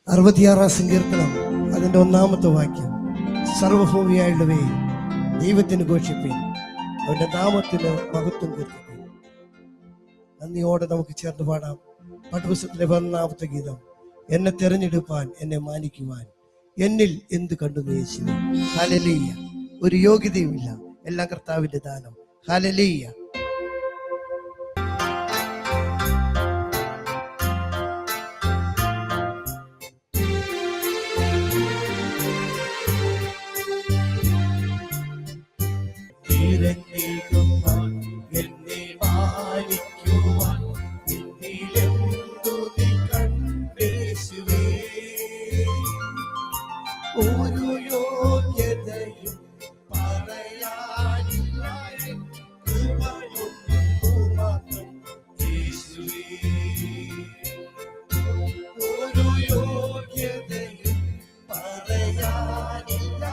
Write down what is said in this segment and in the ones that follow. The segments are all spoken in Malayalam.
66 സങ്കീർത്തനം അതിൻ്റെ 1-ാമത്തെ വാക്യം, സർവഭൂമിയായുള്ളവേ ദൈവത്തിന് ഘോഷിപ്പിൻ, അവന്റെ നാമത്തിന് മഹത്വം കീർത്തിപ്പിൻ. നന്ദിയോടെ നമുക്ക് ചേർന്ന് പാടാം പാഠപുസ്തകത്തിലെ 11-ാമത്തെ ഗീതം. എന്നെ തെരഞ്ഞെടുപ്പാൻ, എന്നെ മാനിക്കുവാൻ എന്നിൽ എന്ത് കണ്ടു യേശുവേ. ഹല്ലേലൂയ. ഒരു യോഗ്യതയുമില്ല, എല്ലാം കർത്താവിന്റെ ദാനം. ഹല്ലേലൂയ. ഒരു യോഗ്യതയും പറയാനില്ല, കൃപയൊന്നു മാത്രം യേശുവേ. ഒരു യോഗ്യതയും പറയാനില്ല,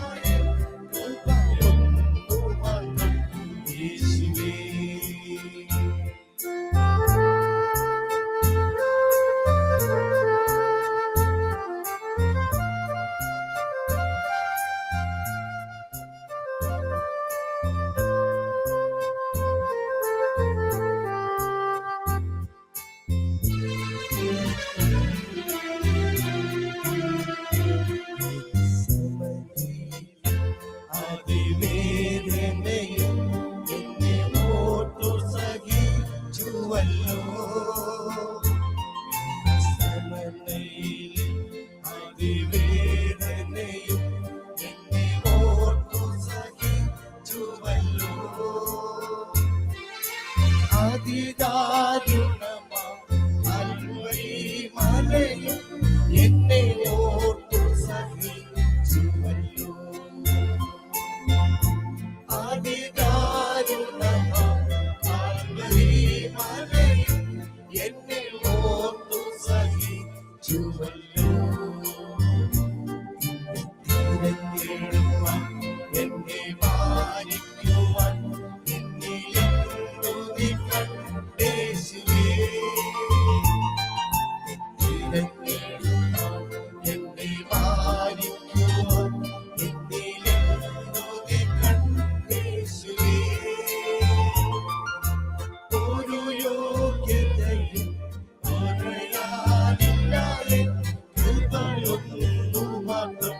കൃപയൊന്നു മാത്രം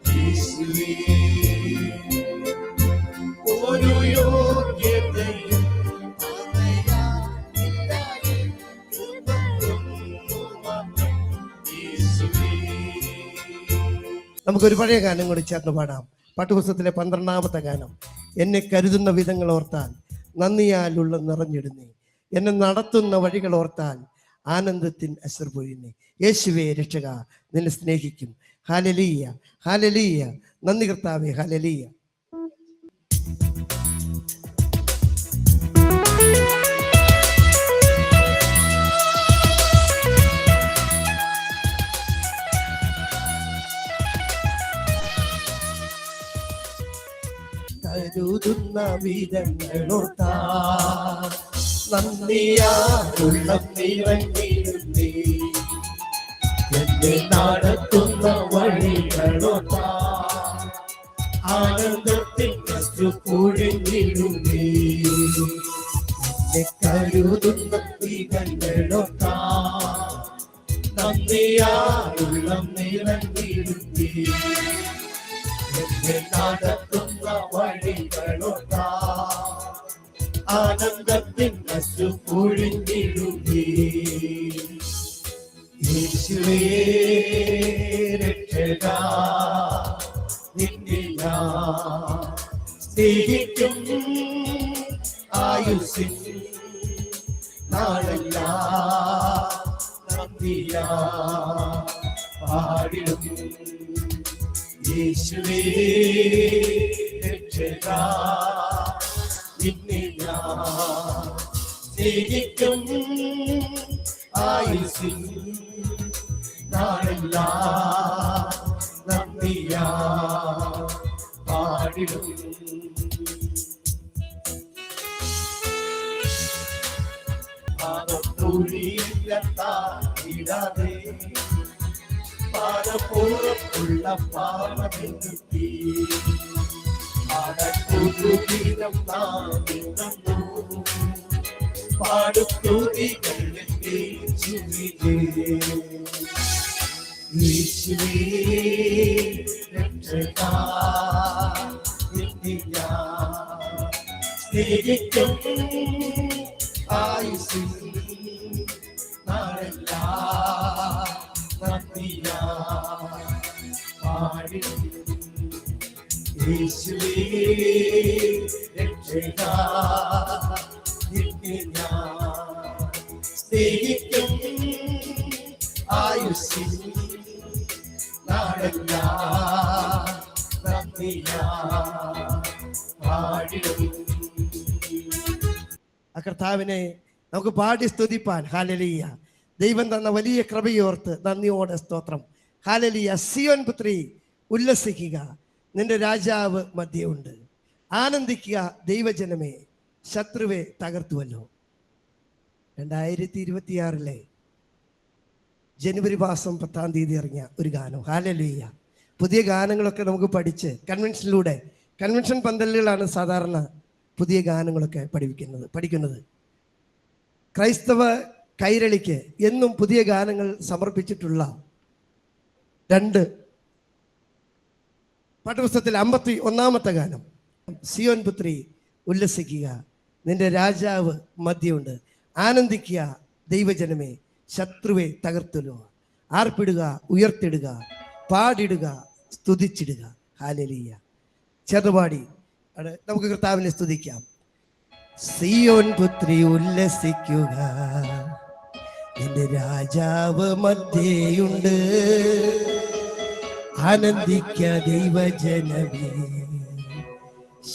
യേശുവേ. നമുക്കൊരു പഴയ ഗാനം കൂടി ചേർന്ന് പാടാം. പാഠപുസ്തകത്തിലെ 12-ാമത്തെ ഗാനം. എന്നെ കരുതുന്ന വിധങ്ങൾ ഓർത്താൽ നന്ദിയാലുള്ള നിറഞ്ഞിടുന്നേ, എന്നെ നടത്തുന്ന വഴികൾ ഓർത്താൽ ആനന്ദത്തിൻ അശ്രു പൊഴിയുന്നേ. യേശുവേ രക്ഷക, നിന്നെ സ്നേഹിക്കും. Hallelujah, hallelujah. നന്ദി കർത്താവേ, ഹല്ലേലൂയ. കരുതുന്ന വിധങ്ങളോർത്താ നന്ദിയാലുള്ള നിറഞ്ഞിടുന്നേ, എന്നെ നടത്തുന്ന വഴികളോർത്താ ആനന്ദത്തിൻ അശ്രു പൊഴിഞ്ഞിടുന്നേ. എന്നെ കരുതുന്ന വിധങ്ങളോർത്താ നന്ദിയാലുള്ള നിറഞ്ഞിടുന്നേ, എന്നെ നടത്തുന്ന വഴികളോർത്താ ആനന്ദത്തിൻ അശ്രു പൊഴിഞ്ഞിടുന്നേ. യേശുവേ രക്ഷക, നിന്നെ ഞാൻ സ്നേഹിക്കും. ആയുസ്സിൻ നാളെല്ലാം നന്ദിയാ പാടിടും. യേശുവേ രക്ഷക, നിന്നെ ഞാൻ സ്നേഹിക്കും. ആയുസ്സിൻ നാളെല്ലാം നന്ദിയാ പാടിടും. പാദം തൊഴിയിലെത്താതെ പാറപ്പുറത്തുള്ള പാറമെത്തി പാടത്തുതീരം നാമിന്നു പാടുത്തുതികളിൽ യേശുവേ രക്ഷകാ നിന്നെ ഞാൻ സ്നേഹിക്കും ആയുസ്സിൻ നാളെല്ലാം നന്ദിയാ പാടും യേശുവേ രക്ഷകാ നിന്നെ ഞാൻ സ്നേഹിക്കും ആയുസ്സിൻ നാളെല്ലാം നന്ദിയാ പാടും. ആ കർത്താവിനെ നമുക്ക് പാടി സ്തുതിപ്പാൻ. ഹല്ലേലൂയ. ദൈവം തന്ന വലിയ കൃപയോർത്ത് നന്ദിയോടെ സ്തോത്രം. ഹല്ലേലൂയ. സിയോൻ പുത്രി ഉല്ലസിക്കുക, നിന്റെ രാജാവ് മധ്യയുണ്ട്. ആനന്ദിക്കുക ദൈവജനമേ, ശത്രുവെ തകർത്തുവല്ലോ. 2026 ജനുവരി മാസം 10 തീയതി ഇറങ്ങിയ ഒരു ഗാനം. ഹല്ലേലൂയ. പുതിയ ഗാനങ്ങളൊക്കെ നമുക്ക് പഠിച്ച് കൺവെൻഷനിലൂടെ, കൺവെൻഷൻ പന്തലുകളാണ് സാധാരണ പുതിയ ഗാനങ്ങളൊക്കെ പഠിക്കുന്നത്. ക്രൈസ്തവ കൈരളിക്ക് എന്നും പുതിയ ഗാനങ്ങൾ സമർപ്പിച്ചിട്ടുള്ള 2 പാഠപുസ്തകത്തിൽ 51-ാമത്തെ ഗാനം. സിയോൻ പുത്രി ഉല്ലസിക്കുക, നിന്റെ രാജാവ് മധ്യയുണ്ട്. ആനന്ദിക്കുക ദൈവജനമേ, ശത്രുവെ തകർത്തുല്ലോ. ആർപ്പിടുക, ഉയർത്തിടുക, പാടിടുക, സ്തുതിച്ചിടുക. ഹല്ലേലൂയ. ചെറുപാടി നമുക്ക് കർത്താവിനെ സ്തുതിക്കാം. സിയോൻ പുത്രി ഉല്ലസിക്കുക, നിന്റെ രാജാവ് മധ്യയുണ്ട്. ആനന്ദിക്ക ദൈവജനമേ,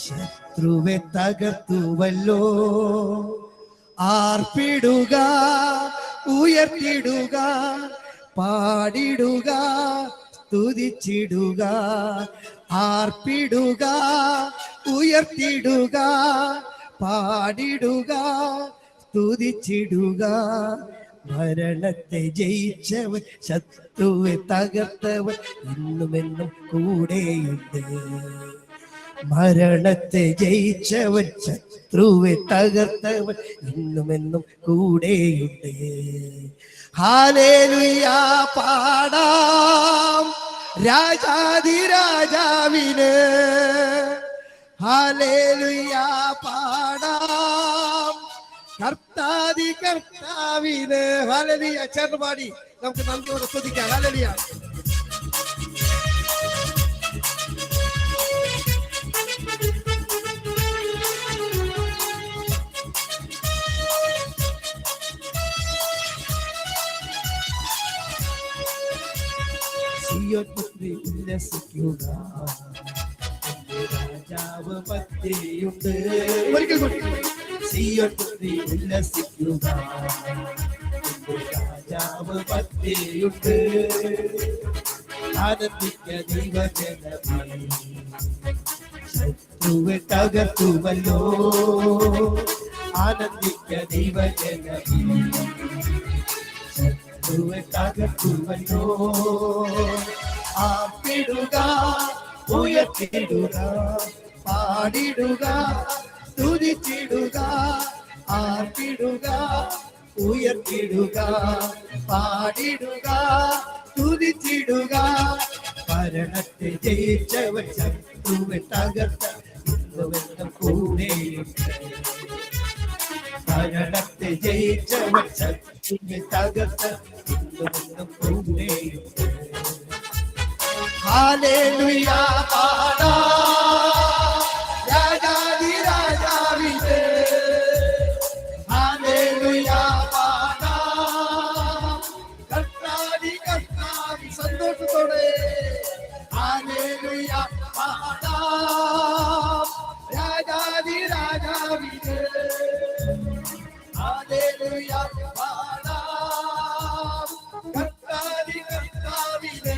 ശത്രുവെ തകർത്തുവല്ലോ. ആർപ്പിടുക, ഉയർത്തിടുക, പാടിടുക, സ്തുതിച്ചിടുക. ആർപ്പിടുക, ഉയർത്തിടുക, പാടിടുക, സ്തുതിച്ചിടുക. മരണത്തെ ജയിച്ചവൻ, ശത്രുവെ തകർത്തവൻ, ഇന്നുമെന്നും കൂടെയുണ്ട്. മരണത്തെ ജയിച്ചവൻ, ശത്രുവെ തകർത്തവൻ, ഇന്നുമെന്നും കൂടെയുണ്ട്. ഹല്ലേലൂയ പാടാം രാജാധിരാജാവിന്. ഹല്ലേലൂയ പാടാം കർത്താതി കർത്താവിന്. ഹല്ലേലൂയ. ചേർന്നുപാടി നമുക്ക് നന്ദിയോടെ സ്തുതിക്കാം. ഹല്ലേലൂയ. സിയോൻ പുത്രി ഉല്ലസിക്കുക, രാജാവ് മധ്യയുണ്ട്. ഒരിക്കൽ കൂടി. സിയോൻ പുത്രി ഉല്ലസിക്കുക, രാജാവ് മധ്യയുണ്ട്. ആനന്ദിക്ക ദൈവജനമേ, ശത്രുവെ തകർത്തുവല്ലോ. ആനന്ദിക്ക ദൈവജനമേ, ശത്രുവെ തകർത്തുവല്ലോ. ആർപ്പിടുക, ഉയർത്തിടുക, പാടിടുക, സ്തുതിച്ചിടുക. ആർപ്പിടുക, ഉയർത്തിടുക, പാടിടുക, സ്തുതിച്ചിടുക. മരണത്തെ ജയിച്ചവൻ, ശത്രുവെ തകർത്ത ഇന്നുമെന്നും കൂടെയുണ്ട്. മരണത്തെ ജയിച്ചവൻ, ശത്രുവെ തകർത്ത ഇന്നുമെന്നും കൂടെയുണ്ട്. ഹല്ലേലൂയ പാടാം രാജാധിരാജാവിന്. ഹല്ലേലൂയ പാടാം കർത്താതി കർത്താവി. സന്തോഷത്തോടെ ഹല്ലേലൂയ പാടാം രാജാധിരാജാവിന്. ഹല്ലേലൂയ പാടാം കർത്താതി കർത്താവിന്.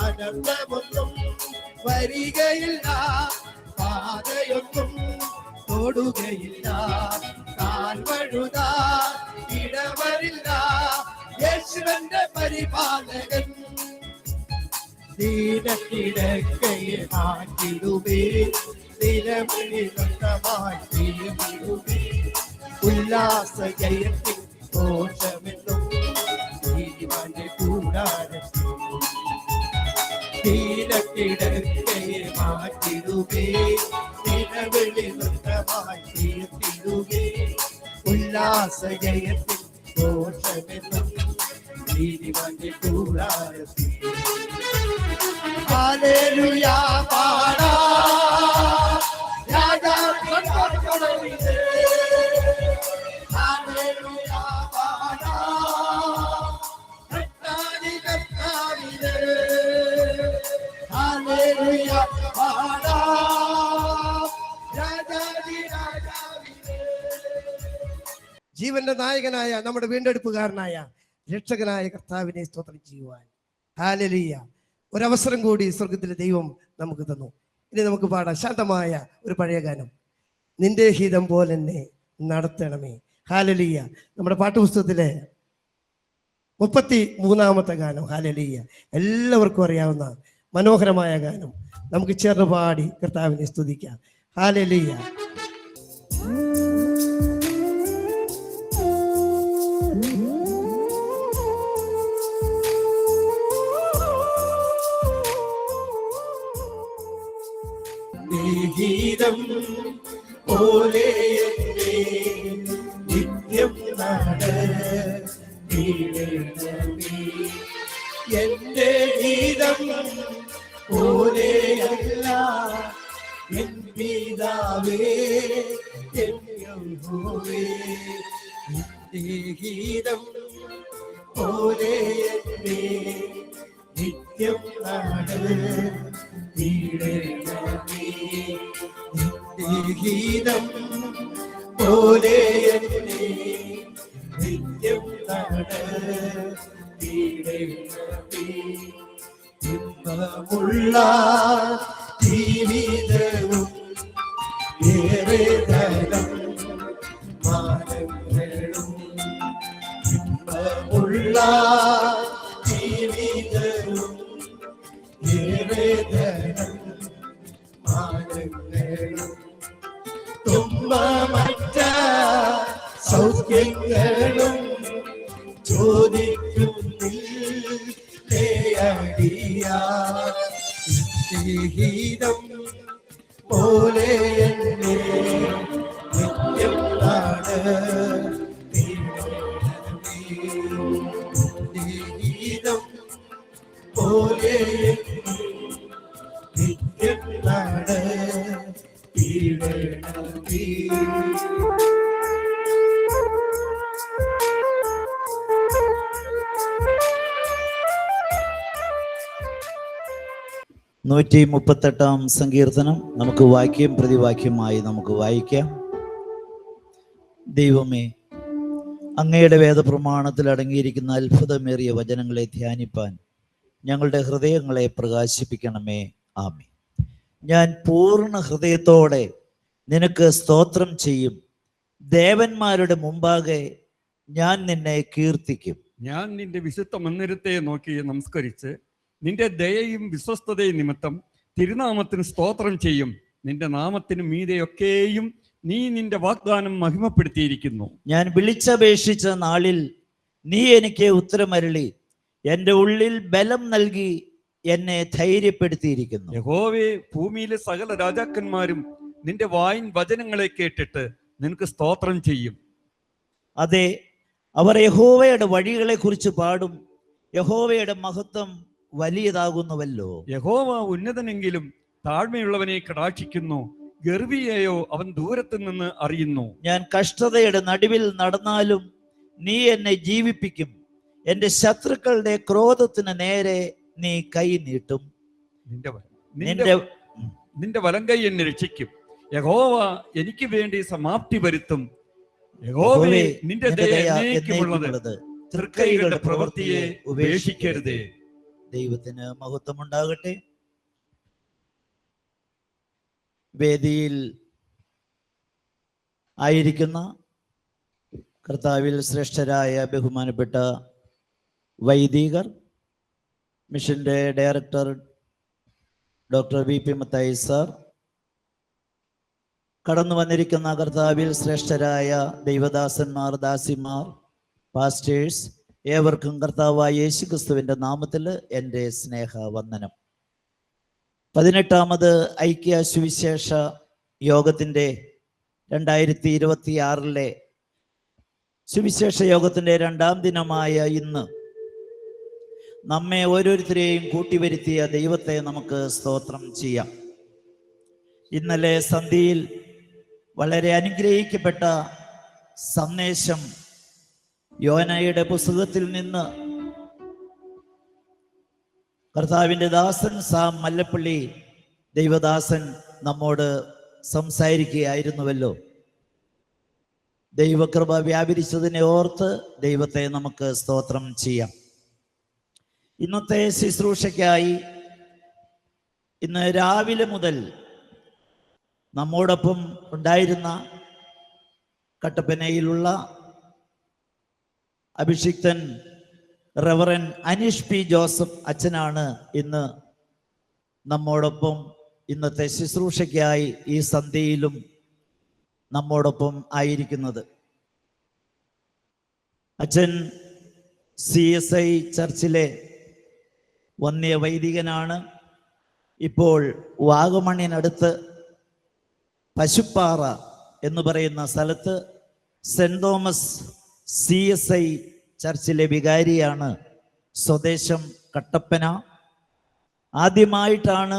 അനന്തമൊന്നും വരികയില്ല, പാതയൊന്നും തൊടുകയില്ല. ഞാൻ വഴുതാൻ ഇടവരില്ല. യേശുവന്റെ പരിപാലകൻ ദീനക്കിടക്കയെ മാറ്റിടുവേ, നിലവിളിമായി തീരുവിടുവേ. ഉല്ലാസ ജയത്തിൽ ദോഷമെന്നും ജീവന്റെ കൂടാരത്തിൽ ദീനക്കിടക്കയെ മാറ്റിടുവേ, നിലവിളിമായി തീർത്തിടുവേ. ഉല്ലാസ ജയത്തിൽ ദോഷമെന്നും ജീവന്റെ കൂടാരത്തിൽ. ഹല്ലേലൂയ പാടാം രാജാവിന്റെ. ഹല്ലേലൂയ പാടാം കർത്താവിന്റെ. ഹല്ലേലൂയ പാടാം രാജാവിന്റെ. ജീവന്റെ നായകനായ നമ്മുടെ വീണ്ടെടുപ്പുകാരനായ രക്ഷകനായ കർത്താവിനെ സ്തോത്രം ചെയ്യുവാൻ ഹല്ലേലൂയ ഒരവസരം കൂടി സ്വർഗത്തിലെ ദൈവം നമുക്ക് തന്നു. ഇനി നമുക്ക് പാടാം ശാന്തമായ ഒരു പഴയ ഗാനം, നിന്റെ ഹിതം പോലെ എന്നെ നടത്തണമേ. ഹല്ലേലൂയ നമ്മുടെ പാഠപുസ്തകത്തിലെ 33-ാമത്തെ ഗാനം. ഹല്ലേലൂയ എല്ലാവർക്കും അറിയാവുന്ന മനോഹരമായ ഗാനം. നമുക്ക് ചേർന്ന് പാടി കർത്താവിനെ സ്തുതിക്കാം. ഹല്ലേലൂയ. ഗീതം പോലെ നിത്യം നടീടണമേ. എന്റെ ഗീതം പോലെയല്ല എൻ പിതാവേ, എൻ യഹോവേ. എന്റെ ഗീതം പോലെ നിത്യം നടീടണമേ. ഗീതം പോലെ നിത്യം ഇമ്പമുള്ള ജീവിതവും ഏറെ ധനം മാനങ്ങളും. ഇമ്പമുള്ള ജീവിതവും ഏറെ ധനം മാനങ്ങളും. തുമ്പമറ്റ സൗഖ്യങ്ങളും ചോദിക്കുന്നില്ലടിയാ. ഗീതം പോലെ എന്നെ നിത്യം ഗീതം പോലെ നിത്യം നടീടണമേ. 138-ാം സങ്കീർത്തനം നമുക്ക് വാക്യം പ്രതിവാക്യമായി നമുക്ക് വായിക്കാം. ദൈവമേ, അങ്ങയുടെ വേദപ്രമാണത്തിൽ അടങ്ങിയിരിക്കുന്ന അത്ഭുതമേറിയ വചനങ്ങളെ ധ്യാനിപ്പാൻ ഞങ്ങളുടെ ഹൃദയങ്ങളെ പ്രകാശിപ്പിക്കണമേ. ആമേൻ. ഞാൻ പൂർണ്ണ ഹൃദയത്തോടെ നിനക്ക് സ്തോത്രം ചെയ്യും. ദേവന്മാരുടെ മുമ്പാകെ ഞാൻ നിന്നെ കീർത്തിക്കും. ഞാൻ നിന്റെ വിശുദ്ധ മന്ദിരത്തെ നോക്കി നമസ്കരിച്ച് നിന്റെ ദയയും വിശ്വസ്തതയും നിമിത്തം തിരുനാമത്തിന് സ്തോത്രം ചെയ്യും. നിന്റെ നാമത്തിന് മീതെയൊക്കെയും നീ നിന്റെ വാഗ്ദാനം മഹിമപ്പെടുത്തിയിരിക്കുന്നു. ഞാൻ വിളിച്ചപേക്ഷിച്ച നാളിൽ നീ എനിക്ക് ഉത്തരമരുളി, എൻ്റെ ഉള്ളിൽ ബലം നൽകി എന്നെ ധൈര്യപ്പെടുത്തിയിരിക്കുന്നു. യഹോവേ, ഭൂമിയിലെ സകല രാജാക്കന്മാരും നിന്റെ വായിൻ വചനങ്ങളെ കേട്ടിട്ട് നിനക്ക് സ്തോത്രം ചെയ്യും. അതെ, അവർ യഹോവയുടെ വഴികളെ കുറിച്ച് പാടും. യഹോവയുടെ മഹത്വം വലിയതാകുന്നുവല്ലോ. യഹോവ ഉന്നതനെങ്കിലും താഴ്മയുള്ളവനെ കടാക്ഷിക്കുന്നു. ഗർവിയെയോ അവൻ ദൂരത്തു നിന്ന് അറിയുന്നു. ഞാൻ കഷ്ടതയുടെ നടുവിൽ നടന്നാലും നീ എന്നെ ജീവിപ്പിക്കും. എന്റെ ശത്രുക്കളുടെ ക്രോധത്തിന് നേരെ നീ കൈ നീട്ടും. നിന്റെ വലങ്കൈ എന്നെ രക്ഷിക്കും. യഹോവ എനിക്ക് വേണ്ടി സമാപ്തി വരുത്തും. യഹോവേ, നിന്റെ ദയ എന്നേക്കുമുള്ളത്. തൃക്കൈകളുടെ പ്രവൃത്തിയെ ഉപേക്ഷിക്കരുതേ. ദൈവത്തിന് മഹത്വമുണ്ടാകട്ടെ. വേദിയിൽ ആയിരിക്കുന്ന കർത്താവിൽ ശ്രേഷ്ഠരായ ബഹുമാനപ്പെട്ട വൈദികർ, മിഷന്റെ director doctor VP Mathai sir, കടന്നു വന്നിരിക്കുന്ന കർത്താവിൽ ശ്രേഷ്ഠരായ ദൈവദാസന്മാർ, ദാസിമാർ, പാസ്റ്റേഴ്സ്, ഏവർക്കും കർത്താവായ യേശുക്രിസ്തുവിന്റെ നാമത്തിൽ എൻ്റെ സ്നേഹവന്ദനം. 18ാമത് ഐക്യ സുവിശേഷ യോഗത്തിൻ്റെ 2026 സുവിശേഷ യോഗത്തിൻ്റെ 2ാം ദിനമായ ഇന്ന് നമ്മെ ഓരോരുത്തരെയും കൂട്ടിവരുത്തിയ ദൈവത്തെ നമുക്ക് സ്തോത്രം ചെയ്യാം. ഇന്നലെ സന്ധ്യയിൽ വളരെ അനുഗ്രഹിക്കപ്പെട്ട സന്ദേശം യോനയുടെ പുസ്തകത്തിൽ നിന്ന് കർത്താവിൻ്റെ ദാസൻ സാം മല്ലപ്പള്ളി ദൈവദാസൻ നമ്മോട് സംസാരിക്കുകയായിരുന്നുവല്ലോ. ദൈവകൃപ വ്യാപരിച്ചതിനെ ഓർത്ത് ദൈവത്തെ നമുക്ക് സ്തോത്രം ചെയ്യാം. ഇന്നത്തെ ശുശ്രൂഷയ്ക്കായി ഇന്ന് രാവിലെ മുതൽ നമ്മോടൊപ്പം ഉണ്ടായിരുന്ന കട്ടപ്പനയിലുള്ള അഭിഷിക്തൻ റവറൻ അനീഷ് P. ജോസഫ് അച്ഛനാണ് ഇന്ന് നമ്മോടൊപ്പം ഇന്നത്തെ ശുശ്രൂഷയ്ക്കായി ഈ സന്ധ്യയിലും നമ്മോടൊപ്പം ആയിരിക്കുന്നത്. അച്ഛൻ CSI ചർച്ചിലെ വന്യ വൈദികനാണ്. ഇപ്പോൾ വാഗമണ്ണിനടുത്ത് പശുപ്പാറ എന്ന് പറയുന്ന സ്ഥലത്ത് സെന്റ് തോമസ് CSI ചർച്ചിലെ വികാരിയാണ്. സ്വദേശം കട്ടപ്പന. ആദ്യമായിട്ടാണ്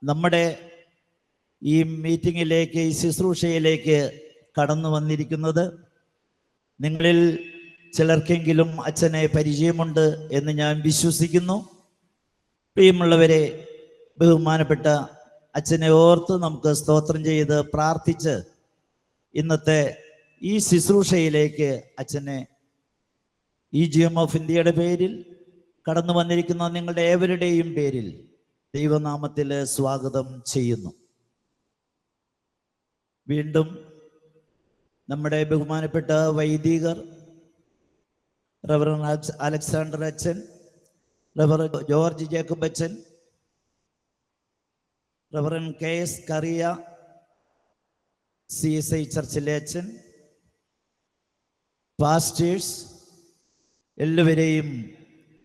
നമ്മുടെ ഈ മീറ്റിങ്ങിലേക്ക്, ഈ ശുശ്രൂഷയിലേക്ക് കടന്നു വന്നിരിക്കുന്നത്. നിങ്ങളിൽ ചിലർക്കെങ്കിലും അച്ഛനെ പരിചയമുണ്ട് എന്ന് ഞാൻ വിശ്വസിക്കുന്നു. പ്രിയമുള്ളവരെ, ബഹുമാനപ്പെട്ട അച്ഛനെ ഓർത്ത് നമുക്ക് സ്തോത്രം ചെയ്ത് പ്രാർത്ഥിച്ച് ഇന്നത്തെ ഈ ശുശ്രൂഷയിലേക്ക് അച്ഛനെ EGM ഓഫ് ഇന്ത്യയുടെ പേരിൽ കടന്നു വന്നിരിക്കുന്ന നിങ്ങളുടെ ഏവരുടെയും പേരിൽ ദൈവനാമത്തിൽ സ്വാഗതം ചെയ്യുന്നു. വീണ്ടും നമ്മുടെ ബഹുമാനപ്പെട്ട വൈദികർ റവറൻ അലക്സാണ്ടർ അച്ഛൻ, റവറൻ ജോർജ് ജേക്കബ് അച്ഛൻ, റവറൻ KS കറിയ CSI ചർച്ചിലെ അച്ഛൻ, പാസ്റ്റേഴ്സ്, എല്ലാവരെയും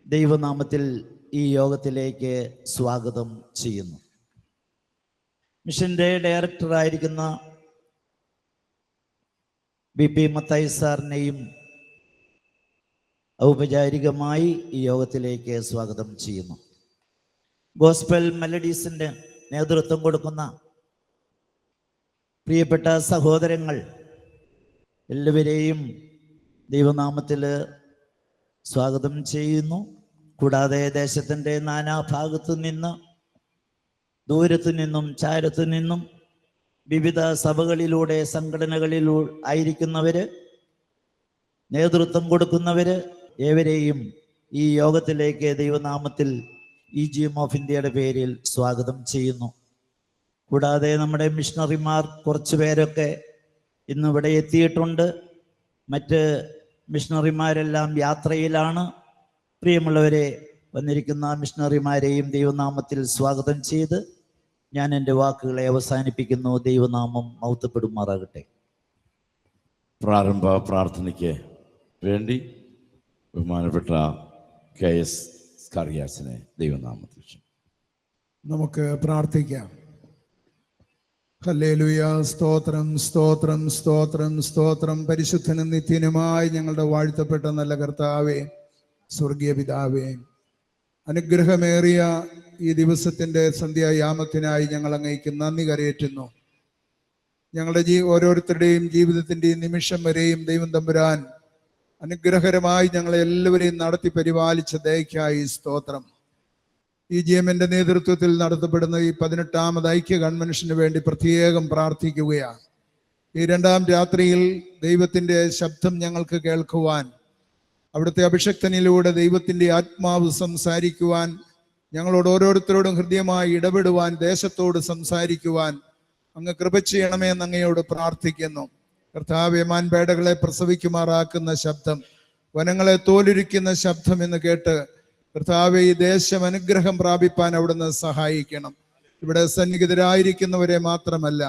ദൈവനാമത്തിൽ ഈ യോഗത്തിലേക്ക് സ്വാഗതം ചെയ്യുന്നു. മിഷന്റെ ഡയറക്ടറായിരിക്കുന്ന VP മത്തായി സാറിനെയും ഔപചാരികമായി ഈ യോഗത്തിലേക്ക് സ്വാഗതം ചെയ്യുന്നു. ഗോസ്പൽ മെലഡീസിന്റെ നേതൃത്വം കൊടുക്കുന്ന പ്രിയപ്പെട്ട സഹോദരങ്ങൾ എല്ലാവരെയും ദൈവനാമത്തിൽ സ്വാഗതം ചെയ്യുന്നു. കൂടാതെ ദേശത്തിൻ്റെ നാനാഭാഗത്തു നിന്ന്, ദൂരത്തു നിന്നും ചാരത്തു നിന്നും, വിവിധ സഭകളിലൂടെ, സംഘടനകളിലൂടെ ആയിരിക്കുന്നവര്, നേതൃത്വം കൊടുക്കുന്നവര്, ഏവരെയും ഈ യോഗത്തിലേക്ക് ദൈവനാമത്തിൽ EGM ഓഫ് ഇന്ത്യയുടെ പേരിൽ സ്വാഗതം ചെയ്യുന്നു. കൂടാതെ നമ്മുടെ മിഷണറിമാർ കുറച്ചു പേരൊക്കെ ഇന്നിവിടെ എത്തിയിട്ടുണ്ട്. മറ്റ് മിഷണറിമാരെല്ലാം യാത്രയിലാണ്. പ്രിയമുള്ളവരെ, വന്നിരിക്കുന്ന മിഷണറിമാരെയും ദൈവനാമത്തിൽ സ്വാഗതം ചെയ്ത് ഞാൻ എൻ്റെ വാക്കുകളെ അവസാനിപ്പിക്കുന്നു. ദൈവനാമം മഹത്വപ്പെടുമാറാകട്ടെ. പ്രാരംഭ പ്രാർത്ഥനയ്ക്ക് വേണ്ടി ബഹുമാനപ്പെട്ട KS കറിയാസിനെ ദൈവനാമത്തിൽ നമുക്ക് പ്രാർത്ഥിക്കാം. ഹല്ലേലൂയ. സ്തോത്രം, സ്തോത്രം, സ്തോത്രം, സ്തോത്രം. പരിശുദ്ധനും നിത്യനുമായി ഞങ്ങളുടെ വാഴ്ത്തപ്പെട്ട നല്ല കർത്താവേ, സ്വർഗീയ പിതാവേ, അനുഗ്രഹമേറിയ ഈ ദിവസത്തിന്റെ സന്ധ്യായാമത്തിനായി ഞങ്ങൾ അങ്ങേക്ക് നന്ദി കരയേറ്റുന്നു. ഞങ്ങളുടെ ഓരോരുത്തരുടെയും ജീവിതത്തിന്റെ നിമിഷം വരെയും ദൈവം തമ്പുരാൻ അനുഗ്രഹകരമായി ഞങ്ങളെ എല്ലാവരെയും നടത്തി പരിപാലിച്ച ദയക്കായി സ്തോത്രം. EGM-ന്റെ നേതൃത്വത്തിൽ നടത്തപ്പെടുന്ന ഈ 18ാമത് ഐക്യ കൺവെൻഷന് വേണ്ടി പ്രത്യേകം പ്രാർത്ഥിക്കുകയാണ്. ഈ 2ാം രാത്രിയിൽ ദൈവത്തിന്റെ ശബ്ദം ഞങ്ങൾക്ക് കേൾക്കുവാൻ, അവിടുത്തെ അഭിഷക്തനിലൂടെ ദൈവത്തിന്റെ ആത്മാവ് സംസാരിക്കുവാൻ, ഞങ്ങളോട് ഓരോരുത്തരോടും ഹൃദ്യമായി ഇടപെടുവാൻ, ദേശത്തോട് സംസാരിക്കുവാൻ അങ്ങ് കൃപ ചെയ്യണമെന്ന് അങ്ങയോട് പ്രാർത്ഥിക്കുന്നു. കർത്താവെ, മാൻപേടകളെ പ്രസവിക്കുമാറാക്കുന്ന ശബ്ദം, വനങ്ങളെ തോലുരിക്കുന്ന ശബ്ദം എന്ന് കേട്ട് കർത്താവെ, ഈ ദേശം അനുഗ്രഹം പ്രാപിപ്പാൻ അവിടുന്ന് സഹായിക്കണം. ഇവിടെ സന്നിഹിതരായിരിക്കുന്നവരെ മാത്രമല്ല,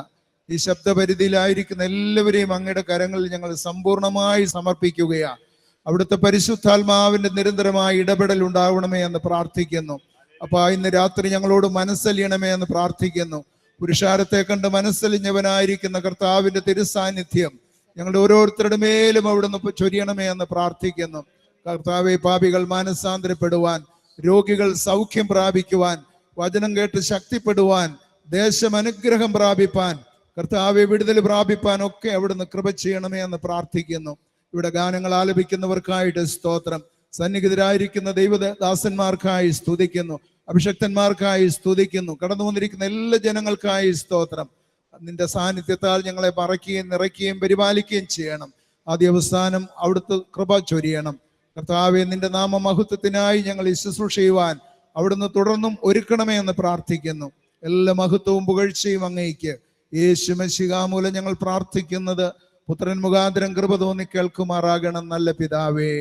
ഈ ശബ്ദപരിധിയിലായിരിക്കുന്ന എല്ലാവരെയും അങ്ങയുടെ കരങ്ങളിൽ ഞങ്ങൾ സമ്പൂർണമായി സമർപ്പിക്കുകയാണ്. അവിടുത്തെ പരിശുദ്ധാത്മാവിന്റെ നിരന്തരമായ ഇടപെടൽ ഉണ്ടാവണമേ എന്ന് പ്രാർത്ഥിക്കുന്നു. അപ്പൊ ഇന്ന് രാത്രി ഞങ്ങളോട് മനസ്സലിയണമേ എന്ന് പ്രാർത്ഥിക്കുന്നു. പുരുഷാരത്തെ കണ്ട് മനസ്സലിഞ്ഞവനായിരിക്കുന്ന കർത്താവിന്റെ തിരുസാന്നിധ്യം ഞങ്ങളുടെ ഓരോരുത്തരുടെ മേലും അവിടുന്ന് ചൊരിയണമേ എന്ന് പ്രാർത്ഥിക്കുന്നു. കർത്താവെ, പാപികൾ മാനസാന്തരപ്പെടുവാൻ, രോഗികൾ സൗഖ്യം പ്രാപിക്കുവാൻ, വചനം കേട്ട് ശക്തിപ്പെടുവാൻ, ദേശം അനുഗ്രഹം പ്രാപിപ്പാൻ, കർത്താവെ വിടുതൽ പ്രാപിപ്പാൻ ഒക്കെ അവിടുന്ന് കൃപ ചെയ്യണമേ എന്ന് പ്രാർത്ഥിക്കുന്നു. ഇവിടെ ഗാനങ്ങൾ ആലപിക്കുന്നവർക്കായിട്ട് സ്തോത്രം. സന്നിഹിതരായിരിക്കുന്ന ദൈവദാസന്മാർക്കായി സ്തുതിക്കുന്നു, അഭിഷക്തന്മാർക്കായി സ്തുതിക്കുന്നു. കടന്നു വന്നിരിക്കുന്ന എല്ലാ ജനങ്ങൾക്കായി സ്തോത്രം. നിന്റെ സാന്നിധ്യത്താൽ ഞങ്ങളെ മറയ്ക്കുകയും നിറയ്ക്കുകയും പരിപാലിക്കുകയും ചെയ്യണം. ആദ്യ അവസാനം അവിടുത്തെ കൃപ ചൊരിയണം. കർത്താവെ, നിന്റെ നാമമഹത്വത്തിനായി ഞങ്ങൾ ഈ ശുശ്രൂഷ ചെയ്യുവാൻ അവിടുന്ന് തുടർന്നും ഒരുക്കണമേ എന്ന് പ്രാർത്ഥിക്കുന്നു. എല്ലാ മഹത്വവും പുകഴ്ചയും അങ്ങേക്ക് യേശു മിശിഹാ മൂലം ഞങ്ങൾ പ്രാർത്ഥിക്കുന്നത് പുത്രൻ മുഖാന്തരം കൃപ തോന്നി കേൾക്കുമാറാകണം. നല്ല പിതാവേ,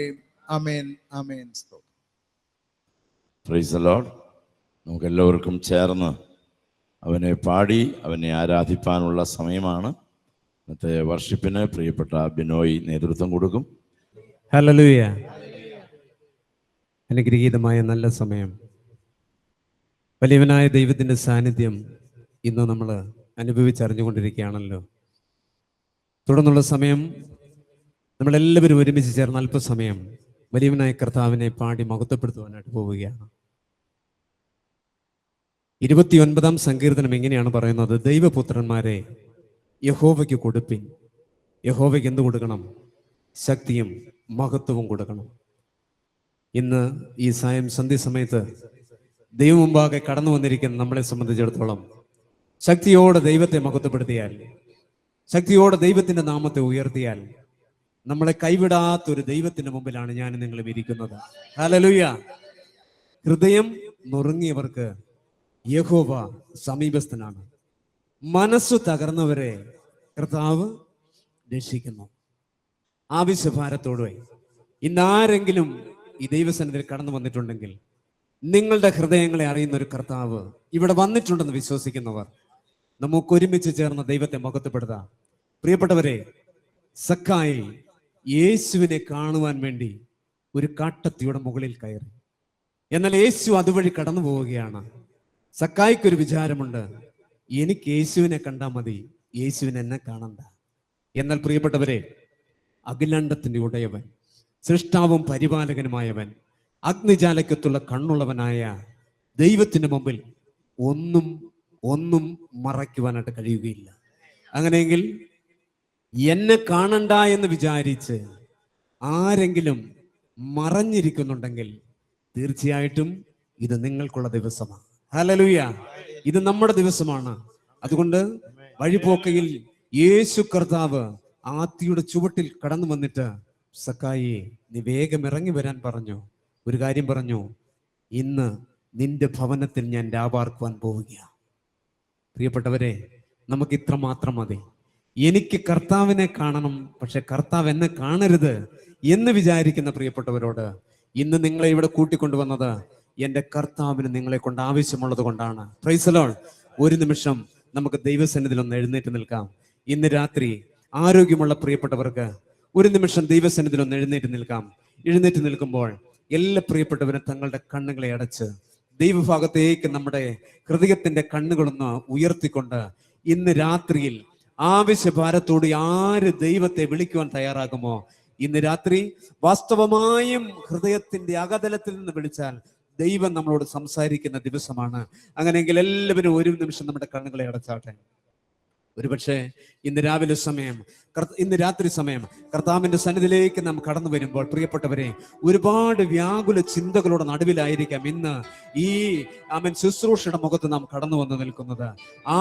ആമേൻ, ആമേൻ. Praise the Lord. നമുക്കെല്ലാവർക്കും ചേർന്ന് അവനെ പാടി അവനെ ആരാധിപ്പാനുള്ള സമയമാണ്. ഇന്നത്തെ വർഷിപ്പിന് പ്രിയപ്പെട്ട ബിനോയ് നേതൃത്വം കൊടുക്കും. ഹല്ലേലൂയ. അനുഗ്രഹീതമായ നല്ല സമയം, വലിയവനായ ദൈവത്തിൻ്റെ സാന്നിധ്യം ഇന്ന് നമ്മൾ അനുഭവിച്ചറിഞ്ഞുകൊണ്ടിരിക്കുകയാണല്ലോ. തുടർന്നുള്ള സമയം നമ്മളെല്ലാവരും ഒരുമിച്ച് ചേർന്ന് അല്പസമയം വലിയവനായ കർത്താവിനെ പാടി മഹത്വപ്പെടുത്തുവാനായിട്ട് പോവുകയാണ്. 29-ാം സങ്കീർത്തനം എങ്ങനെയാണ് പറയുന്നത്? ദൈവപുത്രന്മാരെ യഹോവയ്ക്ക് കൊടുപ്പിൻ. യഹോവയ്ക്ക് എന്ത് കൊടുക്കണം? ശക്തിയും മഹത്വവും കൊടുക്കണം. ഇന്ന് ഈ സന്ധ്യസമയത്ത് ദൈവം മുമ്പാകെ കടന്നു വന്നിരിക്കുന്ന നമ്മളെ സംബന്ധിച്ചിടത്തോളം ശക്തിയോടെ ദൈവത്തെ മഹത്വപ്പെടുത്തിയാൽ, ശക്തിയോടെ ദൈവത്തിന്റെ നാമത്തെ ഉയർത്തിയാൽ, നമ്മളെ കൈവിടാത്തൊരു ദൈവത്തിന്റെ മുമ്പിലാണ് ഞാൻ നിങ്ങളും ഇരിക്കുന്നത്. ഹല്ലേലൂയ. ഹൃദയം നുറുങ്ങിയവർക്ക് യഹോവ സമീപസ്ഥനാണ്. മനസ്സു തകർന്നവരെ കർത്താവ് രക്ഷിക്കുന്നു. ആവശ്യഭാരത്തോടെ ഇന്നാരെങ്കിലും ഈ ദൈവസന്നിധിയിൽ കടന്നു വന്നിട്ടുണ്ടെങ്കിൽ, നിങ്ങളുടെ ഹൃദയങ്ങളെ അറിയുന്ന ഒരു കർത്താവ് ഇവിടെ വന്നിട്ടുണ്ടെന്ന് വിശ്വസിക്കുന്നവർ നമുക്ക് ഒരുമിച്ച് ചേർന്ന് ദൈവത്തെ മഹത്വപ്പെടുത്താം. പ്രിയപ്പെട്ടവരെ, സക്കായി യേശുവിനെ കാണുവാൻ വേണ്ടി ഒരു കാട്ടത്തിയുടെ മുകളിൽ കയറി. എന്നാൽ യേശു അതുവഴി കടന്നു പോവുകയാണ്. സക്കായിക്കൊരു വിചാരമുണ്ട്, എനിക്ക് യേശുവിനെ കണ്ടാൽ മതി, യേശുവിനെ എന്നെ കാണണ്ട. എന്നാൽ പ്രിയപ്പെട്ടവരെ, അഖിലാണ്ടത്തിന്റെ ഉടയവൻ, സൃഷ്ടാവും പരിപാലകനുമായവൻ, അഗ്നിജാലക്കത്തുള്ള കണ്ണുള്ളവനായ ദൈവത്തിന് മുമ്പിൽ ഒന്നും മറയ്ക്കുവാനായിട്ട് കഴിയുകയില്ല. അങ്ങനെയെങ്കിൽ എന്നെ കാണണ്ട എന്ന് വിചാരിച്ച് ആരെങ്കിലും മറഞ്ഞിരിക്കുന്നുണ്ടെങ്കിൽ തീർച്ചയായിട്ടും ഇത് നിങ്ങൾക്കുള്ള ദിവസമാണ്. ഹല്ലേലൂയ. ഇത് നമ്മുടെ ദിവസമാണ്. അതുകൊണ്ട് വഴിപോക്കയിൽ യേശു കർത്താവ് ആത്തിയുടെ ചുവട്ടിൽ കടന്നു വന്നിട്ട്, സക്കായി നീ വേഗം ഇറങ്ങി വരാൻ പറഞ്ഞു. ഒരു കാര്യം പറഞ്ഞു, ഇന്ന് നിന്റെ ഭവനത്തിൽ ഞാൻ രാപാർക്കുവാൻ പോവുകയാണ്. പ്രിയപ്പെട്ടവരെ, നമുക്ക് ഇത്ര മാത്രം മതി. എനിക്ക് കർത്താവിനെ കാണണം, പക്ഷെ കർത്താവ് എന്നെ കാണരുത് എന്ന് വിചാരിക്കുന്ന പ്രിയപ്പെട്ടവരോട് ഇന്ന് നിങ്ങളെ ഇവിടെ കൂട്ടിക്കൊണ്ടുവന്നത് എൻ്റെ കർത്താവിന് നിങ്ങളെ കൊണ്ട് ആവശ്യമുള്ളത് കൊണ്ടാണ്. Price the Lord. ഒരു നിമിഷം നമുക്ക് ദൈവസന്നിധിയിൽ ഒന്ന് എഴുന്നേറ്റ് നിൽക്കാം. ഇന്ന് രാത്രി ആരോഗ്യമുള്ള പ്രിയപ്പെട്ടവർക്ക് ഒരു നിമിഷം ദൈവസന്നിധിയിൽ ഒന്ന് എഴുന്നേറ്റ് നിൽക്കാം. എഴുന്നേറ്റ് നിൽക്കുമ്പോൾ എല്ലാ പ്രിയപ്പെട്ടവരും തങ്ങളുടെ കണ്ണുകളെ അടച്ച് ദൈവഭാഗത്തേക്ക് നമ്മുടെ ഹൃദയത്തിന്റെ കണ്ണുകളൊന്ന് ഉയർത്തിക്കൊണ്ട് ഇന്ന് രാത്രിയിൽ ആവശ്യഭാരത്തോട് ആര് ദൈവത്തെ വിളിക്കുവാൻ തയ്യാറാകുമോ, ഇന്ന് രാത്രി വാസ്തവമായും ഹൃദയത്തിന്റെ അകതലത്തിൽ നിന്ന് വിളിച്ചാൽ ദൈവം നമ്മളോട് സംസാരിക്കുന്ന ദിവസമാണ്. അങ്ങനെയെങ്കിൽ എല്ലാവരും ഒരു നിമിഷം നമ്മുടെ കണ്ണുകളെ അടച്ചാട്ടെ. ഒരുപക്ഷെ ഇന്ന് രാത്രി സമയം കർത്താവിന്റെ സന്നിധിയിലേക്ക് നാം കടന്നു വരുമ്പോൾ പ്രിയപ്പെട്ടവരെ, ഒരുപാട് വ്യാകുല ചിന്തകളുടെ നടുവിലായിരിക്കാം ഇന്ന് ഈ ശുശ്രൂഷയുടെ മുഖത്ത് നാം കടന്നു വന്ന് നിൽക്കുന്നത്.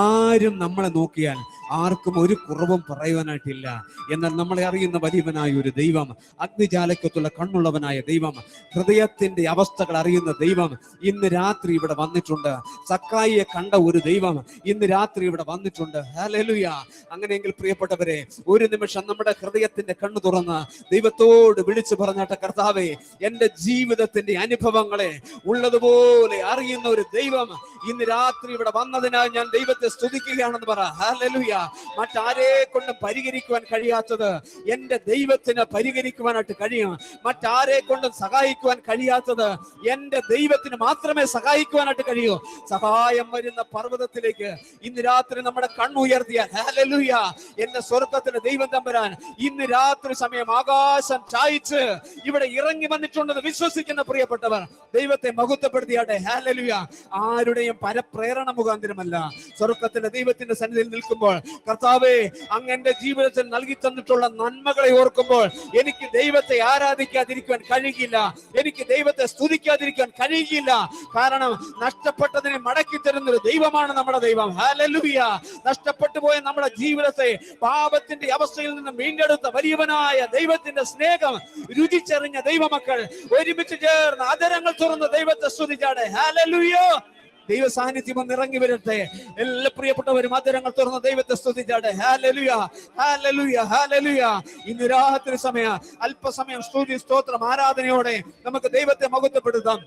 ആരും നമ്മളെ നോക്കിയാൽ ആർക്കും ഒരു കുറവും പറയുവാനായിട്ടില്ല. എന്നാൽ നമ്മളെ അറിയുന്ന വലിയവനായ ഒരു ദൈവം, അഗ്നിജാലക്കത്തുള്ള കണ്ണുള്ളവനായ ദൈവം, ഹൃദയത്തിന്റെ അവസ്ഥകൾ അറിയുന്ന ദൈവം ഇന്ന് രാത്രി ഇവിടെ വന്നിട്ടുണ്ട്. സക്കായിയെ കണ്ട ഒരു ദൈവം ഇന്ന് രാത്രി ഇവിടെ വന്നിട്ടുണ്ട്. ഹല്ലേലൂയ. അങ്ങനെയെങ്കിൽ പ്രിയപ്പെട്ടവരെ, ഒരു നിമിഷം നമ്മുടെ ഹൃദയത്തിന്റെ കണ്ണു തുറന്ന് ദൈവത്തോട് വിളിച്ചു പറഞ്ഞാട്ടെ, കർത്താവേ, എന്റെ ജീവിതത്തിന്റെ അനുഭവങ്ങളെ ഉള്ളതുപോലെ അറിയുന്ന ഒരു ദൈവം ഇന്ന് രാത്രി ഇവിടെ വന്നതിനാൽ ഞാൻ ദൈവത്തെ സ്തുതിക്കുകയാണെന്ന് പറ. ഹല്ലേലൂയ. മറ്റാരെ കൊണ്ടും പരിഹരിക്കുവാൻ കഴിയാത്തത് എന്റെ ദൈവത്തിന് പരിഹരിക്കുവാനായിട്ട് കഴിയും. മറ്റാരെ കൊണ്ടും സഹായിക്കുവാൻ കഴിയാത്തത് എന്റെ ദൈവത്തിന് മാത്രമേ സഹായിക്കുവാനായിട്ട് കഴിയൂ. സഹായം വരുന്ന പർവ്വതത്തിലേക്ക് ഇന്ന് രാത്രി നമ്മുടെ കണ്ണുയർത്തിയാൽ, ഹല്ലേലൂയ, എന്റെ സ്വർഗ്ഗത്തിലെ ദൈവം തമ്പുരാൻ ഇന്ന് രാത്രി സമയം ആകാശം ചായിച്ച് ഇവിടെ ഇറങ്ങി വന്നിട്ടുണ്ടെന്ന് വിശ്വസിക്കുന്ന പ്രിയപ്പെട്ടവർ ദൈവത്തെ മഹത്വപ്പെടുത്തിയാട്ടെ. ഹല്ലേലൂയ. ആരുടെയും പരപ്രേരണ മുഖാന്തരമല്ല, സ്വർഗ്ഗത്തിലെ ദൈവത്തിന്റെ സന്നിധിയിൽ നിൽക്കുമ്പോൾ, കർത്താവേ, അങ്ങ് എന്റെ ജീവിതത്തിൽ നൽകി തന്നിട്ടുള്ള നന്മകളെ ഓർക്കുമ്പോൾ എനിക്ക് ദൈവത്തെ ആരാധിക്കാതിരിക്കുവാൻ കഴിയില്ല, എനിക്ക് ദൈവത്തെ സ്തുതിക്കാതിരിക്കാൻ കഴിയില്ല. കാരണം നഷ്ടപ്പെട്ടതിനെ മടക്കി തരുന്നൊരു ദൈവമാണ് നമ്മുടെ ദൈവം. ഹല്ലേലൂയ. നഷ്ടപ്പെട്ടു പോയ നമ്മുടെ ജീവിതത്തെ പാപത്തിന്റെ അവസ്ഥയിൽ നിന്ന് വീണ്ടെടുത്ത വലിയവനായ ദൈവത്തിന്റെ സ്നേഹം രുചിച്ചെറിഞ്ഞ ദൈവമക്കൾ ഒരുമിച്ച് ചേർന്ന് അതരങ്ങൾ തുറന്ന് ദൈവത്തെ സ്തുതിച്ചാടെ. ഹല്ലേലൂയ. ദൈവ സാന്നിധ്യം ഇറങ്ങി വരട്ടെ. എല്ലാ പ്രിയപ്പെട്ടവരും അതരങ്ങൾ തുറന്ന് ദൈവത്തെ സ്തുതിച്ചാട്ടെ. ഹല്ലേലൂയ, ഹല്ലേലൂയ, ഹല്ലേലൂയ. ഇന്ന് രാത്രി സമയം അല്പസമയം സ്തുതി, സ്തോത്രം, ആരാധനയോടെ നമുക്ക് ദൈവത്തെ മഹത്വപ്പെടുത്താം.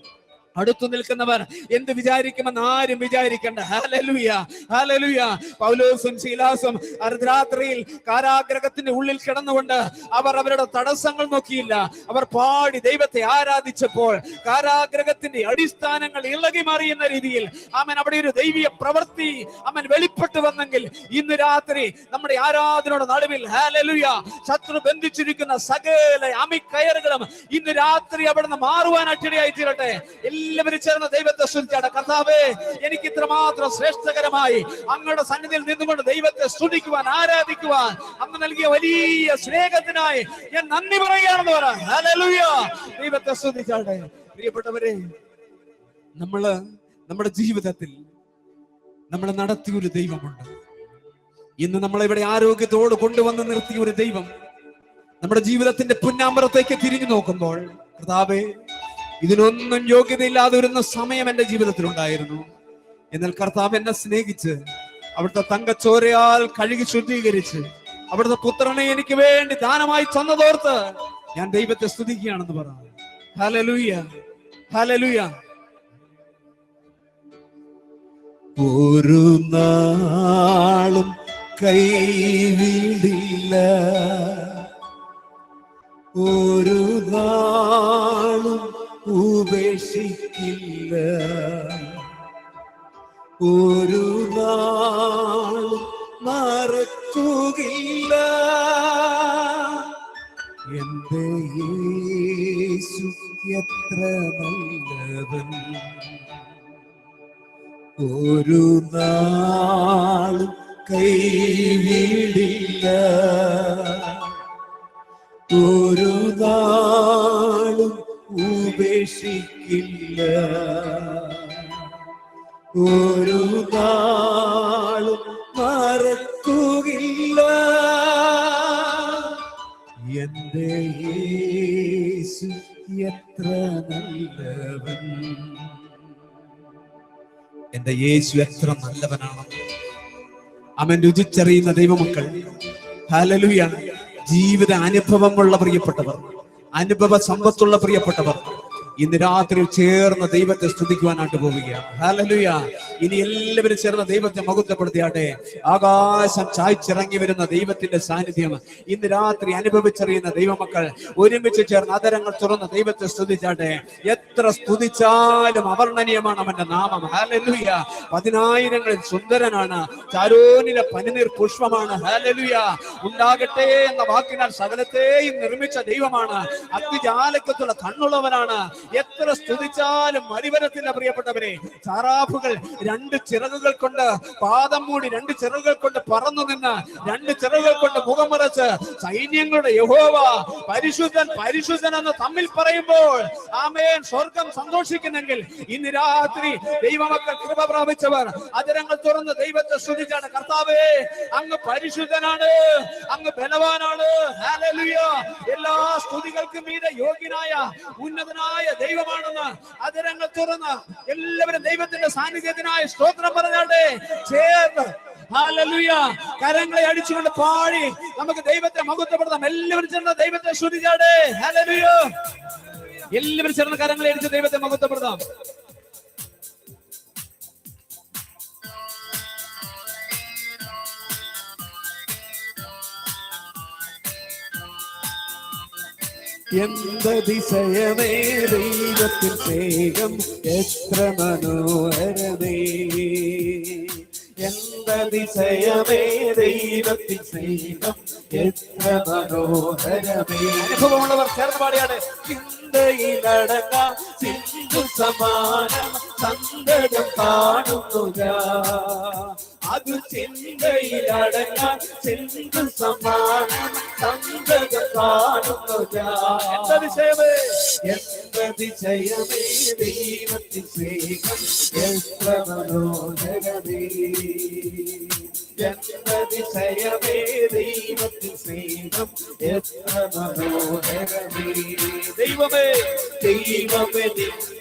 അടുത്തു നിൽക്കുന്നവർ എന്ത് വിചാരിക്കുമെന്ന് ആരും വിചാരിക്കണ്ട. ഹല്ലേലൂയ, ഹല്ലേലൂയ. പൗലോസും ശീലാസും അർദ്ധരാത്രിയിൽ കാരാഗ്രഹത്തിന്റെ ഉള്ളിൽ കിടന്നുകൊണ്ട് അവർ അവരുടെ തടസ്സങ്ങൾ നോക്കിയില്ല. അവർ പാടി ദൈവത്തെ ആരാധിച്ചപ്പോൾ കാരാഗ്രഹത്തിന്റെ അടിസ്ഥാനങ്ങൾ ഇളകി മാറിയുന്ന രീതിയിൽ അവൻ അവിടെ ഒരു ദൈവീയ പ്രവൃത്തി അവൻ വെളിപ്പെട്ടു വന്നെങ്കിൽ ഇന്ന് രാത്രി നമ്മുടെ ആരാധനയുടെ നടുവിൽ, ഹല്ലേലൂയ, ശത്രു ബന്ധിച്ചിരിക്കുന്ന സകല അമിക്കയറുകളും ഇന്ന് രാത്രി അവിടെ നിന്ന് മാറുവാനായിട്ട് ഇടയായി തീരട്ടെ. എല്ലാവരും ചേർന്ന് ദൈവത്തെ സ്തുതിച്ചാട്ടെ. കർത്താവേ, എനിക്ക് ഇത്രമാത്രം ശ്രേഷ്ഠകരമായി അങ്ങയുടെ സന്നിധിയിൽ നിന്നുകൊണ്ട് ദൈവത്തെ സ്തുതിക്കുവാൻ, ആരാധിക്കുവാൻ അങ്ങ് നൽകിയ വലിയ സ്നേഹത്തിനായി ഞാൻ നന്ദി പറയുകയാണെന്ന് പറ. ഹല്ലേലൂയ. ദൈവത്തെ സ്തുതിച്ചാട്ടെ. പ്രിയപ്പെട്ടവരെ, നമ്മുടെ ജീവിതത്തിൽ നമ്മളെ നടത്തിയ ഒരു ദൈവമുണ്ട്. ഇന്ന് നമ്മളിവിടെ ആരോഗ്യത്തോട് കൊണ്ടുവന്ന് നിർത്തിയ ഒരു ദൈവം നമ്മുടെ ജീവിതത്തിന്റെ പുന്നാമ്പറത്തേക്ക് തിരിഞ്ഞു നോക്കുമ്പോൾ, കർത്താവേ, ഇതിനൊന്നും യോഗ്യതയില്ലാതെ വരുന്ന സമയം എന്റെ ജീവിതത്തിൽ ഉണ്ടായിരുന്നു. എന്നാൽ കർത്താവ് എന്നെ സ്നേഹിച്ച് അവിടുത്തെ തങ്കച്ചോരയാൽ കഴുകി ശുദ്ധീകരിച്ച് അവിടുത്തെ പുത്രനെ എനിക്ക് വേണ്ടി ദാനമായി തന്നതോർത്ത് ഞാൻ ദൈവത്തെ സ്തുതിക്കുകയാണെന്ന് പറഞ്ഞു. Hallelujah, hallelujah. ഒരു നാളും കൈവിടില്ല, ഒരു നാളും ഉപേക്ഷിക്കില്ല, ഒരു നാളും മറക്കുകയില്ല. എന്റെ യേശു എത്ര നല്ലവൻ, ഒരു നാളും കൈവിടില്ല, ഒരു നാളും ഉപേക്ഷിക്കില്ല, ഒരു നാളും മറക്കുകയില്ല. എന്റെ യേശു എത്ര നല്ലവൻ, എന്റെ യേശു എത്ര നല്ലവനാണ്. അവൻ രുചിച്ചറിയുന്ന ദൈവമക്കൾ, ഹല്ലേലൂയ. ജീവിത അനുഭവമുള്ള പ്രിയപ്പെട്ടവർ, അനുഭവ സമ്പത്തുള്ള പ്രിയപ്പെട്ടവർ ഇന്ന് രാത്രി ചേർന്ന് ദൈവത്തെ സ്തുതിക്കുവാനായിട്ട് പോവുകയാണ്. ഹല്ലേലൂയ. ഇനി എല്ലാവരും ചേർന്ന് ദൈവത്തെ മഹത്വപ്പെടുത്തിയാട്ടെ. ആകാശം ചായ്ച്ചിറങ്ങി വരുന്ന ദൈവത്തിന്റെ സാന്നിധ്യം ഇന്ന് രാത്രി അനുഭവിച്ചറിയുന്ന ദൈവമക്കൾ ഒരുമിച്ച് ചേർന്ന് അതരങ്ങൾ തുറന്ന് ദൈവത്തെ സ്തുതിച്ചാട്ടെ. എത്ര സ്തുതിച്ചാലും അവർണ്ണനീയമാണ് അവന്റെ നാമം. ഹല്ലേലൂയ. 10,000ങ്ങളിൽ സുന്ദരനാണ്, ചാരോനിലെ പനിനീർ പുഷ്പമാണ്. ഹല്ലേലൂയ. ഉണ്ടാകട്ടെ എന്ന വാക്കിനാൽ സകലത്തെയും നിർമ്മിച്ച ദൈവമാണ്. അഗ്നിജാലക്കത്തുള്ള കണ്ണുള്ളവനാണ്. എത്ര സ്തുതിച്ചാലും മരിവരത്തില്ല പ്രിയപ്പെട്ടവരെ. ചാറാഫുകൾ 2 ചിറകുകൾ കൊണ്ട് പാദം മൂടി 2 ചിറകുകൾ കൊണ്ട് പറന്നു നിന്ന് 2 ചിറകുകൾ കൊണ്ട് മുഖം മറച്ച് സൈന്യങ്ങളുടെ യഹോവ പരിശുദ്ധൻ പരിശുദ്ധൻ എന്ന് തമ്മിൽ പറയുമ്പോൾ ആമേൻ സ്വർഗം സന്തോഷിക്കുന്നെങ്കിൽ ഇന്ന് രാത്രി ദൈവമക്കൾ കൃപ പ്രാപിച്ചവർ അതരങ്ങൾ തുറന്ന് ദൈവത്തെ സ്തുതിച്ചാണ്. കർത്താവേ, അങ്ങ് പരിശുദ്ധനാണ്, അങ്ങ് ബലവാനാണ്. ഹല്ലേലൂയ. എല്ലാ സ്തുതികൾക്കും മീതെ യോഗ്യനായ ഉന്നതനായ ദൈവമാണെന്ന് അതരങ്ങൾ തുറന്ന് എല്ലാവരും ദൈവത്തിന്റെ സാന്നിധ്യത്തിനായി സ്തോത്രം പറഞ്ഞാട്ടെ. ചേർന്ന് ഹല്ലേലൂയ. കരങ്ങളെ അടിച്ചുകൊണ്ട് പാടി നമുക്ക് ദൈവത്തെ മഹത്വപ്പെടുത്താം. എല്ലാവരും ചേർന്ന് ദൈവത്തെ സ്തുതിച്ചാട്ടെ. ഹല്ലേലൂയ. എല്ലാവരും ചേർന്ന് കരങ്ങളെ അടിച്ച് ദൈവത്തെ മഹത്വപ്പെടുത്താം. എന്തതിശയമേ ദൈവത്തിൻ സ്നേഹം എത്ര മനോഹരമേ. എന്തതിശയമേ ദൈവത്തിൻ സ്നേഹം എത്ര മനോഹരമേ. അനുഭവമുള്ളവർ ചേർന്ന് പാടിയാണ്. ചിന്തയിലടങ്ങാം സിന്ധു സമാനം സന്തതം കാണുന്നു ഞാൻ. അത് ചിന്തയിലടങ്ങാൻ സിന്ധു സമാനം സന്തതം കാണുന്നു ഞാൻ. എന്തതിശയമേ എന്തതിശയമേ ദൈവത്തിൻ സ്നേഹം എത്ര മനോഹരമേ. എന്തതിശയമേ ദൈവത്തിൻ സ്നേഹം എത്ര മനോഹരമേ. ദൈവമേ ദൈവമേ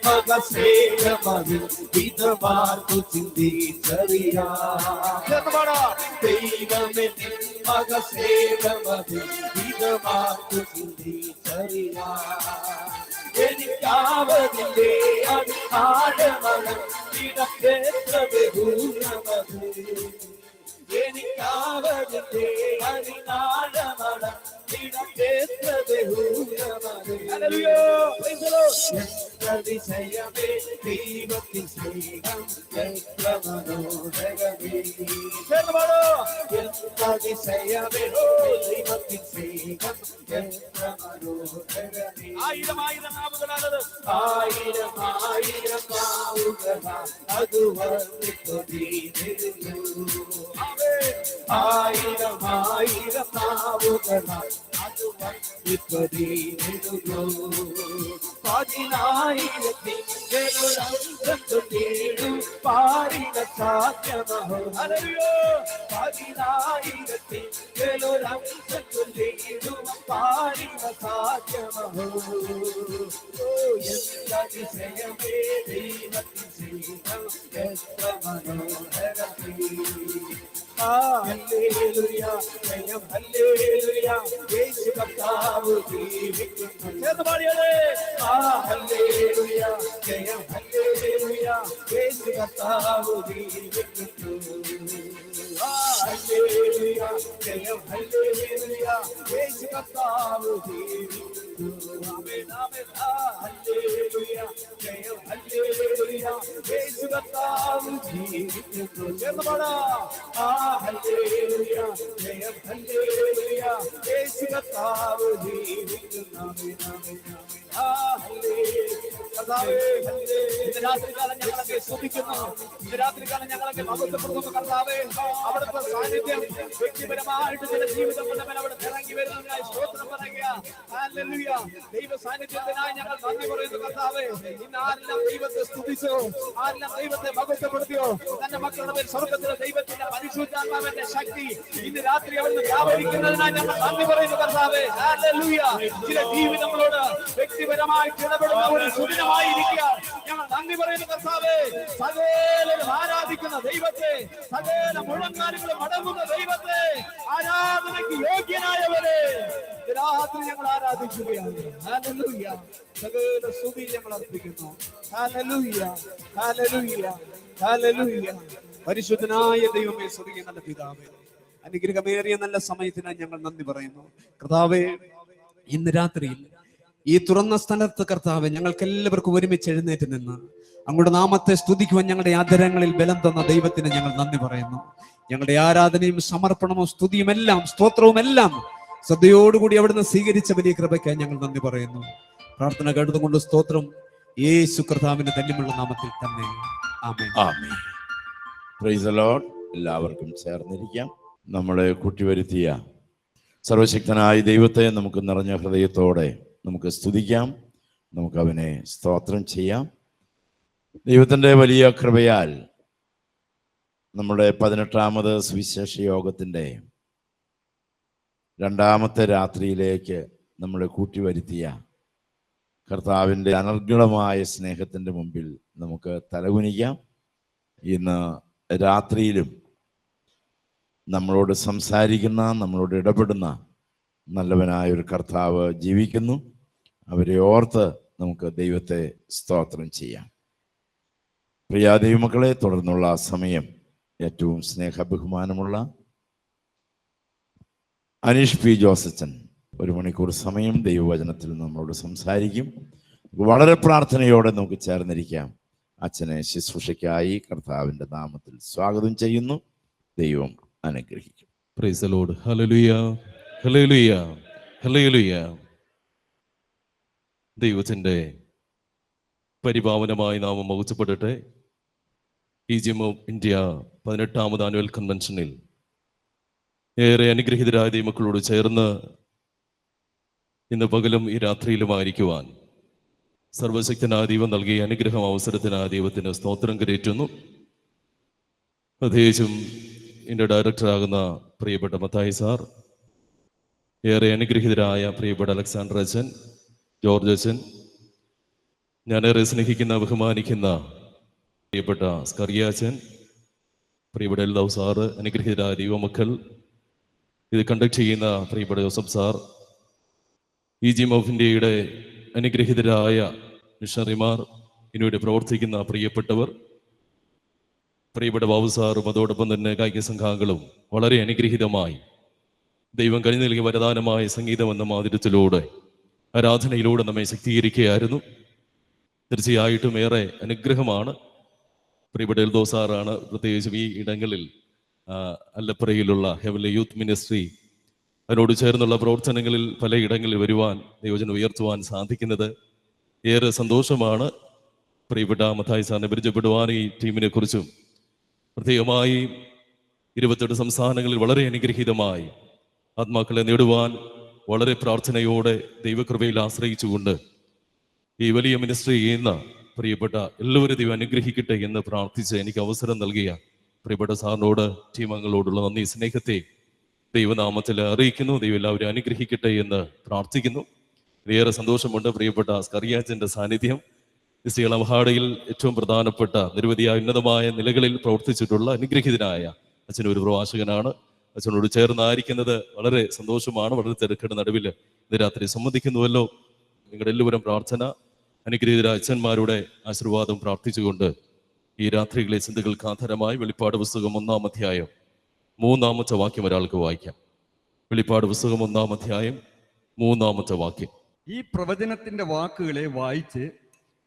മക സ്നേഹമതിൽ വിധമാർക്കു ചിന്തിച്ചറിയാം. ചേർന്ന് പാടാം. ദൈവമേ മക സ്നേഹമതിൽ വിധമാർക്കു ചിന്തിച്ചറിയാം. എനിക്കാവതില്ലേ അത് ആഴമണം ഇടക്കേത്ര ബഹുരമത്. എനിക്കാവതില്ലേ അതിനാഴമണം ഇടക്കേത്ര ബഹുരമത്. എന്തതിശയമേ ദൈവത്തിൻ സ്നേഹം എത്ര മനോഹരമേ. ചേർന്ന് പാടാം. എന്തതിശയമേ ദൈവത്തിൻ സ്നേഹം എത്ര മനോഹരമേ. ആയിരം ആയിരം നാവുകളാണത്. ആയിരം ആയിരം നാവുകളാൽ അത് വർണ്ണിപ്പതിരുന്നു. ആയിരം ആയിരം നാവുകളാൽ അത് വർണ്ണിപ്പതിരുന്നു. 10,000 പാരിട സാധ്യമോ. 10,000 പാരിട സാധ്യമോ. എന്തതിശയമേ ദൈവത്തിൻ സ്നേഹം എത്ര മനോഹരമേ. ഹല്ലേലൂയ ജയം ഹല്ലേലൂയ യേശു കർത്താവ് ജീവിക്കുന്നു. ചേർന്ന് പാടിയാലേ. ഹല്ലേലൂയ ജയം ഹല്ലേലൂയ യേശു കർത്താവ് ജീവിക്കുന്നു. ഹല്ലേലൂയ ജയം ഹല്ലേലൂയ യേശു കർത്താവ് ജീവിക്കുന്നു. ആമേൻ ആമേൻ. ഹല്ലേലൂയ ജയം ഹല്ലേലൂയ യേശു കർത്താവ് ജീവിക്കുന്നു. ചേർന്ന് പാടാം. ഹല്ലേലൂയ ജയം ഹല്ലേലൂയ യേശു കർത്താവ് ജീവിക്കുന്നു. ആമേൻ ആമേൻ ആമേൻ. കർത്താവേ, ഇന്ന് രാത്രികാലം ഞങ്ങളൊക്കെ സ്തുതിക്കുന്നു. ഇന്ന് രാത്രികാലം ഞങ്ങളൊക്കെ മഹത്വപ്പെടുത്തുന്നു. കർത്താവേ, അവിടുത്തെ സാന്നിധ്യം വ്യക്തിപരമായിട്ട് ചില ജീവിതം കൊണ്ടവൻ അവിടെ ഇറങ്ങി വരുന്നതിനായി സ്തോത്രം പറയുക. ഹല്ലേലൂയ. ദൈവ സാന്നിധ്യത്തിനായി ഞങ്ങൾ നന്ദി പറയുന്നു. കർത്താവേ, ഇന്ന് ആരെല്ലാം ദൈവത്തെ സ്തുതിച്ചോ, ആരെല്ലാം ദൈവത്തെ മഹത്വപ്പെടുത്തിയോ, തന്റെ മക്കളുടെ മേൽ സ്വർഗ്ഗത്തിലെ ദൈവത്തിന്റെ പരിശുദ്ധാത്മാവിന്റെ ശക്തി ഇന്ന് രാത്രി അവിടുന്ന് വ്യാപരിക്കുന്നതിനായി ഞങ്ങൾ നന്ദി പറയുന്നു. കർത്താവേ, ഹല്ലേലൂയ. ചില ജീവിതങ്ങളോട് വ്യക്തിപരമായിട്ട് ഇടപെടുന്ന ഒരു സുദിനമായിരിക്കുക ഞങ്ങൾ നന്ദി പറയുന്നു. കർത്താവേ, സകലരും ആരാധിക്കുന്ന ദൈവത്തെ, സകല മുഴങ്ങാനുകളും മടങ്ങുന്ന ദൈവത്തെ, ആരാധനയ്ക്ക് യോഗ്യനായവരെ രാത്രി ഞങ്ങൾ ആരാധിക്കുകയാണ്. ഹല്ലേലൂയ. സകല സ്തുതി ഞങ്ങൾ അർപ്പിക്കുന്നു. ഹല്ലേലൂയ ഹല്ലേലൂയ ഹല്ലേലൂയ. പരിശുദ്ധനായ ദൈവമേ, സ്വർഗ്ഗീയ നല്ല പിതാവേ, അനുഗ്രഹമേറിയ നല്ല സമയത്തിനായി ഞങ്ങൾ നന്ദി പറയുന്നു. കർത്താവേ, ഇന്ന് രാത്രിയിൽ ഈ തുറന്ന സ്ഥലത്ത് കർത്താവേ, ഞങ്ങൾക്ക് എല്ലാവർക്കും ഒരുമിച്ച് എഴുന്നേറ്റ് നിന്ന് അങ്ങയുടെ നാമത്തെ സ്തുതിക്കുവാൻ ഞങ്ങളുടെ ആദരങ്ങളിൽ ബലം തന്ന ദൈവത്തിന് ഞങ്ങൾ നന്ദി പറയുന്നു. ഞങ്ങളുടെ ആരാധനയും സമർപ്പണവും സ്തുതിയും എല്ലാം സ്തോത്രവും എല്ലാം ശ്രദ്ധയോടുകൂടി അവിടുന്ന് സ്വീകരിച്ച വലിയ കൃപയ്ക്കായി ഞങ്ങൾ നന്ദി പറയുന്നു. പ്രാർത്ഥന കേട്ടതുകൊണ്ട് സ്തോത്രം യേശു കർത്താവിന്റെ ധന്യമുള്ള നാമത്തിൽ തന്നെ. ആമേൻ. ആമേൻ. Praise the Lord. എല്ലാവർക്കും ചേർന്നിരിക്കാം. നമ്മളെ കൂട്ടിവരുത്തിയ സർവശക്തനായ ദൈവത്തെ നമുക്ക് നിറഞ്ഞ ഹൃദയത്തോടെ നമുക്ക് സ്തുതിക്കാം. നമുക്ക് അവനെ സ്തോത്രം ചെയ്യാം. ദൈവത്തിൻ്റെ വലിയ കൃപയാൽ നമ്മുടെ 18ാമത് സുവിശേഷ യോഗത്തിൻ്റെ 2ാമത്തെ രാത്രിയിലേക്ക് നമ്മളെ കൂട്ടിവരുത്തിയ കർത്താവിൻ്റെ അനർഗളമായ സ്നേഹത്തിൻ്റെ മുമ്പിൽ നമുക്ക് തലകുനിക്കാം. ഇന്ന് രാത്രിയിലും നമ്മളോട് സംസാരിക്കുന്ന, നമ്മളോട് ഇടപെടുന്ന നല്ലവനായ ഒരു കർത്താവ് ജീവിക്കുന്നു. അവരെ ഓർത്ത് നമുക്ക് ദൈവത്തെ സ്തോത്രം ചെയ്യാം. പ്രിയ ദൈവമക്കളെ, തുടർന്നുള്ള സമയം ഏറ്റവും സ്നേഹബഹുമാനമുള്ള അനീഷ് പി ജോസച്ചൻ 1 മണിക്കൂർ സമയം ദൈവവചനത്തിൽ നമ്മളോട് സംസാരിക്കും. വളരെ പ്രാർത്ഥനയോടെ നമുക്ക് ചേർന്നിരിക്കാം. അച്ഛനെ ശുശ്രൂഷയ്ക്കായി കർത്താവിൻ്റെ നാമത്തിൽ സ്വാഗതം ചെയ്യുന്നു. ദൈവം അനുഗ്രഹിക്കും. Price the Lord. ഹല്ലേലൂയ, ഹല്ലേലൂയ, ഹല്ലേലൂയ. ദൈവത്തിൻ്റെ പരിപാവനമായ നാമം മഹത്വപ്പെടട്ടെ. ഈജിയം ഓഫ് ഇന്ത്യ 18ാമത് ആനുവൽ കൺവെൻഷനിൽ ഏറെ അനുഗ്രഹീതരായ ദൈവമക്കളോട് ചേർന്ന് ഇന്ന് പകലും ഈ രാത്രിയിലുമായിരിക്കുവാൻ സർവശക്തനായ ദൈവം നൽകിയ അനുഗ്രഹം അവസരത്തിനായ ദൈവത്തിന് സ്തോത്രം കരേറ്റുന്നു. പ്രത്യേകിച്ചും ഇതിൻ്റെ ഡയറക്ടറാകുന്ന പ്രിയപ്പെട്ട മത്തായി സാർ, ഏറെ അനുഗ്രഹീതരായ പ്രിയപ്പെട്ട അലക്സാണ്ടർ അച്ഛൻ, ജോർജ് അച്ഛൻ, ഞാനേറെ സ്നേഹിക്കുന്ന ബഹുമാനിക്കുന്ന പ്രിയപ്പെട്ട സ്കറിയാച്ചൻ, പ്രിയപ്പെട്ട എൽദാവ് സാറ്, അനുഗ്രഹീതരായ ദൈവമക്കൾ, ഇത് കണ്ടക്ട് ചെയ്യുന്ന പ്രിയപ്പെട്ട ജോസഫ് സാർ, ഈജിയം ഓഫ് ഇന്ത്യയുടെ അനുഗ്രഹീതരായ മിഷണറിമാർ, ഇതിനുവേണ്ടി പ്രവർത്തിക്കുന്ന പ്രിയപ്പെട്ടവർ, പ്രിയപ്പെട്ട ബാബു സാറും അതോടൊപ്പം തന്നെ കായിക സംഘാംഗങ്ങളും വളരെ അനുഗ്രഹീതമായി ദൈവം കഴിഞ്ഞു നൽകിയ വരദാനമായ സംഗീതം എന്ന മാതിരത്തിലൂടെ, ആരാധനയിലൂടെ നമ്മെ ശക്തീകരിക്കുകയായിരുന്നു. തീർച്ചയായിട്ടും ഏറെ അനുഗ്രഹമാണ്. പ്രിയപ്പെട്ട എൽദോ സാറാണ് പ്രത്യേകിച്ചും ഈ ഇടങ്ങളിൽ അല്ലപ്പുറയിലുള്ള ഹെവൻലി യൂത്ത് മിനിസ്ട്രി, അതിനോട് ചേർന്നുള്ള പ്രവർത്തനങ്ങളിൽ പലയിടങ്ങളിൽ വരുവാൻ, ദൈവജനം ഉയർത്തുവാൻ സാധിക്കുന്നത് ഏറെ സന്തോഷമാണ്. പ്രിയപ്പെട്ട മത്തായി സാറിനെ പരിചയപ്പെടുവാൻ ഈ ടീമിനെ കുറിച്ചും പ്രത്യേകമായി 28 സംസ്ഥാനങ്ങളിൽ വളരെ അനുഗ്രഹീതമായി ആത്മാക്കളെ നേടുവാൻ വളരെ പ്രാർത്ഥനയോടെ ദൈവകൃപയിൽ ആശ്രയിച്ചുകൊണ്ട് ഈ വലിയ മിനിസ്ട്രി ചെയ്യുന്ന പ്രിയപ്പെട്ട എല്ലാവരും ദൈവം അനുഗ്രഹിക്കട്ടെ എന്ന് പ്രാർത്ഥിച്ച് എനിക്ക് അവസരം നൽകിയ പ്രിയപ്പെട്ട സാറിനോട്, ടീമംഗങ്ങളോടുള്ള നന്ദി, സ്നേഹത്തെ ദൈവനാമത്തിൽ അറിയിക്കുന്നു. ദൈവം എല്ലാവരും അനുഗ്രഹിക്കട്ടെ എന്ന് പ്രാർത്ഥിക്കുന്നു. ഏറെ സന്തോഷമുണ്ട് പ്രിയപ്പെട്ട സ്കറിയാച്ചൻ്റെ സാന്നിധ്യം. ഇളംഹാടയിൽ ഏറ്റവും പ്രധാനപ്പെട്ട നിരവധിയായ ഉന്നതമായ നിലകളിൽ പ്രവർത്തിച്ചിട്ടുള്ള അനുഗ്രഹീതനായ അച്ഛൻ ഒരു പ്രവാചകനാണ്. അച്ഛനോട് ചേർന്നായിരിക്കുന്നത് വളരെ സന്തോഷമാണ്. വളരെ തിരക്കിന്റെ നടുവിൽ ഇന്ന് രാത്രി സംബന്ധിക്കുന്നുവല്ലോ. നിങ്ങളുടെ എല്ലാവരും പ്രാർത്ഥന, അനുഗ്രഹീതരായ അച്ഛന്മാരുടെ ആശീർവാദം പ്രാർത്ഥിച്ചുകൊണ്ട് ഈ രാത്രികളെ ചിന്തകൾക്ക് ആധാരമായി വെളിപ്പാട് പുസ്തകം 1-ാം അധ്യായം 3-ാമത്തെ വാക്യം ഒരാൾക്ക് വായിക്കാം. വെളിപ്പാട് പുസ്തകം 1-ാം അധ്യായം 3-ാമത്തെ വാക്യം. ഈ പ്രവചനത്തിന്റെ വാക്കുകളെ വായിച്ച്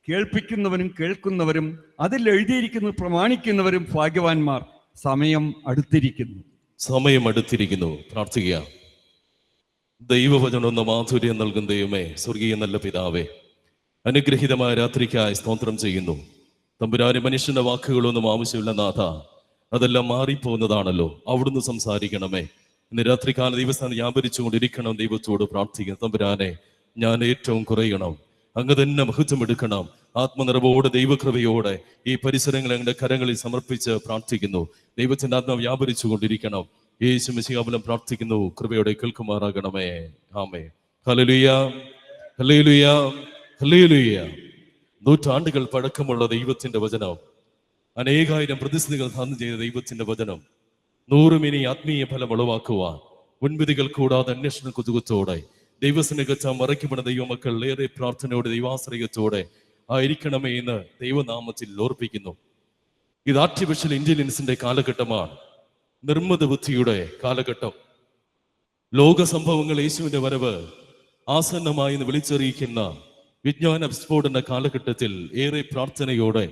കേൾപ്പിക്കുന്നവരും കേൾക്കുന്നവരും അതിൽ എഴുതിയിരിക്കുന്നത് പ്രമാണിക്കുന്നവരും ഭാഗ്യവാന്മാർ. സമയം അടുത്തിരിക്കുന്നു. സമയം അടുത്തിരിക്കുന്നു. പ്രാർത്ഥിക്കുക. ദൈവവചനം എന്ന മാധുര്യം നൽകുന്ന ദൈവമേ, സ്വർഗീയ നല്ല പിതാവേ, അനുഗ്രഹീതമായ രാത്രിക്കായി സ്തോത്രം ചെയ്യുന്നു. തമ്പുരാനെ, മനുഷ്യന്റെ വാക്കുകളൊന്നും ആവശ്യമില്ല നാഥ, അതെല്ലാം മാറിപ്പോകുന്നതാണല്ലോ. അവിടുന്ന് സംസാരിക്കണമേ. ഇന്ന് രാത്രികാല ദൈവസ്ഥാനം വ്യാപരിച്ചുകൊണ്ടിരിക്കണം. ദൈവത്തോട് പ്രാർത്ഥിക്കണം. തമ്പുരാനെ, ഞാൻ ഏറ്റവും കുറയണം, അങ്ങ് തന്നെ മഹത്വം എടുക്കണം. ആത്മനിറവോടെ ദൈവകൃപയോടെ ഈ പരിസരങ്ങൾ അങ്ങയുടെ കരങ്ങളിൽ സമർപ്പിച്ച് പ്രാർത്ഥിക്കുന്നു. ദൈവത്തിന്റെ ആത്മ വ്യാപരിച്ചു കൊണ്ടിരിക്കണം. യേശു മിശിഹാമൂലം പ്രാർത്ഥിക്കുന്നു. കൃപയോടെ കേൾക്കുമാറാകണമേ. ആമേൻ. ഹല്ലേലൂയ, ഹല്ലേലൂയ, ഹല്ലേലൂയ. നൂറ്റാണ്ടുകൾ പഴക്കമുള്ള ദൈവത്തിന്റെ വചനം, അനേകായിരം പ്രതിസന്ധികൾ താന്നു ചെയ്ത ദൈവത്തിന്റെ വചനം 100 മിനി ആത്മീയ ഫലം ഉളവാക്കുവാൻ മുൻവിധികൾ കൂടാതെ അന്വേഷണ കുതുകത്തോടെ ദൈവസ്നേഹച്ച മറയ്ക്കപ്പെടുന്ന ദൈവമക്കൾ ഏറെ പ്രാർത്ഥനയോടെ ദൈവാശ്രയത്തോടെ ആയിരിക്കണമേ എന്ന് ദൈവനാമത്തിൽ ഓർപ്പിക്കുന്നു. ഇത് ആർട്ടിഫിഷ്യൽ ഇന്റലിജൻസിന്റെ കാലഘട്ടമാണ്. നിർമ്മിത ബുദ്ധിയുടെ കാലഘട്ടം. ലോക സംഭവങ്ങൾ യേശുവിന്റെ വരവ് ആസന്നമായി എന്ന് വിളിച്ചറിയിക്കുന്ന വിജ്ഞാന വിസ്ഫോടന കാലഘട്ടത്തിൽ ഏറെ പ്രാർത്ഥനയോടെ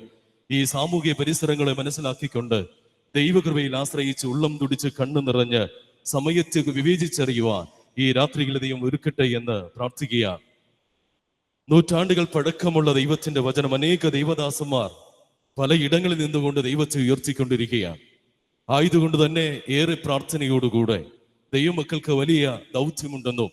ഈ സാമൂഹിക പരിസരങ്ങളെ മനസ്സിലാക്കിക്കൊണ്ട് ദൈവകൃപയിൽ ആശ്രയിച്ച് ഉള്ളം തുടിച്ച് കണ്ണു നിറഞ്ഞ് സമയത്തെ വിവേചിച്ചറിയുവാൻ ഈ രാത്രിയിൽ ദൈവം ഒരുക്കട്ടെ എന്ന് പ്രാർത്ഥിക്കുക. നൂറ്റാണ്ടുകൾ പഴക്കമുള്ള ദൈവത്തിന്റെ വചനം അനേക ദൈവദാസന്മാർ പലയിടങ്ങളിൽ നിന്നുകൊണ്ട് ദൈവത്തെ ഉയർത്തിക്കൊണ്ടിരിക്കുകയാണ്. ആയതുകൊണ്ട് തന്നെ ഏറെ പ്രാർത്ഥനയോടുകൂടെ ദൈവമക്കൾക്ക് വലിയ ദൗത്യമുണ്ടെന്നും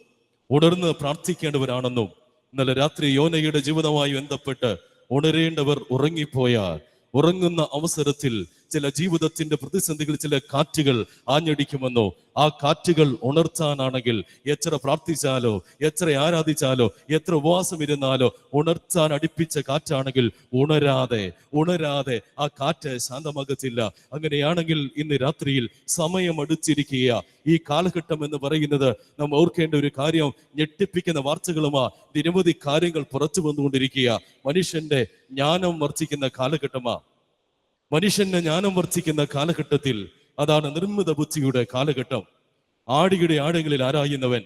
ഉണർന്ന് പ്രാർത്ഥിക്കേണ്ടവരാണെന്നും ഇന്നലെ രാത്രി യോനയുടെ ജീവിതവുമായി ബന്ധപ്പെട്ട് ഉണരേണ്ടവർ ഉറങ്ങിപ്പോയാൽ ഉറങ്ങുന്ന അവസരത്തിൽ ചില ജീവിതത്തിന്റെ പ്രതിസന്ധികൾ, ചില കാറ്റുകൾ ആഞ്ഞടിക്കുമെന്നോ, ആ കാറ്റുകൾ ഉണർത്താനാണെങ്കിൽ എത്ര പ്രാർത്ഥിച്ചാലോ, എത്ര ആരാധിച്ചാലോ, എത്ര ഉപവാസം ഇരുന്നാലോ ഉണർത്താൻ അടുപ്പിച്ച കാറ്റാണെങ്കിൽ ഉണരാതെ ആ കാറ്റ് ശാന്തമാകത്തില്ല. അങ്ങനെയാണെങ്കിൽ ഇന്ന് രാത്രിയിൽ സമയം അടുത്തിരിക്കുക. ഈ കാലഘട്ടം എന്ന് പറയുന്നത് നാം ഓർക്കേണ്ട ഒരു കാര്യം, ഞെട്ടിപ്പിക്കുന്ന വാർത്തകളുമാ നിരവധി കാര്യങ്ങൾ പുറത്തു വന്നുകൊണ്ടിരിക്കുക. മനുഷ്യന്റെ ജ്ഞാനം വർദ്ധിക്കുന്ന കാലഘട്ടമാ. മനുഷ്യന്റെ ജ്ഞാനം വർദ്ധിക്കുന്ന കാലഘട്ടത്തിൽ അതാണ് നിർമ്മിത ബുദ്ധിയുടെ കാലഘട്ടം. ആടിയുടെ ആഴങ്ങളിൽ ആരായുന്നവൻ,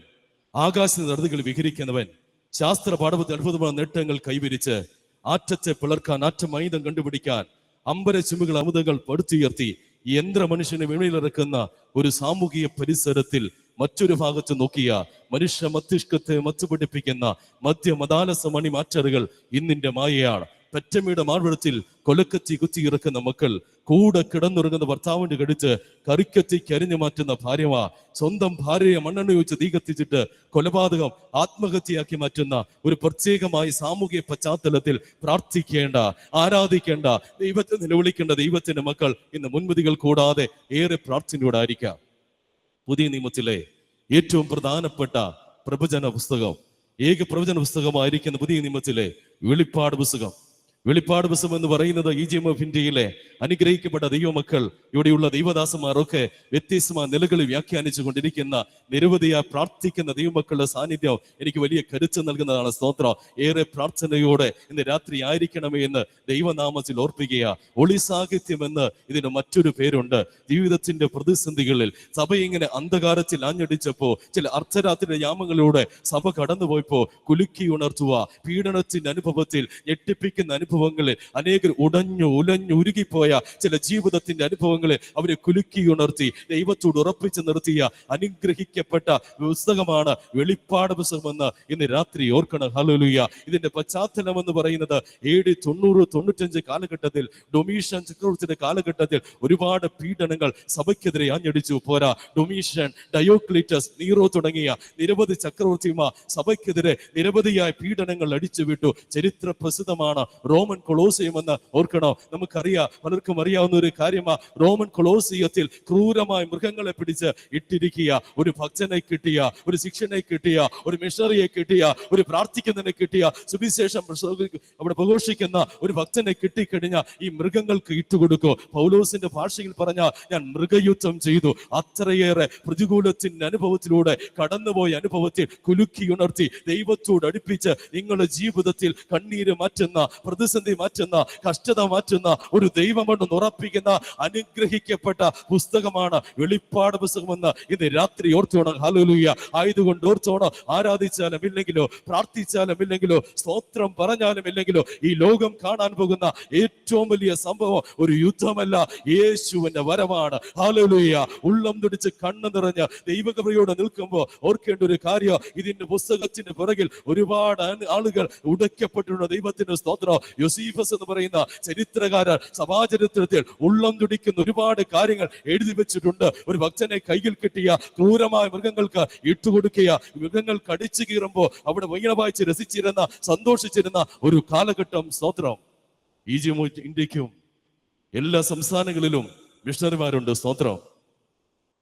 ആകാശ നദികൾ വിഹരിക്കുന്നവൻ, ശാസ്ത്ര പാഠവത്തിൽ അത്ഭുതമായ നേട്ടങ്ങൾ കൈവരിച്ച് ആറ്റത്തെ പിളർക്കാൻ, ആറ്റമൈതം കണ്ടുപിടിക്കാൻ, അമ്പര ചുമുകൾ അമുതങ്ങൾ പടുത്തുയർത്തി യന്ത്ര മനുഷ്യനെ വെളിയിലിറക്കുന്ന ഒരു സാമൂഹിക പരിസരത്തിൽ മറ്റൊരു ഭാഗത്ത് നോക്കിയ മനുഷ്യ മസ്തിഷ്കത്തെ മത്തുപിടിപ്പിക്കുന്ന മദ്യമദാലസ മണി മാറ്ററുകൾ ഇന്നിന്റെ മായയാണ്. പെറ്റമ്മയുടെ മാർവിടത്തിൽ കൊലക്കത്തി കുത്തിയിറക്കുന്ന മക്കൾ, കൂടെ കിടന്നുറങ്ങുന്ന ഭർത്താവിന്റെ കടിച്ച് കറിക്കത്തി കരിഞ്ഞു മാറ്റുന്ന ഭാര്യമാ, സ്വന്തം ഭാര്യയെ മണ്ണെണ്ണ വെച്ച് തീ കത്തിച്ചിട്ട് കൊലപാതകം ആത്മഹത്യയാക്കി മാറ്റുന്ന ഒരു പ്രത്യേകമായ സാമൂഹിക പശ്ചാത്തലത്തിൽ പ്രാർത്ഥിക്കേണ്ട, ആരാധിക്കേണ്ട, ദൈവത്തെ നിലവിളിക്കേണ്ട ദൈവത്തിന്റെ മക്കൾ ഇന്ന് മുൻവിധികൾ കൂടാതെ ഏറെ പ്രാർത്ഥനയോടായിരിക്കാം. പുതിയ നിയമത്തിലെ ഏറ്റവും പ്രധാനപ്പെട്ട പ്രവചന പുസ്തകം, ഏക പ്രവചന പുസ്തകമായിരിക്കുന്ന പുതിയ നിയമത്തിലെ വെളിപ്പാട് പുസ്തകം. വെളിപ്പാട് പുസ്തകം എന്ന് പറയുന്നത് EGM ഇന്ത്യയിലെ അനുഗ്രഹിക്കപ്പെട്ട ദൈവമക്കൾ, ഇവിടെയുള്ള ദൈവദാസന്മാരൊക്കെ വ്യത്യസ്തമായ നിലകളിൽ വ്യാഖ്യാനിച്ചു കൊണ്ടിരിക്കുന്ന നിരവധിയായി പ്രാർത്ഥിക്കുന്ന ദൈവമക്കളുടെ സാന്നിധ്യം എനിക്ക് വലിയ കരുത്ത് നൽകുന്നതാണ്. സ്തോത്രം. ഏറെ പ്രാർത്ഥനയോടെ ഇന്ന് രാത്രി ആയിരിക്കണമേ എന്ന് ദൈവനാമത്തിൽ ഓർപ്പിക്കുക. ഒളി സാഹിത്യം എന്ന് ഇതിന് മറ്റൊരു പേരുണ്ട്. ജീവിതത്തിന്റെ പ്രതിസന്ധികളിൽ സഭ ഇങ്ങനെ അന്ധകാരത്തിൽ ആഞ്ഞടിച്ചപ്പോ, ചില അർദ്ധരാത്രിയുടെ യാമങ്ങളിലൂടെ സഭ കടന്നുപോയപ്പോ കുലുക്കി ഉണർത്തുക, പീഡനത്തിന്റെ അനുഭവത്തിൽ ഞെട്ടിപ്പിക്കുന്ന അനുഭവങ്ങളിൽ അനേകർ ഉലഞ്ഞു ഉരുകിപ്പോയ ചില ജീവിതത്തിന്റെ അനുഭവങ്ങളെ അവരെ കുലുക്കി ഉണർത്തി ദൈവത്തോട് ഉറപ്പിച്ചു നിർത്തിയ അനുഗ്രഹിക്കപ്പെട്ട പുസ്തകമാണ് വെളിപ്പാട് പുസ്തകമെന്ന് ഇന്ന് രാത്രി ഓർക്കണം. ഹല്ലേലൂയ. ഇതിന്റെ പശ്ചാത്തലം എന്ന് പറയുന്നത് AD 90-95 കാലഘട്ടത്തിൽ, ഡൊമീഷ്യൻ ചക്രവർത്തിയുടെ കാലഘട്ടത്തിൽ ഒരുപാട് പീഡനങ്ങൾ സഭയ്ക്കെതിരെ ആഞ്ഞടിച്ചു. പോരാ, ഡൊമീഷ്യൻ, ഡയോക്ലീറ്റസ്, നീറോ തുടങ്ങിയ നിരവധി ചക്രവർത്തിമാർ സഭയ്ക്കെതിരെ നിരവധിയായ പീഡനങ്ങൾ അടിച്ചുവിട്ടു. ചരിത്ര പ്രസിദ്ധമാണ് റോമൻ കൊളോസിയം എന്ന് ഓർക്കണം. നമുക്കറിയാം, പലർക്കും അറിയാവുന്ന ഒരു കാര്യമാ, റോമൻ കൊളോസിയത്തിൽ ക്രൂരമായ മൃഗങ്ങളെ പിടിച്ച് ഇട്ടിരിക്കുക. ഒരു ഭക്തനെ കിട്ടിയ, ഒരു ശിക്ഷനെ കിട്ടിയ, ഒരു മിഷണറിയെ കിട്ടിയ, ഒരു പ്രാർത്ഥിക്കുന്നതിനെ കിട്ടിയ, സുവിശേഷം അവിടെ പ്രഘോഷിക്കുന്ന ഒരു ഭക്തനെ കിട്ടിക്കഴിഞ്ഞാൽ ഈ മൃഗങ്ങൾക്ക് ഇട്ടുകൊടുക്കും. പൗലോസിന്റെ ഭാഷയിൽ പറഞ്ഞാൽ, ഞാൻ മൃഗയുദ്ധം ചെയ്തു. അത്രയേറെ പ്രതികൂലത്തിന്റെ അനുഭവത്തിലൂടെ കടന്നുപോയ അനുഭവത്തിൽ കുലുക്കി ഉണർത്തി ദൈവത്തോട് അടുപ്പിച്ച് നിങ്ങളുടെ ജീവിതത്തിൽ കണ്ണീര് മാറ്റുന്ന, പ്രതിസന്ധി മാറ്റുന്ന, കഷ്ടത മാറ്റുന്ന ഒരു ദൈവമെന്ന് ഉറപ്പിക്കുന്ന അനുഗ്രഹിക്കപ്പെട്ട പുസ്തകമാണ് വെളിപ്പാട് പുസ്തകമെന്ന് ഇന്ന് രാത്രി ഓർത്തോണം. ഹല്ലേലൂയ. ആയതുകൊണ്ട് ഓർത്തോണം, ആരാധിച്ചാലും ഇല്ലെങ്കിലോ, പ്രാർത്ഥിച്ചാലും ഇല്ലെങ്കിലോ, സ്തോത്രം പറഞ്ഞാലും ഇല്ലെങ്കിലോ, ഈ ലോകം കാണാൻ പോകുന്ന ഏറ്റവും വലിയ സംഭവം ഒരു യുദ്ധമല്ല, യേശുവിന്റെ വരവാണ്. ഹല്ലേലൂയ. ഉള്ളം തുടിച്ച് കണ്ണു നിറഞ്ഞ് ദൈവകൃപയോടെ നിൽക്കുമ്പോൾ ഓർക്കേണ്ട ഒരു കാര്യം, ഇതിന്റെ പുസ്തകത്തിന്റെ പിറകിൽ ഒരുപാട് ആളുകൾ ഉടയ്ക്കപ്പെട്ടിട്ടുണ്ട്. ദൈവത്തിന്റെ സ്തോത്രം. യോസീഫസ് എന്ന് പറയുന്ന ചരിത്രകാരൻ സഭാചരിത്രത്തിൽ ഉള്ളം തുടിക്കുന്ന ഒരുപാട് കാര്യങ്ങൾ എഴുതി വെച്ചിട്ടുണ്ട്. ഒരു ഭക്തനെ കയ്യിൽ കിട്ടിയ ക്രൂരമായ മൃഗങ്ങൾക്ക് ഇട്ടുകൊടുക്കുക, മൃഗങ്ങൾ കടിച്ചു കീറുമ്പോൾ അവിടെ വീണവായിച്ച് രസിച്ചിരുന്ന, സന്തോഷിച്ചിരുന്ന ഒരു കാലഘട്ടം. സ്തോത്രം. EGM ഇന്ത്യക്കും എല്ലാ സംസ്ഥാനങ്ങളിലും മിഷണറിമാരുണ്ട്. സ്തോത്രം.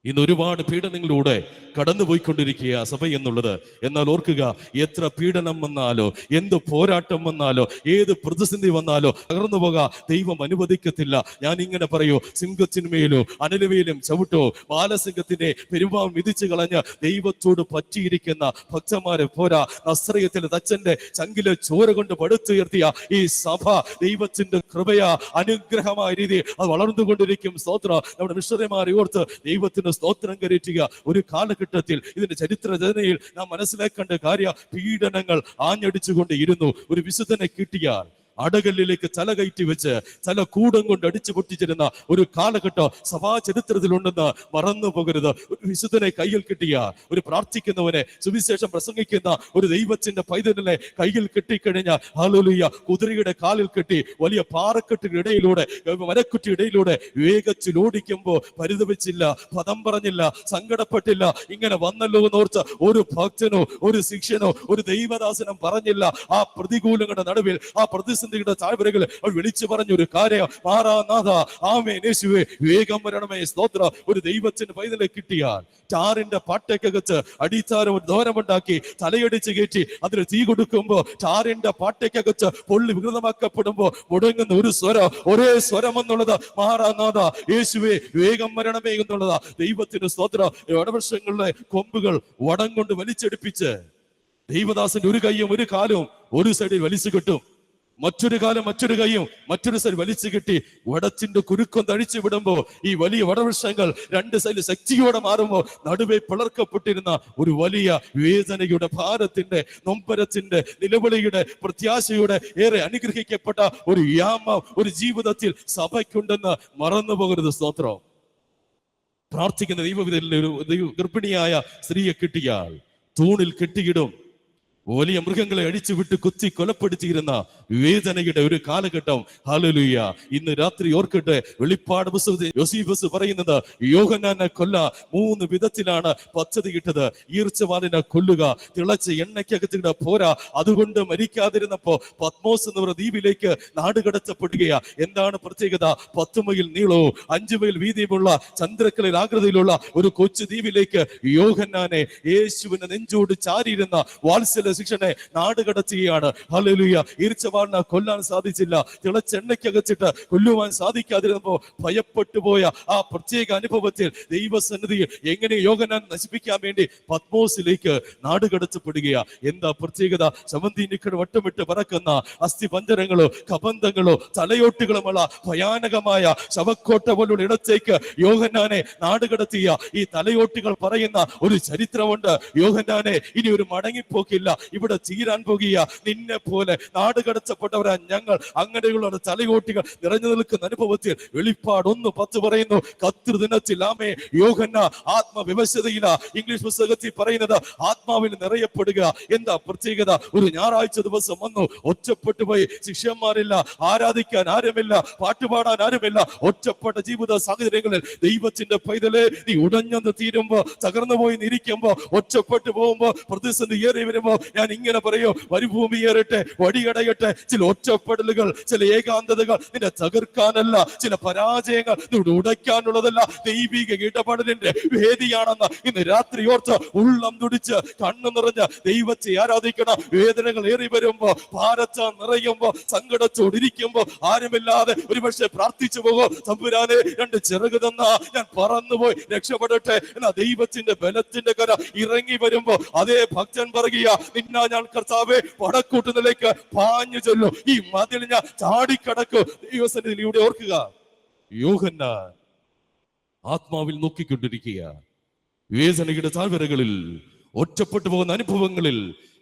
ഇന്ന് ഒരുപാട് പീഡനങ്ങളിലൂടെ കടന്നുപോയിക്കൊണ്ടിരിക്കുക സഭ എന്നുള്ളത്. എന്നാൽ ഓർക്കുക, എത്ര പീഡനം വന്നാലോ, എന്ത് പോരാട്ടം വന്നാലോ, ഏത് പ്രതിസന്ധി വന്നാലോ തകർന്നു പോകാൻ ദൈവം അനുവദിക്കത്തില്ല. ഞാൻ ഇങ്ങനെ പറയൂ, സിംഹത്തിന്മേലോ അനലുമേലും ചവിട്ടോ, ബാലസിംഹത്തിന്റെ പെരുമാൻ വിധിച്ചു കളഞ്ഞ് ദൈവത്തോട് പറ്റിയിരിക്കുന്ന ഭക്തന്മാരെ പോരാ, നസ്രയത്തിലെ തച്ചന്റെ ചങ്കിലെ ചോര കൊണ്ട് പടുത്തുയർത്തിയ ഈ സഭ ദൈവത്തിന്റെ കൃപയാ, അനുഗ്രഹമായ രീതി അത് വളർന്നുകൊണ്ടിരിക്കും. സ്തോത്രം. നമ്മുടെ മിഷണറിമാരെ ഓർത്ത് ദൈവത്തിന് സ്തോത്രം കരയറ്റുക. ഒരു കാലഘട്ടത്തിൽ ഇതിന്റെ ചരിത്ര രചനയിൽ നാം മനസ്സിലാക്കേണ്ട കാര്യം, പീഡനങ്ങൾ ആഞ്ഞടിച്ചുകൊണ്ട് ഇരുന്നു. ഒരു വിശുദ്ധനെ കിട്ടിയാൽ അടകല്ലിലേക്ക് തല കയറ്റി വെച്ച് തല കൂടം കൊണ്ട് അടിച്ചു പൊട്ടിച്ചിരുന്ന ഒരു കാലഘട്ടം സഭാ ചരിത്രത്തിലുണ്ടെന്ന് മറന്നു പോകരുത്. ഒരു വിശുദ്ധനെ കയ്യിൽ കിട്ടിയ, ഒരു പ്രാർത്ഥിക്കുന്നവനെ, സുവിശേഷം പ്രസംഗിക്കുന്ന ഒരു ദൈവത്തിന്റെ പൈതലിനെ കയ്യിൽ കെട്ടിക്കഴിഞ്ഞാൽ, ഹല്ലേലൂയ, കുതിരയുടെ കാലിൽ കെട്ടി വലിയ പാറക്കെട്ടിനിടയിലൂടെ, മരക്കുറ്റിയിടയിലൂടെ വേഗത്തിൽ ഓടിക്കുമ്പോൾ പരിതപിച്ചില്ല, പദം പറഞ്ഞില്ല, സങ്കടപ്പെട്ടില്ല. ഇങ്ങനെ വന്നല്ലോ എന്നോർത്ത് ഒരു ഭക്തനോ, ഒരു ശിഷ്യനോ, ഒരു ദൈവദാസനും പറഞ്ഞില്ല. ആ പ്രതികൂലങ്ങളുടെ നടുവിൽ, ആ പ്രതിസന്ധി പ്രതിസന്ധിയുടെ താഴ്വരകൾ അവൾ വിളിച്ചു പറഞ്ഞൊരു കാര്യം, മാറാനാഥ ആമേൻ യേശുവേ വേഗം വരണമേ സ്തോത്ര. ഒരു ദൈവത്തിന് പൈതലെ കിട്ടിയാൽ ടാറിന്റെ പാട്ടയ്ക്കകത്ത് അടിത്താരം ദോരമുണ്ടാക്കി തലയടിച്ച് കയറ്റി അതിന് തീ കൊടുക്കുമ്പോ ടാറിന്റെ പാട്ടയ്ക്കകത്ത് പൊള്ളി വികൃതമാക്കപ്പെടുമ്പോ മുടങ്ങുന്ന ഒരു സ്വരം, ഒരേ സ്വരം എന്നുള്ളത് മാറാനാഥ യേശുവേ വേഗം വരണമേ എന്നുള്ളതാ. ദൈവത്തിന് സ്തോത്ര. ഇടവർഷങ്ങളിലെ കൊമ്പുകൾ വടം കൊണ്ട് വലിച്ചെടുപ്പിച്ച് ദൈവദാസന്റെ ഒരു കൈയും ഒരു കാലും ഒരു സൈഡിൽ വലിച്ചു കിട്ടും, മറ്റൊരു കാലം മറ്റൊരു കൈയും മറ്റൊരു സൈഡ് വലിച്ചു കെട്ടി വടച്ചിന്റെ കുരുക്കം തഴിച്ചു വിടുമ്പോ ഈ വലിയ വടവൃക്ഷങ്ങൾ രണ്ട് സൈഡിൽ ശക്തിയോടെ മാറുമ്പോ നടുവെ പിളർക്കപ്പെട്ടിരുന്ന ഒരു വലിയ വേദനയുടെ, ഭാരത്തിന്റെ, നൊമ്പരത്തിന്റെ, നിലവിളിയുടെ, പ്രത്യാശയുടെ ഏറെ അനുഗ്രഹിക്കപ്പെട്ട ഒരു യാമം ഒരു ജീവിതത്തിൽ സഭയ്ക്കുണ്ടെന്ന് മറന്നു പോകരുത്. സ്തോത്രം. പ്രാർത്ഥിക്കുന്ന ദൈവവിധയിലെ ഒരു ഗർഭിണിയായ സ്ത്രീയെ കിട്ടിയാൽ തൂണിൽ കെട്ടിയിടും. വലിയ മൃഗങ്ങളെ അടിച്ചുവിട്ട് കുത്തി കൊലപ്പെടുത്തിയിരുന്ന വേദനയുടെ ഒരു കാലഘട്ടം. ഹല്ലേലൂയ. ഇന്ന് രാത്രി ഓർക്കട്ടെ, വെളിപ്പാട് പുസ്തകത്തിൽ യോസേഫസ് പറയുന്നത് യോഹന്നാനെ കൊല്ല 3 വിധത്തിലാണ് പദ്ധതിയിട്ടത്. ഈർച്ചവാലിനെ കൊല്ലുക, തിളച്ച എണ്ണയ്ക്കകത്തിട പോരാ, അതുകൊണ്ട് മരിക്കാതിരുന്നപ്പോ പത്മോസ് എന്ന ദ്വീപിലേക്ക് നാടുകടത്തപ്പെടുകയാ. എന്താണ് പ്രത്യേകത? 10 മൈൽ നീളവും 5 മൈൽ വീതിയുമുള്ള ചന്ദ്രക്കലയിൽ ആകൃതിയിലുള്ള ഒരു കൊച്ചു ദ്വീപിലേക്ക് യോഹന്നാനെ യേശുവിനെ നെഞ്ചോട് ചാരിയിരുന്ന വാത്സല്യ ശിക്ഷനെ നാടുകടത്തുകയാണ്. ഹല്ലേലൂയ. ഈർച്ചവാളിനെ കൊല്ലാൻ സാധിച്ചില്ല, തിളച്ചെണ്ണയ്ക്കകച്ചിട്ട് കൊല്ലുവാൻ സാധിക്കാതിരുന്നപ്പോ ഭയപ്പെട്ടു പോയ ആ പ്രത്യേക അനുഭവത്തിൽ ദൈവസന്നിധിയിൽ എങ്ങനെ യോഹന്നാൻ നശിപ്പിക്കാൻ വേണ്ടി പത്മോസിലേക്ക് നാടുകടത്തപ്പെടുകയാ. എന്താ പ്രത്യേകത? ശമന്തീനിക്കട് വട്ടമിട്ട് പറക്കുന്ന അസ്ഥിപഞ്ജരങ്ങളോ കബന്ധങ്ങളോ തലയോട്ടുകളുമുള്ള ഭയാനകമായ ശവക്കോട്ട പോലുള്ള ഇടത്തേക്ക് യോഹന്നാനെ നാടുകടത്തിയ ഈ തലയോട്ടുകൾ പറയുന്ന ഒരു ചരിത്രമുണ്ട്. യോഹന്നാനെ ഇനി ഒരു മടങ്ങിപ്പോക്കില്ല, ഇവിടെ തീരാൻ പോകുക. നിന്നെ പോലെ നാടുകടത്തപ്പെട്ടവരാ ഞങ്ങൾ. അങ്ങനെയുള്ള തലയോട്ടികൾ നിറഞ്ഞു നിൽക്കുന്ന അനുഭവത്തിൽ വെളിപ്പാട് 1:10 പറയുന്നു, കർത്തൃദിനത്തിൽ ആമേ യോഹന്ന ആത്മവിവശതയില. ഇംഗ്ലീഷ് പുസ്തകത്തിൽ പറയുന്നത് ആത്മാവിൽ നിറയപ്പെടുക. എന്താ പ്രത്യേകത? ഒരു ഞായറാഴ്ച ദിവസം വന്നു, ഒറ്റപ്പെട്ടു പോയി, ശിഷ്യന്മാരില്ല, ആരാധിക്കാൻ ആരുമില്ല, പാട്ടുപാടാൻ ആരുമില്ല, ഒറ്റപ്പെട്ട ജീവിത സാഹചര്യങ്ങളിൽ ദൈവത്തിന്റെ പൈതലെ നീ ഉടഞ്ഞെന്ന് തീരുമ്പോ, തകർന്നു പോയി നിരിക്കുമ്പോ, ഒറ്റപ്പെട്ടു പോകുമ്പോ, പ്രതിസന്ധി ഏറി വരുമ്പോ ഞാൻ ഇങ്ങനെ പറയോ, മരുഭൂമിയേറട്ടെ, വടിയടയട്ടെ, ചില ഒറ്റപ്പെടലുകൾ, ചില ഏകാന്തതകൾ നിന്നെ തകർക്കാനല്ല, ചില പരാജയങ്ങൾ നിന്നെ ഉടയ്ക്കാനുള്ളതല്ല, ദൈവിക ഇടപെടലിന്റെ വേദിയാണെന്ന് ഇന്ന് രാത്രി ഓർത്ത് ഉള്ളം തുടിച്ച് കണ്ണു നിറഞ്ഞ് ദൈവത്തെ ആരാധിക്കണം. വേദനകൾ ഏറി വരുമ്പോ, ഭാരച്ച നിറയുമ്പോ, സങ്കടത്തോടിരിക്കുമ്പോ, ആരുമില്ലാതെ ഒരുപക്ഷെ പ്രാർത്ഥിച്ചു പോകും, തമ്പുരാനെ 2 ചിറക് തന്നാ ഞാൻ പറന്നുപോയി രക്ഷപ്പെടട്ടെ എന്ന ദൈവത്തിന്റെ ബലത്തിന്റെ കര ഇറങ്ങി വരുമ്പോ അതേ ഭക്തൻ പറയുക, നിന്നാ ഞാൻ കർത്താവേ വടക്കൂട്ടുന്നിലേക്ക് പാഞ്ഞു ചെല്ലു, ഈ മതിൽ ഞാൻ ചാടിക്കടക്കും. ദൈവസന്നിധിയിലൂടെ ഓർക്കുക, യോഹന്നാൻ ആത്മാവിൽ നോക്കിക്കൊണ്ടിരിക്കുക. വേദനയുടെ താഴ്വരകളിൽ, ഒറ്റപ്പെട്ടു പോകുന്ന അനുഭവങ്ങളിൽ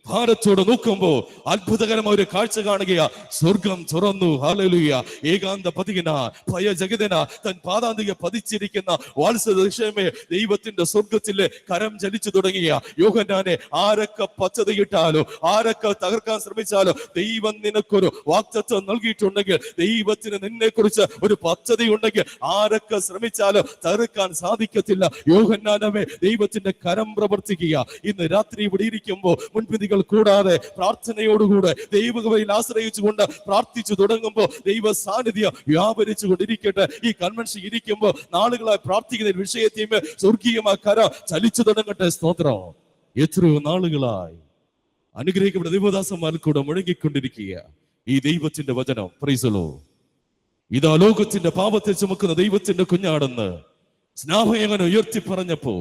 ഭാരത്തോടെ നോക്കുമ്പോ അത്ഭുതകരമായ ഒരു കാഴ്ച കാണുകയാ. സ്വർഗം തുറന്നു. ഹല്ലേലൂയ. ഏകാന്ത പതികന ഭയജഗതന തൻ പാദാന്തിക പതിച്ചിരിക്കുന്ന വാത്സല്യമേ ദൈവത്തിന്റെ സ്വർഗത്തിലെ കരം ചലിച്ചു തുടങ്ങിയ യോഹന്നാനെ ആരൊക്കെ പദ്ധതിയിട്ടാലോ, ആരൊക്കെ തകർക്കാൻ ശ്രമിച്ചാലോ, ദൈവം നിനക്കൊരു വാഗ്ദത്തം നൽകിയിട്ടുണ്ടെങ്കിൽ, ദൈവത്തിന് നിന്നെ കുറിച്ച് ഒരു പദ്ധതി ഉണ്ടെങ്കിൽ, ആരൊക്കെ ശ്രമിച്ചാലോ തകർക്കാൻ സാധിക്കത്തില്ല. യോഹന്നാനമേ ദൈവത്തിന്റെ കരം പ്രവർത്തിക്കുക. ഇന്ന് രാത്രി ഇവിടെ ഇരിക്കുമ്പോ മുൻപിതി കൂടാതെ പ്രാർത്ഥനയോടുകൂടെ ദൈവകൃപയിൽ ആശ്രയിച്ചുകൊണ്ട് പ്രാർത്ഥിച്ചു തുടങ്ങുമ്പോൾ ദൈവ സാന്നിധ്യം വ്യാപരിച്ചു കൊണ്ടിരിക്കട്ടെ. ഈ കൺവെൻഷൻ ഇരിക്കുമ്പോൾ നാളുകളായി പ്രാർത്ഥിക്കുന്ന വിഷയത്തെയും സ്വർഗീയമായ കര ചലിച്ചു തുടങ്ങട്ടെ. സ്തോത്രം. എത്രയോ നാളുകളായി അനുഗ്രഹിക്കപ്പെട്ട ദൈവദാസന്മാരിൽ കൂടെ മുഴങ്ങിക്കൊണ്ടിരിക്കുക ഈ ദൈവത്തിന്റെ വചനം. Price the Lord. ഇതാ ലോകത്തിന്റെ പാപത്തെ ചുമക്കുന്ന ദൈവത്തിന്റെ കുഞ്ഞാടെന്ന് സ്നാപകൻ ഉയർത്തി പറഞ്ഞപ്പോ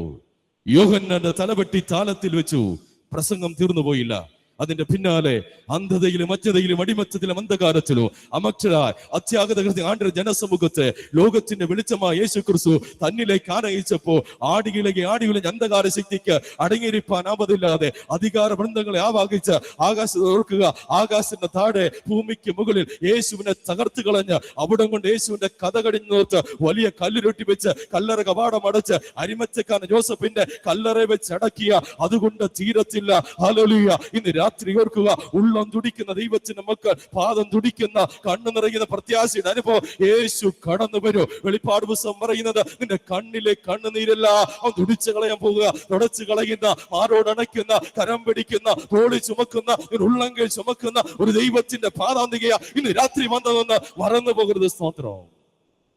യോഹന്നാന്റെ തലവെട്ടി താലത്തിൽ വെച്ചു. പ്രസംഗം തീർന്നു പോയില്ല. അതിന്റെ പിന്നാലെ അന്ധതയിലും അജ്ഞതയിലും അടിമത്തത്തിലും അന്ധകാരത്തിലും അമക്ഷരായ അത്യാഗത ആണ്ട് ജനസമൂഹത്തെ ലോകത്തിന്റെ വെളിച്ചമായ യേശു ക്രിസ്തു തന്നിലേക്ക് ആനയിച്ചപ്പോ ആടിയുലഞ്ഞ അന്ധകാര ശക്തിക്ക് അടങ്ങിയിരിപ്പാൻ ആപതില്ലാതെ അധികാര വൃന്ദങ്ങളെ ആവാഹിച്ച് ആകാശത്ത് ഓർക്കുക. ആകാശത്തിന്റെ താഴെ ഭൂമിക്ക് മുകളിൽ യേശുവിനെ തകർത്ത് കളഞ്ഞ് അവിടം കൊണ്ട് യേശുവിന്റെ കഥ കടിഞ്ഞോർത്ത് വലിയ കല്ലുരുട്ടി വെച്ച് കല്ലറ കവാടം അടച്ച് അരിമച്ചക്കാരൻ ജോസഫിന്റെ കല്ലറ വെച്ച് അടക്കിയ അതുകൊണ്ട് തീരത്തില്ല. ഹല്ലേലൂയ. ഇന്ന് രാത്രി ഓർക്കുക, ഉള്ളം തുടിക്കുന്ന ദൈവത്തിന്റെ മക്കൾ, പാദം തുടിക്കുന്ന, കണ്ണു നിറയുന്ന പ്രത്യാശയുടെ അനുഭവം യേശു കടന്നു വരൂ. വെളിപ്പാട് പുസ്തകം പറയുന്നത് നിന്റെ കണ്ണിലെ കണ്ണുനീരല്ല അവൻ തുടിച്ചു കളയാൻ പോകുക. തുടച്ചു കളയുന്ന, ആരോടണയ്ക്കുന്ന, കരം പിടിക്കുന്ന, തോളി ചുമക്കുന്ന, ഉള്ളങ്കൽ ചുമക്കുന്ന ഒരു ദൈവത്തിന്റെ പാദാന്തികയ ഇന്ന് രാത്രി വന്നതെന്ന് മറന്നു പോകരുത്. സ്തോത്രം.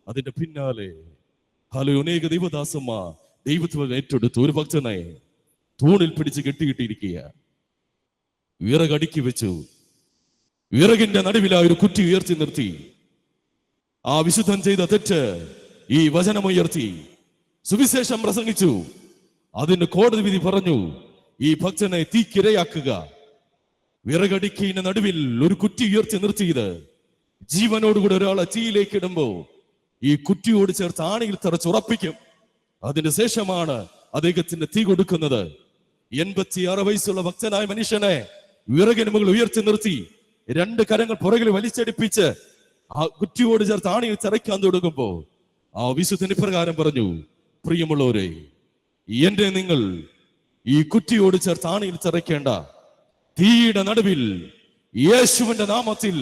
അതിന്റെ പിന്നാലെ അനേക ദൈവദാസന്മാർ ദൈവത്തിൽ ഏറ്റെടുത്ത് ഒരു ഭക്തനെ തൂണിൽ പിടിച്ച് കെട്ടിയിട്ടിരിക്കുക. വിറകടുക്കി വെച്ചു. വിറകിന്റെ നടുവിലായ ഒരു കുറ്റി ഉയർത്തി നിർത്തി. ആ വിശുദ്ധൻ ചെയ്ത തെറ്റ് ഈ വചനമുയർത്തി സുവിശേഷം പ്രസംഗിച്ചു. അതിന് കോടതി വിധി പറഞ്ഞു, ഈ ഭക്തനെ തീക്കിരയാക്കുക. വിറകടുക്കിന്റെ നടുവിൽ ഒരു കുറ്റി ഉയർത്തി നിർത്തിയത് ജീവനോടുകൂടെ ഒരാളെ തീയിലേക്ക് ഇടുമ്പോ ഈ കുറ്റിയോട് ചേർത്ത് ആണിയിൽ തറച്ചുറപ്പിക്കും. അതിന് ശേഷമാണ് അദ്ദേഹത്തിന് തീ കൊടുക്കുന്നത്. 86 വയസ്സുള്ള ഭക്തനായ മനുഷ്യനെ വിറകിന് മുകളിൽ ഉയർത്തി നിർത്തി 2 കരങ്ങൾ പുറകിൽ വലിച്ചടിപ്പിച്ച് ആ കുറ്റിയോട് ചേർത്ത് ആണിയിൽ തറയ്ക്കാൻ തുടങ്ങുമ്പോ ആ വിശുദ്ധന് പ്രകാരം പറഞ്ഞു, പ്രിയമുള്ളവരെ, എന്റെ നിങ്ങൾ ഈ കുറ്റിയോട് ചേർത്ത് ആണിയിൽ തറയ്ക്കേണ്ട. തീയുടെ നടുവിൽ യേശുവിന്റെ നാമത്തിൽ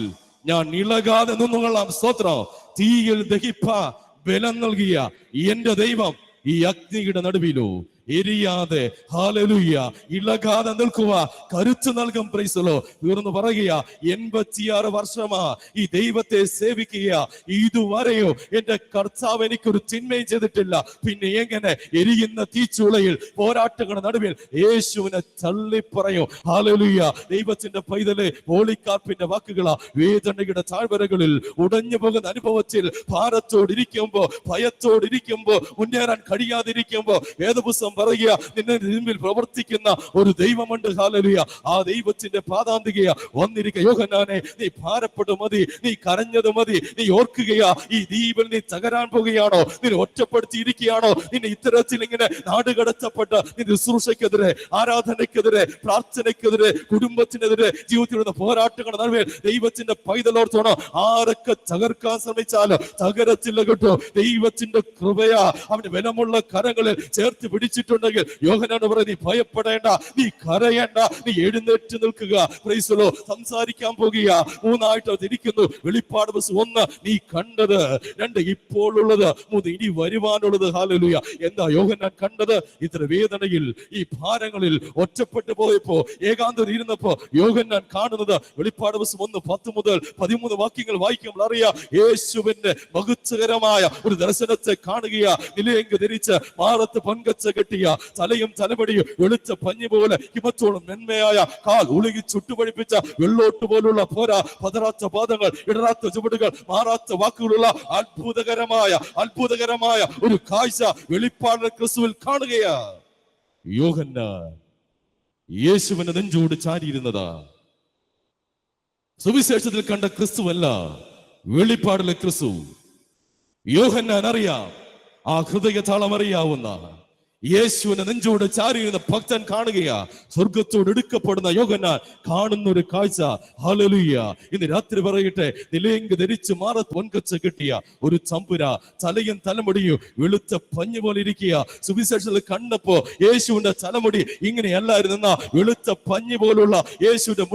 ഞാൻ ഇളകാതെ നിന്നുകൊള്ളാം. സ്തോത്രം. തീയിൽ ദഹിപ്പ ബലം നൽകിയ എന്റെ ദൈവം ഈ അഗ്നിയുടെ നടുവിലോ എരിയാതെ, ഹല്ലേലൂയ, ഇളകാതെ നിൽക്കുക കരുത്ത് നൽകും. പ്രൈസലോ. ഉയർന്നു പറയുക, 86 വർഷമാ ഈ ദൈവത്തെ സേവിക്കുക. ഇതുവരെയോ എന്റെ കർത്താവ് എനിക്കൊരു തിന്മയും ചെയ്തിട്ടില്ല. പിന്നെ എങ്ങനെ എരിയുന്ന തീച്ചുളയിൽ പോരാട്ടങ്ങളുടെ നടുവിൽ യേശുവിനെ തള്ളിപ്പറയോ? ഹല്ലേലൂയ. ദൈവത്തിന്റെ പൈതലെ, പോളിക്കാർപ്പിന്റെ വാക്കുകളാ. വേദനയുടെ താഴ്വരകളിൽ ഉടഞ്ഞു പോകുന്ന അനുഭവത്തിൽ ഭാരത്തോടിരിക്കുമ്പോ, ഭയത്തോടിരിക്കുമ്പോ, മുന്നേറാൻ കഴിയാതിരിക്കുമ്പോ വേദപുസ്തകം പറയുക, നിന്റെ മുൻപിൽ പ്രവർത്തിക്കുന്ന ഒരു ദൈവമുണ്ട്. ഹല്ലേലൂയ. ആ ദൈവത്തിന്റെ പാദാന്തികയ വന്നിരിക്കുക. യോഹന്നാനെ, നീ ഭാരപ്പെട്ടു മതി, നീ കരഞ്ഞത് മതി. നീ ഓർക്കുകയാ, ഈ ദ്വീപിൽ നീ തകരാൻ പോകുകയാണോ? നിന്നെ ഒറ്റപ്പെടുത്തിയിരിക്കുകയാണോ? നിന്നെ ഇത്തരത്തിൽ ഇങ്ങനെ നാടുകടത്തപ്പെട്ട നിന്റെ ശുശ്രൂഷയ്ക്കെതിരെ, ആരാധനയ്ക്കെതിരെ, പ്രാർത്ഥനയ്ക്കെതിരെ, കുടുംബത്തിനെതിരെ ജീവിതത്തിലുള്ള പോരാട്ടങ്ങളുടെ നടുവിൽ ദൈവത്തിന്റെ പൈതലോർത്തോണം. ആരൊക്കെ തകർക്കാൻ ശ്രമിച്ചാലും തകരത്തില്ല കേട്ടോ. ദൈവത്തിന്റെ കൃപയാ അവന്റെ ബലമുള്ള കരങ്ങളിൽ ചേർത്ത് പിടിച്ചിട്ടുണ്ടെങ്കിൽ യോഹന്നാൻ പറയുന്നത്, നീ ഭയപ്പെടേണ്ട, നീ കരയേണ്ട, നീ എഴുന്നേറ്റ് നിൽക്കുക. Price the Lord. സംസാരിക്കാൻ പോകുക. 3 തിരിക്കുന്നു. വെളിപ്പാട് പുസ്തകം 1 നീ കണ്ടത്, 2 ഇപ്പോൾ ഉള്ളത്, 3 ഇനി വരുവാനുള്ളത്. ഹല്ലേലൂയ. എന്താ യോഹന്നാൻ കണ്ടത്? ഇത്ര വേദനയിൽ, ഈ ഭാരങ്ങളിൽ ഒറ്റപ്പെട്ടു പോയപ്പോ, ഏകാന്തത ഇരുന്നപ്പോ യോഹന്നാൻ കാണുന്നത് വെളിപ്പാട് പുസ്തകം 1 10 മുതൽ 13 വാക്യങ്ങൾ വായിക്കുമ്പോൾ അറിയാം, യേശുവിന്റെ മഹത്വകരമായ ഒരു ദർശനത്തെ കാണുകയാ. നിലയെങ്ക് ധരിച്ച് മാറത്ത് പങ്കച്ച കെട്ടിയ, തലയും തലപടിയും വെളുത്ത പഞ്ഞി പോലെ ഹിമത്തോളം മെന്മയായ കാൽ ഉളുകി ചുട്ടുപഴിപ്പിച്ച വെള്ളോട്ട് പോലുള്ള പോരാ, പതറാത്ത പാദങ്ങൾ, ഇടറാത്ത ചുവടുകൾ, മാറാത്ത വാക്കുകളുള്ള അത്ഭുതകരമായ ഒരു കാഴ്ച വെളിപ്പാട് ക്രിസ്തുവിൽ കാണുകയാ. യോഹന്നാൻ യേശുവിന്റെ നെഞ്ചോട് ചാരിയിരുന്നതാ. സുവിശേഷത്തിൽ കണ്ട ക്രിസ്തുവല്ല, വെളിപ്പാടിലെ ക്രിസ്തു. യോഹന്നാൻ അറിയാം, ആ ഹൃദയതാളം അറിയാവുന്ന യേശുവിനെ നെഞ്ചോട് ചാരിയുന്ന ഭക്തൻ കാണുകയാ. സ്വർഗത്തോട് എടുക്കപ്പെടുന്ന യോഹന്നാൻ കാണുന്ന ഒരു കാഴ്ച. ഹല്ലേലൂയ. ഇന്ന് രാത്രി പറയട്ടെ, നിലയെങ്ക് ധരിച്ച് മാറത്ത് പൊൻകച്ച കിട്ടിയ ഒരു ചമ്പുര, തലയും തലമുടിയും വെളുത്ത പഞ്ഞു പോലെ ഇരിക്കുക. സുവിശേഷത്തിൽ കണ്ടപ്പോ യേശുവിന്റെ തലമുടി ഇങ്ങനെയല്ലായിരുന്ന വെളുത്ത പഞ്ഞു പോലുള്ള യേശുവിന്റെ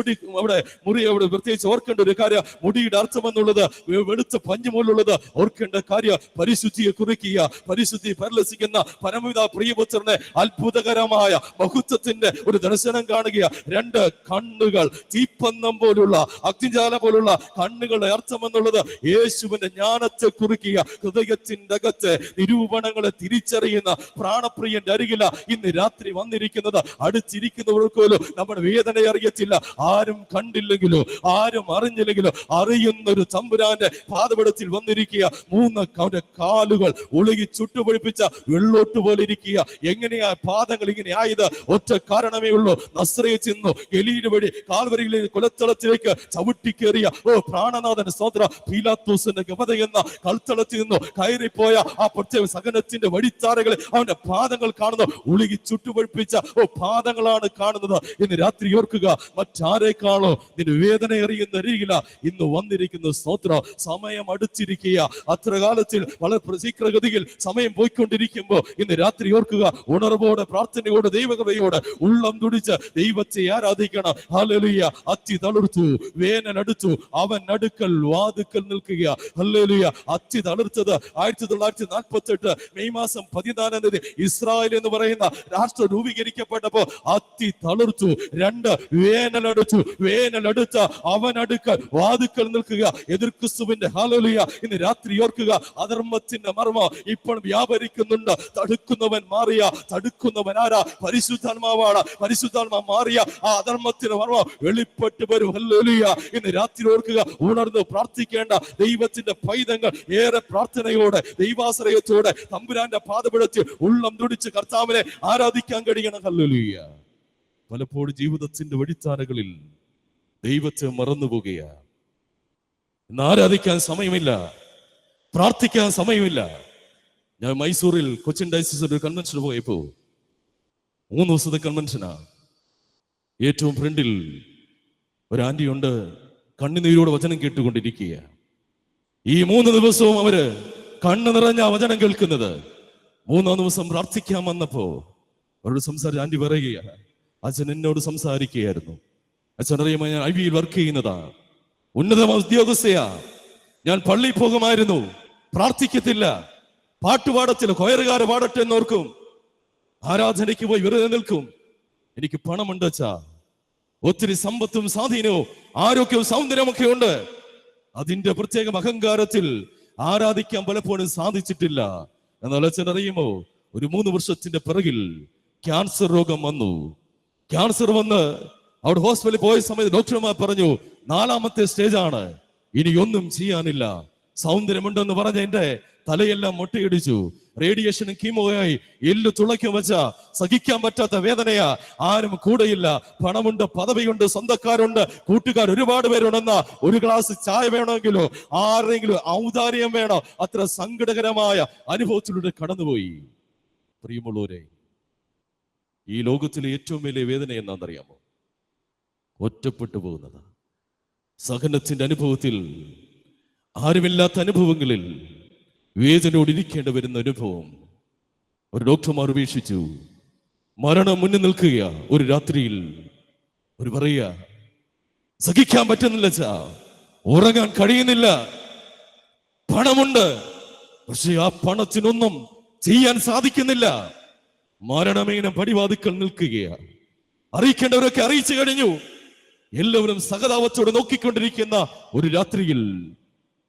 മുടി അവിടെ പ്രത്യേകിച്ച് ഓർക്കേണ്ട ഒരു കാര്യം, മുടിയുടെ അർത്ഥം എന്നുള്ളത് വെളുത്ത പഞ്ഞു പോലുള്ളത് ഓർക്കേണ്ട കാര്യം. പരിശുദ്ധിയെ കുറിക്കുക, പരിശുദ്ധി പരിലസിക്കുന്ന പരമപിതാ പ്രിയപുത്രനെ അത്ഭുതകരമായ മഹത്വത്തിന്റെ ഒരു ദർശനം കാണുക. 2 കണ്ണുകൾ, തീപ്പന്തം പോലുള്ള, അഗ്നിജാല പോലുള്ള കണ്ണുകളുടെ അർത്ഥം എന്നുള്ളത് യേശുവിന്റെ ജ്ഞാനത്തെ കുറിക്കുക. ഹൃദയത്തിന്റെ അകത്തെ നിരൂപണങ്ങളെ തിരിച്ചറിയുന്ന പ്രാണപ്രിയന്റെ അരികില ഇന്ന് രാത്രി വന്നിരിക്കുന്നത്. അടുത്തിരിക്കുന്നവർക്ക് പോലും നമ്മുടെ വേദന അറിയത്തില്ല. ആരും കണ്ടില്ലെങ്കിലോ ആരും അറിഞ്ഞില്ലെങ്കിലോ അറിയുന്ന ഒരു തമ്പുരാന്റെ പാദപീഠത്തിൽ വന്നിരിക്കുക. 3 കാലുകൾ ഉളുകി ചുട്ടുപൊഴിപ്പിച്ച വെള്ളോട്ട് പോലെ ഇരിക്കുക. എങ്ങനെയാ പാദങ്ങൾ ഇങ്ങനെ ആയത്? ഒറ്റ കാരണമേ ഉള്ളൂ. നസ്രയത്തിൽ നിന്നു ഗലീല വഴി കാൽവരിയിലെ കൊലത്തളത്തിലേക്ക് ചവിട്ടിക്കേറിയ പ്രാണനാഥൻ സ്തോത്ര പീലാത്തോസിന്റെ ഗമത എന്ന കൽത്തളത്തിൽ നിന്നു കയറിപ്പോയ ആ പ്രത്യേക സഹനത്തിന്റെ വഴിത്താരകളെ അവന്റെ പാദങ്ങൾ കാണുന്നു. ഉളുകി ചുട്ടുപൊഴിപ്പിച്ച പാദങ്ങളാണ് കാണുന്നത്. ഇന്ന് രാത്രി ഓർക്കുക, മറ്റാരേക്കാളോ നിന്റെ വേദന അറിയുന്ന അരികില ഇന്ന് വന്നിരിക്കുന്ന സ്തോത്ര. സമയം അടുത്തിരിക്കുക. അത്ര കാലത്തിൽ വളരെ ശീഘ്രഗതിയിൽ സമയം പോയിക്കൊണ്ടിരിക്കുമ്പോ ഇന്ന് രാത്രി ഓർക്കുക, ഓർക്കുക, ഉണർവോടെ പ്രാർത്ഥനയോടെ ദൈവകൃപയോടെ ഉള്ളം തുടിച്ച് ദൈവത്തെ ആരാധിക്കണം. ഹല്ലേലൂയ. അത്തി തളിർത്തു, വേനലടുത്തു, അവൻ അടുക്കൽ വാതുക്കൽ നിൽക്കുക. ഹല്ലേലൂയ. അത്തി തളിർത്തത് 1948 മെയ് മാസം 14-ാം തീയതി ഇസ്രായേൽ എന്ന് പറയുന്ന രാഷ്ട്രം രൂപീകരിക്കപ്പെട്ടപ്പോ അത്തി തളിർത്തു. 2 വേനലടുത്ത അവൻ അടുക്കൽ വാതുക്കൽ നിൽക്കുക. എതിർ ക്രിസ്തുവിന്റെ ഹല്ലേലൂയ ഇന്ന് രാത്രി ഓർക്കുക, അധർമ്മത്തിന്റെ മർമ്മം ഇപ്പോൾ വ്യാപരിക്കുന്നുണ്ട്. തടുക്കുന്നവൻ മാറിയ, തടുക്കുന്നവൻ ആരാ? പരിശുദ്ധാത്മാവാണ്. പരിശുദ്ധാത്മാ മാറിയ ആ അധർമ്മത്തിന്റെ മർമ്മം വെളിപ്പെട്ട് വരും. ഹല്ലേലൂയ. ഇന്ന് രാത്രി ഓർക്കുക, ഉണർന്ന് പ്രാർത്ഥിക്കേണ്ട ദൈവത്തിന്റെ പൈതങ്ങൾ ഏറെ പ്രാർത്ഥനയോടെ ദൈവാശ്രയത്തോടെ തമ്പുരാന്റെ പാദപിടിച്ച് ഉള്ളം തുടിച്ച് കർത്താവിനെ ആരാധിക്കാൻ കഴിയണം. ഹല്ലേലൂയ. പലപ്പോഴും ജീവിതത്തിന്റെ വഴിത്താരകളിൽ ദൈവത്തെ മറന്നുപോകുകയാണ്. ഇന്ന് ആരാധിക്കാൻ സമയമില്ല, പ്രാർത്ഥിക്കാൻ സമയമില്ല. ഞാൻ മൈസൂരിൽ കൊച്ചിൻ ഡയസിസ് ഒരു കൺവെൻഷന് പോയപ്പോ 3 ദിവസത്തെ കൺവെൻഷനാ. ഏറ്റവും ഫ്രണ്ടിൽ ഒരു ആന്റിയുണ്ട്, കണ്ണുനീരോട് വചനം കേട്ടുകൊണ്ടിരിക്കുക. ഈ 3 ദിവസവും അവര് കണ്ണു നിറഞ്ഞ വചനം കേൾക്കുന്നത്. 3-ാം ദിവസം പ്രാർത്ഥിക്കാൻ വന്നപ്പോ അവരോട് സംസാരിച്ച ആന്റി പറയുകയാണ്, അച്ഛൻ എന്നോട് സംസാരിക്കുകയായിരുന്നു. അച്ഛൻ അറിയുമ്പോൾ ഞാൻ IVയിൽ വർക്ക് ചെയ്യുന്നതാ, ഉന്നത ഉദ്യോഗസ്ഥയാ. ഞാൻ പള്ളിയിൽ പോകുമായിരുന്നു, പ്രാർത്ഥിക്കത്തില്ല, പാട്ടുപാടത്തില്ല, കൊയറുകാര് പാടട്ടെ എന്നോർക്കും, ആരാധനയ്ക്ക് പോയി വെറുതെ നിൽക്കും. എനിക്ക് പണമുണ്ട് അച്ഛാ, ഒത്തിരി സമ്പത്തും സ്വാധീനവും ആരോഗ്യവും സൗന്ദര്യമൊക്കെ ഉണ്ട്. അതിന്റെ പ്രത്യേക അഹങ്കാരത്തിൽ ആരാധിക്കാൻ പലപ്പോഴും സാധിച്ചിട്ടില്ല. എന്നാൽ അച്ഛൻ അറിയുമോ, ഒരു 3 വർഷത്തിന്റെ പിറകിൽ ക്യാൻസർ രോഗം വന്നു. ക്യാൻസർ വന്ന് അവിടെ ഹോസ്പിറ്റലിൽ പോയ സമയത്ത് ഡോക്ടർമാർ പറഞ്ഞു 4ാമത്തെ സ്റ്റേജാണ്, ഇനി ഒന്നും ചെയ്യാനില്ല. സൗന്ദര്യമുണ്ടെന്ന് പറഞ്ഞ എന്റെ തലയെല്ലാം മൊട്ടയിടിച്ചു. റേഡിയേഷനും കീമോയായി എല്ലു തുളയ്ക്കും വെച്ച സഹിക്കാൻ പറ്റാത്ത വേദനയാ. ആരും കൂടെയില്ല, പണമുണ്ട്, പദവിയുണ്ട്, സ്വന്തക്കാരുണ്ട്, കൂട്ടുകാർ ഒരുപാട് പേരുണ്ടെന്ന ഒരു ഗ്ലാസ് ചായ വേണമെങ്കിലോ ആരെങ്കിലും ഔദാര്യം വേണോ, അത്ര സങ്കടകരമായ അനുഭവത്തിലൂടെ കടന്നുപോയി. പ്രിയമുള്ളവരെ, ഈ ലോകത്തിലെ ഏറ്റവും വലിയ വേദന എന്താണെന്നറിയാമോ? ഒറ്റപ്പെട്ടു പോകുന്നത്. സഹനത്തിന്റെ അനുഭവത്തിൽ, ആരുമില്ലാത്ത അനുഭവങ്ങളിൽ വേദനയോട് ഇരിക്കേണ്ടി വരുന്ന അനുഭവം. ഒരു ഡോക്ടർമാർ ഉപേക്ഷിച്ചു, മരണം മുന്നിൽ നിൽക്കുക. ഒരു രാത്രിയിൽ ഒരു പറയുക, സഹിക്കാൻ പറ്റുന്നില്ല ചാ, ഉറങ്ങാൻ കഴിയുന്നില്ല, പണമുണ്ട്, പക്ഷെ ആ പണത്തിനൊന്നും ചെയ്യാൻ സാധിക്കുന്നില്ല. മരണമേന പടിവാതിക്കൽ നിൽക്കുകയാണ്. അറിയിക്കേണ്ടവരൊക്കെ അറിയിച്ചു കഴിഞ്ഞു. എല്ലാവരും സഹതാപത്തോടെ നോക്കിക്കൊണ്ടിരിക്കുന്ന ഒരു രാത്രിയിൽ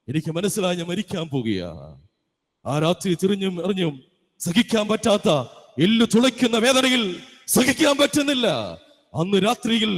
എനിക്ക് മനസ്സിലായി, ഞാൻ മരിക്കാൻ പോകുക. ആ രാത്രി തിരിഞ്ഞും എറിഞ്ഞും സഹിക്കാൻ പറ്റാത്ത, എല്ലു തുളയ്ക്കുന്ന വേദനയിൽ സഹിക്കാൻ പറ്റുന്നില്ല. അന്ന് രാത്രിയിൽ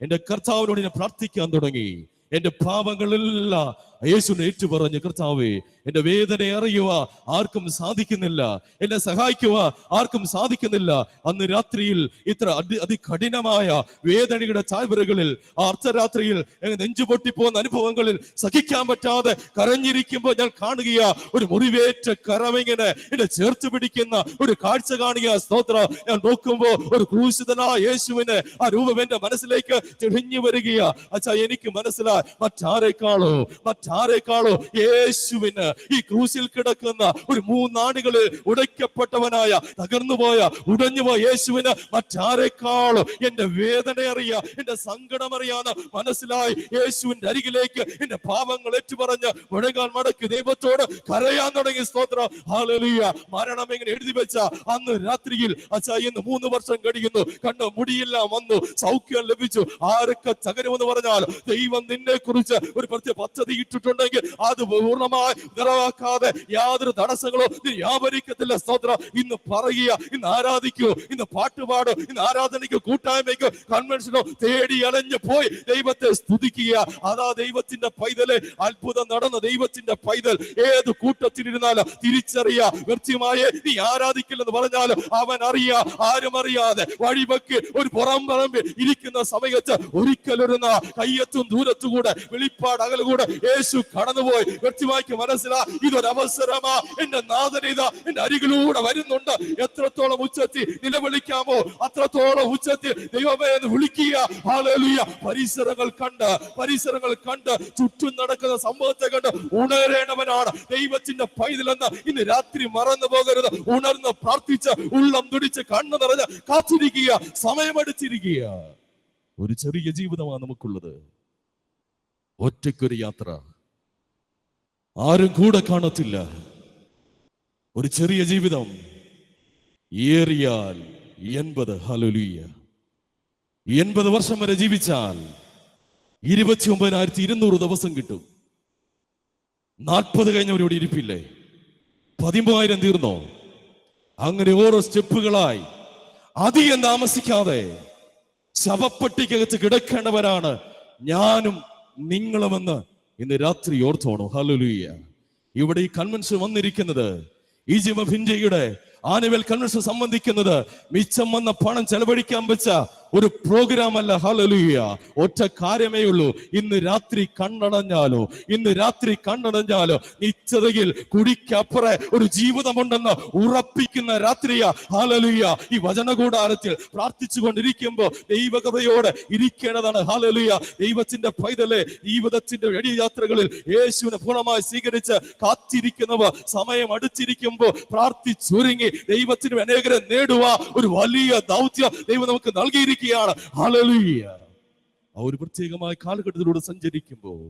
എന്റെ കർത്താവിനോട് ഞാൻ പ്രാർത്ഥിക്കാൻ തുടങ്ങി. എന്റെ പാപങ്ങളെല്ലാം യേശുവിനെ ഏറ്റുപറഞ്ഞ്, കർത്താവേ എന്റെ വേദന അറിയുക ആർക്കും സാധിക്കുന്നില്ല, എന്നെ സഹായിക്കുക ആർക്കും സാധിക്കുന്നില്ല. അന്ന് രാത്രിയിൽ ഇത്ര അതികഠിനമായ വേദനയുടെ ചായ്വരകളിൽ, ആ അർദ്ധരാത്രിയിൽ നെഞ്ചു പൊട്ടിപ്പോകുന്ന അനുഭവങ്ങളിൽ സഹിക്കാൻ പറ്റാതെ കരഞ്ഞിരിക്കുമ്പോൾ ഞാൻ കാണുക, ഒരു മുറിവേറ്റ കരമിങ്ങനെ എന്നെ ചേർത്ത് പിടിക്കുന്ന ഒരു കാഴ്ച കാണുക. സ്തോത്രം. ഞാൻ നോക്കുമ്പോ ഒരു ക്രൂശിതനായ യേശുവിനെ ആ രൂപം എന്റെ മനസ്സിലേക്ക് തെളിഞ്ഞു വരികയാ. അച്ഛാ, എനിക്ക് മനസ്സിലായി, മറ്റാരേക്കാളോ യേശുവിന് ഈ ക്രൂശിൽ കിടക്കുന്ന ഒരു 3 നാടുകളിൽ ഉടയ്ക്കപ്പെട്ടവനായ, തകർന്നുപോയ, ഉടഞ്ഞുപോയ യേശുവിന് മറ്റാരേക്കാളോ എന്റെ വേദന അറിയാ, എന്റെ സങ്കടം അറിയാന്ന് മനസ്സിലായി. യേശുവിന്റെ അരികിലേക്ക് എന്റെ പാപങ്ങൾ ഏറ്റുപറഞ്ഞ് മുഴങ്ങാൻ മടക്കി ദൈവത്തോട് കരയാൻ തുടങ്ങി. സ്തോത്രം. ഹല്ലേലൂയ. മരണം എങ്ങനെ എഴുതി വെച്ച അന്ന് രാത്രിയിൽ, അച്ഛാ ഇന്ന് 3 വർഷം കഴിയുന്നു, കണ്ടു മുടിയെല്ലാം വന്നു, സൗഖ്യം ലഭിച്ചു. ആരൊക്കെ തകരുമെന്ന് പറഞ്ഞാൽ ദൈവം നിന്നെ കുറിച്ച് ഒരു പ്രത്യേക പദ്ധതി ഇട്ടിട്ടുണ്ടെങ്കിൽ അത് പൂർണ്ണമായി നിറവാക്കാതെ യാതൊരു തടസ്സങ്ങളോ നീ വ്യാപരിക്കത്തില്ല. സ്തോത്രം. ഇന്ന് പറയുക, ഇന്ന് ആരാധിക്കൂ, ഇന്ന് പാട്ടുപാടോ, ഇന്ന് ആരാധനയ്ക്കോ കൂട്ടായ്മയ്ക്കോ കൺവെൻഷനോ തേടി അലഞ്ഞു പോയി ദൈവത്തെ സ്തുതിക്കുക. അതാ ദൈവത്തിന്റെ പൈതലെ, അത്ഭുതം നടന്ന ദൈവത്തിന്റെ പൈതൽ ഏത് കൂട്ടത്തിലിരുന്നാലും തിരിച്ചറിയ. വ്യക്തിയുമായി നീ ആരാധിക്കില്ലെന്ന് പറഞ്ഞാലും അവൻ അറിയാ, ആരും അറിയാതെ വഴിവെക്ക് ഒരു പുറം പറമ്പിൽ ഇരിക്കുന്ന സമയത്ത് ഒരിക്കലൊരുന്ന കയ്യത്തും ദൂരത്തുകൂടെ വെളിപ്പാട് അകലുകൂടെ യേശു കടന്നുപോയി. വ്യക്തിവായിക്ക് മനസ്സിലാ ഇതൊരു അവസരമാ. എന്റെ നാഥനിത എന്റെ അരികിലൂടെ വരുന്നുണ്ട്. എത്രത്തോളം ഉച്ചത്തിൽ നിലവിളിക്കാമോ അത്രത്തോളം ഉച്ചത്തിൽ ദൈവമേ എന്ന് വിളിക്കുക. ഹല്ലേലൂയ. പരിസരങ്ങൾ കണ്ട് ചുറ്റും നടക്കുന്ന സംഭവത്തെ കണ്ട് ഉണരേണ്ടവനാണ് ദൈവത്തിന്റെ പൈതലെന്ന് ഇന്ന് രാത്രി മറന്നു പോകരുത്. ഉണർന്ന് പ്രാർത്ഥിച്ച് ഉള്ളം തുടിച്ച് കണ്ണു നിറഞ്ഞ് കാത്തിരിക്കുക. സമയമടിച്ചിരിക്കുക. ഒരു ചെറിയ ജീവിതമാണ് നമുക്കുള്ളത്. ഒറ്റയ്ക്കൊരു യാത്ര, ആരും കൂടെ കാണത്തില്ല. ഒരു ചെറിയ ജീവിതം, ഏറിയാൽ 80. ഹല്ലേലൂയ. 80 വർഷം വരെ ജീവിച്ചാൽ 29,200 ദിവസം കിട്ടും. 40 കഴിഞ്ഞവരോട് ഇരിപ്പില്ലേ? 13,000 തീർന്നോ? അങ്ങനെ ഓരോ സ്റ്റെപ്പുകളായി അധികം താമസിക്കാതെ ശവപ്പെട്ടിക്കകത്ത് കിടക്കേണ്ടവരാണ് ഞാനും നിങ്ങളുമെന്ന് ഇന്ന് രാത്രി ഓർത്തോണു. ഹല്ലേലൂയ. ഇവിടെ ഈ കൺവെൻഷൻ വന്നിരിക്കുന്നത് ഈജിപ്ത് ഓഫ് ഇന്ത്യയുടെ ആനുവൽ കൺവെൻഷൻ സംബന്ധിക്കുന്നത് മിച്ചം വന്ന പണം ചെലവഴിക്കാൻ വെച്ച ഒരു പ്രോഗ്രാം അല്ല. ഹല്ലേലൂയ. ഒറ്റ കാര്യമേ ഉള്ളൂ. ഇന്ന് രാത്രി കണ്ണടഞ്ഞാലോ നിശ്ചതയിൽ കുടിക്കപ്പുറേ ഒരു ജീവിതമുണ്ടെന്ന് ഉറപ്പിക്കുന്ന രാത്രിയാ. ഹല്ലേലൂയ. ഈ വചനകൂടാരത്തിൽ പ്രാർത്ഥിച്ചു കൊണ്ടിരിക്കുമ്പോ ദൈവകൃപയോടെ ഇരിക്കേണ്ടതാണ്. ഹല്ലേലൂയ. ദൈവത്തിന്റെ പൈതലെ ജീവിതത്തിന്റെ വെടിയാത്രകളിൽ യേശുവിനെ പൂർണ്ണമായി സ്വീകരിച്ച് കാത്തിരിക്കുന്നവർ സമയം അടുത്തിരിക്കുമ്പോ പ്രാർത്ഥിച്ചൊരുങ്ങി ദൈവത്തിന് അനേകരെ നേടുക ഒരു വലിയ ദൗത്യം ദൈവം നമുക്ക് നൽകിയിരിക്കുകയാണ്. ഹല്ലേലൂയ. ആ ഒരു പ്രത്യേകമായ കാലഘട്ടത്തിലൂടെ സഞ്ചരിക്കുമ്പോൾ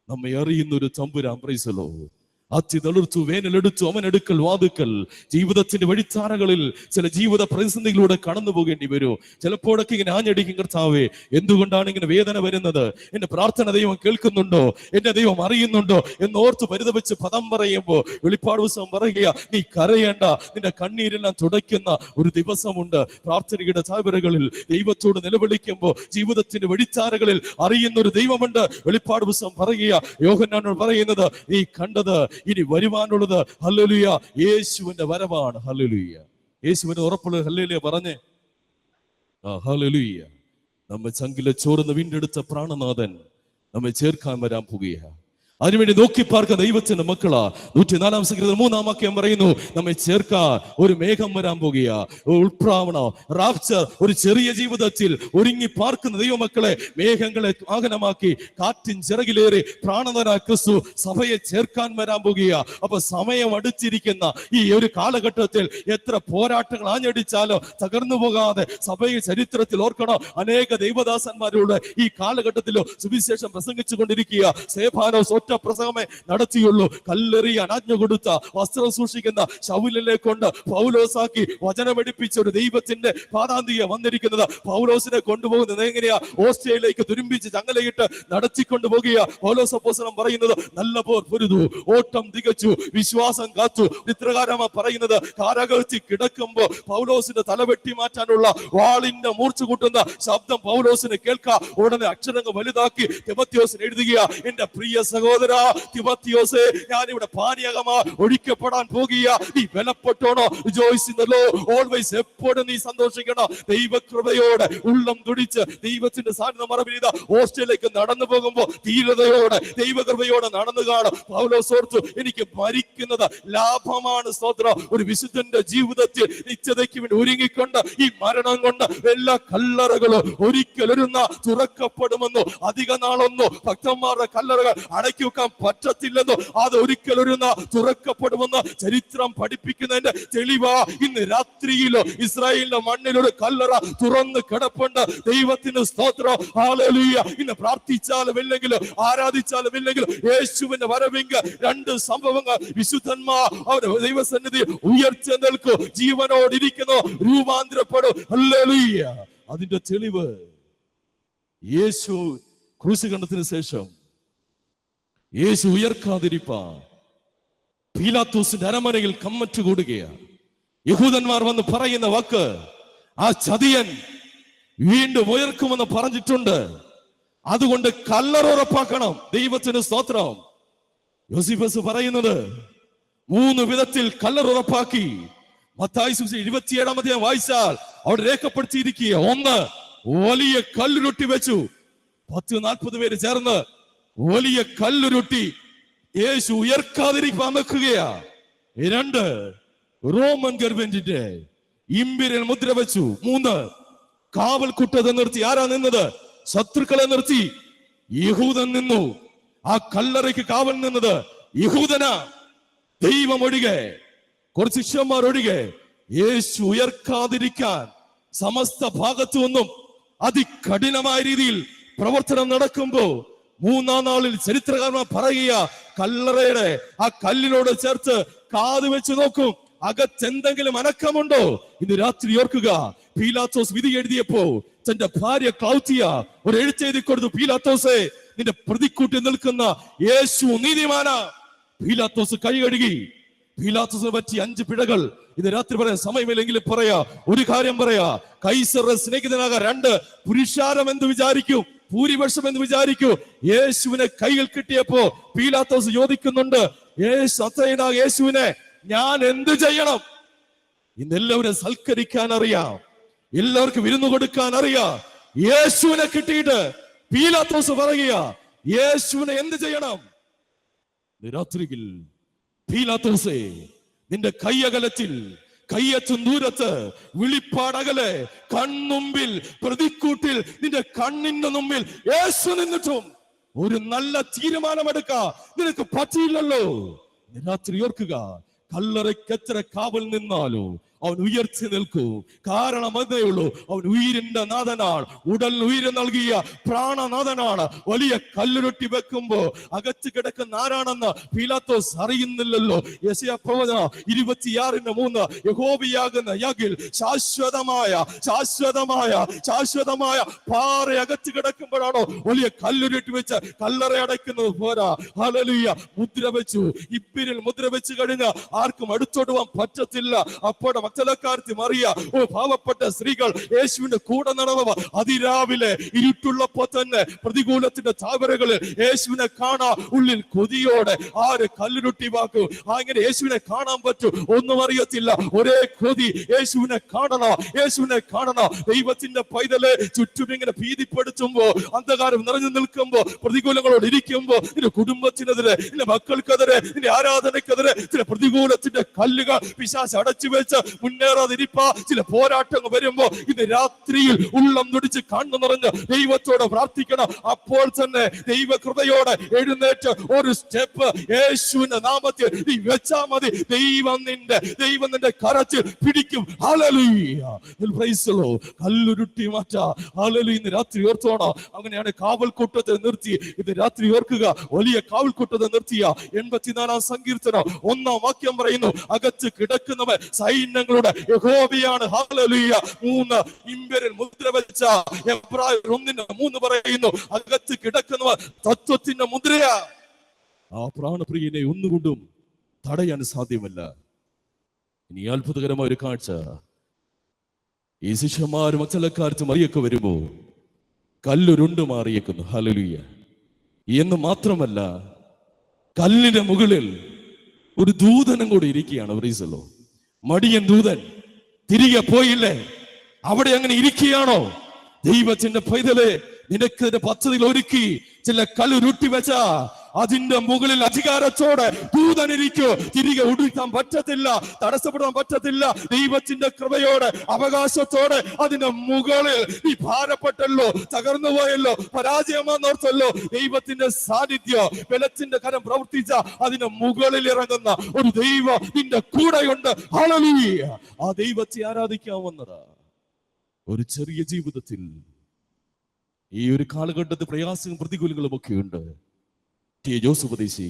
നമ്മെ അറിയുന്ന ഒരു തമ്പുരാൻ. Praise the Lord. അത്തിതളിർത്തു വേനലെടുത്തു അവനെടുക്കൽ വാതുക്കൽ. ജീവിതത്തിന്റെ വഴിത്താരകളിൽ ചില ജീവിത പ്രതിസന്ധികളിലൂടെ കടന്നു പോകേണ്ടി വരും. ചിലപ്പോഴൊക്കെ ഇങ്ങനെ ആഞ്ഞടിക്കും, കർത്താവേ എന്തുകൊണ്ടാണ് ഇങ്ങനെ വേദന വരുന്നത്? എന്റെ പ്രാർത്ഥന ദൈവം കേൾക്കുന്നുണ്ടോ? എന്റെ ദൈവം അറിയുന്നുണ്ടോ എന്നോർത്ത് പരിതപിച്ച് പദം പറയുമ്പോ വെളിപ്പാട് ദിവസം പറയുക, നീ കരയേണ്ട, നിന്റെ കണ്ണീരെല്ലാം തുടയ്ക്കുന്ന ഒരു ദിവസമുണ്ട്. പ്രാർത്ഥനയുടെ താഴ്വരകളിൽ ദൈവത്തോട് നിലവിളിക്കുമ്പോ ജീവിതത്തിന്റെ വഴിത്താരകളിൽ അറിയുന്ന ഒരു ദൈവമുണ്ട്. വെളിപ്പാട് ദിവസം പറയുക, യോഹന്നാനോട് പറയുന്നത്, നീ കണ്ടത് ഇനി വരുവാനുള്ളത് ഹല്ലേലൂയ യേശുവിന്റെ വരവാണ്. ഹല്ലേലൂയ. യേശുവിന്റെ ഉറപ്പുള്ള ഹല്ലേലൂയ പറഞ്ഞേ. ഹല്ലേലൂയ. നമ്മെ ചങ്കിലെ ചോർന്ന് വീണ്ടെടുത്ത പ്രാണനാഥൻ നമ്മെ ചേർക്കാൻ വരാൻ പോകുകയാണ്. അതിനുവേണ്ടി നോക്കി പാർക്കുന്ന ദൈവത്തിന്റെ മക്കളാ. 104 സങ്കീർത്തനം 3 വാക്യം പറയുന്നു, നമ്മെ ചേർക്കാൻ ഒരു മേഘം വരാൻ പോകുക. ഉൾപ്രാവണം, റാപ്ചർ. ഒരു ചെറിയ ജീവിതത്തിൽ ഒരുങ്ങി പാർക്കുന്ന ദൈവമക്കളെ മേഘങ്ങളെ വാഹനമാക്കി കാറ്റിൻ ചിറകിലേറി പ്രാണനാഥനായ ക്രിസ്തു സഭയെ ചേർക്കാൻ വരാൻ പോകുക. അപ്പൊ സമയം അടുത്തിരിക്കുന്ന ഈ ഒരു കാലഘട്ടത്തിൽ എത്ര പോരാട്ടങ്ങൾ ആഞ്ഞടിച്ചാലോ തകർന്നു പോകാതെ സഭയുടെ ചരിത്രത്തിൽ ഓർക്കണം, അനേക ദൈവദാസന്മാരോട് ഈ കാലഘട്ടത്തിലോ സുവിശേഷം പ്രസംഗിച്ചു കൊണ്ടിരിക്കുക. സേഫാനോസ് ഒറ്റ പ്രസംഗമേ നടത്തിയുള്ളൂ. കല്ലെറിയാൻ ആജ്ഞ കൊടുത്ത, വസ്ത്രം സൂക്ഷിക്കുന്ന ശൗലിനെ കൊണ്ട് പൗലോസാക്കി വചനമെടുപ്പിച്ച ഒരു ദൈവത്തിന്റെ പാതാന്തിക വന്നിരിക്കുന്നത്. പൗലോസിനെ കൊണ്ടുപോകുന്നത് എങ്ങനെയാ? ഓസ്ട്രേലിയയിലേക്ക് തുരുമ്പിച്ച് ചങ്ങലയിട്ട് നടത്തിക്കൊണ്ടു പോകുക. പൗലോസ് അപ്പോസ്തലൻ പറയുന്നത്, നല്ല പോർ പൊരുതു, ഓട്ടം തികച്ചു, വിശ്വാസം കാത്തു. ഇത്രകാരമാ പറയുന്നത്. കാരാഗൃഹത്തിൽ കിടക്കുമ്പോ പൗലോസിന്റെ തല വെട്ടി മാറ്റാനുള്ള വാളിന്റെ മൂർച്ച കൂട്ടുന്ന ശബ്ദം പൗലോസിന് കേൾക്കാം. ഉടനെ അക്ഷരങ്ങൾ വലുതാക്കി തിമോത്തിയോസിന് എഴുതുക, എന്റെ പ്രിയ സഹോദര തിമോത്തിയോസേ, ഞാനിവിടെ പാനീയകമാ ഒഴിക്കപ്പെടാൻ പോകുക. നീ ബലപ്പെട്ടോണോ? Rejoice in the Lord always. എപ്പോഴും നീ സന്തോഷിക്കണം. ദൈവകൃപയോടെ ഉള്ളം തുടിച്ച് ദൈവത്തിന്റെ സാന്നിധ്യം മറവിലിത ഓസ്ട്രേലിയയിലേക്ക് നടന്നു പോകുമ്പോ ധീരതയോടെ ദൈവകൃപയോടെ നടന്നു കാണും. പൗലോസ് ഓർത്തു, എനിക്ക് മരിക്കുന്നത് ലാഭമാണ്. സ്തോത്രം. ഒരു വിശുദ്ധന്റെ ജീവിതത്തിൽ നിത്യതയ്ക്ക് വേണ്ടി ഒരുങ്ങിക്കൊണ്ട് ഈ മരണം കൊണ്ട് എല്ലാ കല്ലറകളും ഒരിക്കലൊരുന്ന തുറക്കപ്പെടുമെന്നോ അധിക നാളൊന്നോ ഭക്തന്മാരുടെ കല്ലറകൾ അടക്കി വെക്കാൻ പറ്റത്തില്ലെന്നോ അത് ഒരിക്കലൊരുന്ന തുറക്കപ്പെടുമെന്ന് ചരിത്രം പഠിപ്പിക്കുന്നതിന്റെ തെളിവാ ഇന്ന് രാത്രിയിലോ ഇസ്രായേലിന്റെ മണ്ണിലൊരു കല്ലറ തുറന്ന് കിടപ്പുണ്ട്. ദൈവത്തിന് സ്തോത്രം. ഹല്ലേലൂയ. ഇന്ന് പ്രാർത്ഥിച്ചാലും ഇല്ലെങ്കിലും ആരാധിച്ചാലും ഇല്ലെങ്കിലും യേശുവിന്റെ വരവെങ്കിൽ 2 സംഭവങ്ങൾ വിശുദ്ധന്മാർ അവരുടെ ദൈവസന്നിധി ഉയർച്ചെന്നേൽക്കും, ജീവനോടിരിക്കുന്നു, രൂപാന്തരപ്പെടും. ഹല്ലേലൂയ. അതിന്റെ തെളിവ് യേശു ക്രൂശീകരണത്തിന് ശേഷം യേശു ഉയർക്കാതിരിപ്പാൻ പീലാത്തോസിന്റെ അരമനയിൽ കമ്മറ്റ് കൂടുകയാണ്. യഹൂദന്മാർ വന്ന് പറയുന്ന വാക്ക്, ആ ചതിയൻ വീണ്ടും ഉയർക്കുമെന്ന് പറഞ്ഞിട്ടുണ്ട്, അതുകൊണ്ട് കല്ലറ ഉറപ്പാക്കണം. ദൈവത്തിന് സ്തോത്രം. യോസേഫസ് പറയുന്നത് 3 വിധത്തിൽ കല്ലറ ഉറപ്പാക്കി. മത്തായി സുവിശേഷം 27 വായിച്ചാൽ അവിടെ രേഖപ്പെടുത്തിയിരിക്കുക. 1, വലിയ കല്ലുരുട്ടി വെച്ചു. 10-40 പേര് ചേർന്ന് വലിയ കല്ലുരുട്ടി യേശു ഉയർക്കാതിരിക്കാൻ വെക്കുകയാ. 2, റോമൻ ഗവൺമെന്റിന്റെ ഇമ്പീരിയൽ മുദ്ര വെച്ചു. 3, കാവൽക്കുട്ടത്തെ നിർത്തി. ആരാ നിന്നത്? ശത്രുക്കളെ നിർത്തി. യഹൂദൻ നിന്നു. ആ കല്ലറയ്ക്ക് കാവൽ നിന്നത് യഹൂദന. ദൈവം ഒഴികെ, കുറച്ച് ശിഷ്യന്മാർ ഒഴികെ യേശു ഉയർക്കാതിരിക്കാൻ സമസ്ത ഭാഗത്തു നിന്നും അതികഠിനമായ രീതിയിൽ പ്രവർത്തനം നടക്കുമ്പോ 3-ാം നാളിൽ ചരിത്രകാരന്മാർ പറയുക, കല്ലറയുടെ ആ കല്ലിനോട് ചേർത്ത് കാത് വെച്ച് നോക്കും, അകത്തെന്തെങ്കിലും അനക്കമുണ്ടോ. ഇന്ന് രാത്രി ഓർക്കുക, പീലാത്തോസ് വിധി എഴുതിയപ്പോ തന്റെ ഭാര്യ ക്ലൗത്തിയ ഒരു എഴുത്തെഴുതി കൊടുത്തു, പീലാത്തോസേ, നിന്റെ പ്രതിക്കൂട്ടി നിൽക്കുന്ന യേശു നീതിമാനാ. പീലാത്തോസ് കൈ കഴുകി. പീലാത്തോസിനെ പറ്റി 5 പിഴകൾ ഇത് രാത്രി പറയാൻ സമയമില്ലെങ്കിലും പറയാ. ഒരു കാര്യം പറയാ, കൈസറെ സ്നേഹിതനാകാൻ 2 പുരുഷാരം എന്ന് വിചാരിക്കൂ, ഭൂരിപക്ഷം എന്ന് വിചാരിക്കൂ. യേശുവിനെ കൈകൾ കിട്ടിയപ്പോ പീലാത്തോസ് ചോദിക്കുന്നുണ്ട്, യേശുവിനെ ഞാൻ എന്ത് ചെയ്യണം? ഇന്ന് എല്ലാവരും സൽക്കരിക്കാൻ അറിയാം, എല്ലാവർക്കും വിരുന്നു കൊടുക്കാൻ അറിയാം. യേശുവിനെ കിട്ടിയിട്ട് പീലാത്തോസ് പറയുക, യേശുവിനെ എന്ത് ചെയ്യണം? രാത്രിയിൽ പീലാത്തോസേ, നിന്റെ കയ്യകലത്തിൽ, കയ്യത്തും ദൂരത്ത്, വിളിപ്പാടകലെ, കൺമുമ്പിൽ, പ്രതിക്കൂട്ടിൽ, നിന്റെ കണ്ണിന്റെ മുമ്പിൽ യേശു നിന്നിട്ടും ഒരു നല്ല തീരുമാനമെടുക്കാൻ നിനക്ക് പറ്റിയില്ലല്ലോ. രാത്രി ഓർക്കുക, കല്ലറയ്ക്ക് എത്ര കാവൽ നിന്നാലോ അവൻ ഉയർത്തി നിൽക്കൂ. കാരണം അതേ ഉള്ളൂ, അവൻ ഉയിരിന്റെ നാഥനാണ്, ഉടൽ ഉയിര് നൽകിയ പ്രാണനാഥനാണ്. വലിയ കല്ലുരുട്ടി വെക്കുമ്പോ അകത്ത് കിടക്കുന്ന ആരാണെന്ന് പീലാത്തോസ് അറിയുന്നില്ലല്ലോ. യെശയ്യാ പ്രവചന 26:3 യഹോവയാകുന്ന യഗിൽ ശാശ്വതമായ പാറ അകത്ത് കിടക്കുമ്പോഴാണോ വലിയ കല്ലുരുട്ടി വെച്ച് കല്ലറ അടയ്ക്കുന്നത്? പോരാ, ഹല്ലേലൂയ. മുദ്ര വെച്ചു, ഇബ്ബിരിൽ മുദ്ര വെച്ച് കഴിഞ്ഞ ആർക്കും അടുത്തോട്ട് പോകാൻ പറ്റത്തില്ല. അപ്പോഴ മക്തലക്കാരത്തി മറിയ, ഓ പാവപ്പെട്ട സ്ത്രീകൾ യേശുവിന്റെ കൂടെ നടന്നവ, അതിരാവിലെ ഇരുട്ടുള്ളപ്പോ തന്നെ പ്രതികൂലത്തിന്റെ താവരകളിൽ യേശുവിനെ കാണാ ഉള്ളിൽ കൊതിയോടെ ആര് കല്ലുരുട്ടി വാക്കും. അങ്ങനെ യേശുവിനെ കാണാൻ പറ്റൂ, ഒന്നും അറിയത്തില്ല, ഒരേ കൊതി, യേശുവിനെ കാണണം, യേശുവിനെ കാണണം. ദൈവത്തിന്റെ പൈതലെ ചുറ്റും ഇങ്ങനെ ഭീതിപ്പെടുത്തുമ്പോ, അന്ധകാരം നിറഞ്ഞു നിൽക്കുമ്പോ, പ്രതികൂലങ്ങളോട് ഇരിക്കുമ്പോ, നിന്റെ കുടുംബത്തിനെതിരെ, നിന്റെ മക്കൾക്കെതിരെ, നിന്റെ ആരാധനക്കെതിരെ ചില പ്രതികൂലത്തിന്റെ കല്ലുകൾ പിശാച് അടച്ചു വെച്ച് മുന്നേറാതിരിപ്പാ ചില പോരാട്ടങ്ങൾ വരുമ്പോ ഇന്ന് രാത്രിയിൽ ഉള്ളം തുടിച്ച് കണ്ണു നിറഞ്ഞ് ദൈവത്തോട് പ്രാർത്ഥിക്കണം. അപ്പോൾ തന്നെ ദൈവകൃപയോടെ എഴുന്നേറ്റ് ഒരു സ്റ്റെപ്പ് യേശുവിന്റെ നാമത്തിൽ നീ വെച്ചാ മതി. ദൈവം നിന്റെ കരച്ചിൽ പിടിക്കും. ഹല്ലേലൂയ, പ്രൈസ് ദി ലോർഡ്. കല്ലുരുട്ടി മാറ്റാ. ഹല്ലേലൂയ. ഇന്ന് രാത്രി ഓർത്തോണം. അങ്ങനെയാണ് കാവൽക്കൂട്ടത്തെ നിർത്തി. ഇത് രാത്രി ഓർക്കുക, വലിയ കാവൽക്കൂട്ടത്തെ നിർത്തിയ 84-ാം സങ്കീർത്തനം 1-ാം വാക്യം പറയുന്നു, അകത്ത് കിടക്കുന്നവൻ സൈന്യങ്ങളുടെ യഹോവയാണ്. ഹല്ലേലൂയ. 3 ഇമ്പീരിയൽ മുദ്ര വെച്ച എബ്രായർ 1:3 പറയുന്നു, അകത്ത് കിടക്കുന്നവൻ തത്വത്തിന്റെ മുദ്രയാ. ആ പ്രാണപ്രിയനെ ഒന്നുകൊണ്ടും തടയാൻ സാധ്യമല്ല. ഇനി അത്ഭുതകരമായ ഒരു കാഴ്ച, ഈ ശിഷ്യന്മാരും മക്കളക്കാർത്തും മറിയൊക്കെ വരുമ്പോ കല്ലുരുണ്ട് മാറിയേക്കുന്നു. ഹല്ലേലൂയ. എന്ന് മാത്രമല്ല, കല്ലിന്റെ മുകളിൽ ഒരു ദൂതനും കൂടി ഇരിക്കുകയാണ്. Price the Lord. മടിയൻ ദൂതൻ തിരികെ പോയില്ലേ? അവിടെ അങ്ങനെ ഇരിക്കുകയാണോ? ദൈവത്തിന്റെ പൈതലെ, നിനക്ക് പദ്ധതിയിൽ ഒരുക്കി ചില കല്ലുരുട്ടി വെച്ച അതിന്റെ മുകളിൽ അധികാരത്തോടെ ദൂതനിരിക്കൂ. തിരികെ ഉടുക്കാൻ പറ്റത്തില്ല, തടസ്സപ്പെടാൻ പറ്റത്തില്ല. ദൈവത്തിന്റെ കൃപയോടെ അവകാശത്തോടെ അതിന്റെ മുകളിൽ നീ ഭാരപ്പെട്ടല്ലോ, തകർന്നു പോയല്ലോ, പരാജയമാന്നോർത്തല്ലോ. ദൈവത്തിന്റെ സാന്നിധ്യം, ബലത്തിന്റെ കരം പ്രവർത്തിച്ച അതിന്റെ മുകളിൽ ഇറങ്ങുന്ന ഒരു ദൈവം നിന്റെ കൂടെയുണ്ട്. ഹല്ലേലൂയ. ആ ദൈവത്തെ ആരാധിക്കാവുന്നതാ. ഒരു ചെറിയ ജീവിതത്തിൽ ഈ ഒരു കാലഘട്ടത്തിൽ പ്രയാസവും പ്രതികൂലങ്ങളും ഒക്കെ ഉണ്ട്. ജോസഫ് ഉപദേശി,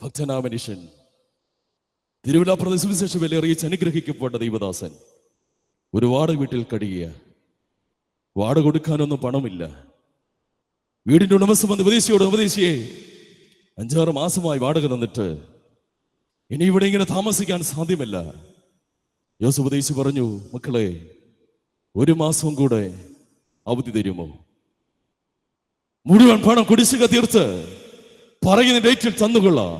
ഭക്തനാ മനുഷ്യൻ, തിരുവിലാപ്രദേശ സുവിശേഷ വില അറിയിച്ച് അനുഗ്രഹിക്കപ്പെട്ട ദൈവദാസൻ ഒരു വാടക വീട്ടിൽ കഴിയുക. വാടക കൊടുക്കാനൊന്നും പണമില്ല. വീടിന്റെ ഉടമസ്ഥ വന്ന് ഉപദേശിയോട്, ഉപദേശിയെ 5-6 മാസമായി വാടക തന്നിട്ട് ഇനി ഇവിടെ ഇങ്ങനെ താമസിക്കാൻ സാധ്യമല്ല. ജോസഫ് ഉപദേശി പറഞ്ഞു, മക്കളെ, 1 മാസം കൂടെ അവധി തരുമോ? മുഴുവൻ പണം കുടിശ്ശിക തീർത്ത് പറയുന്ന ഡേറ്റിൽ തന്നുകൊള്ളാം.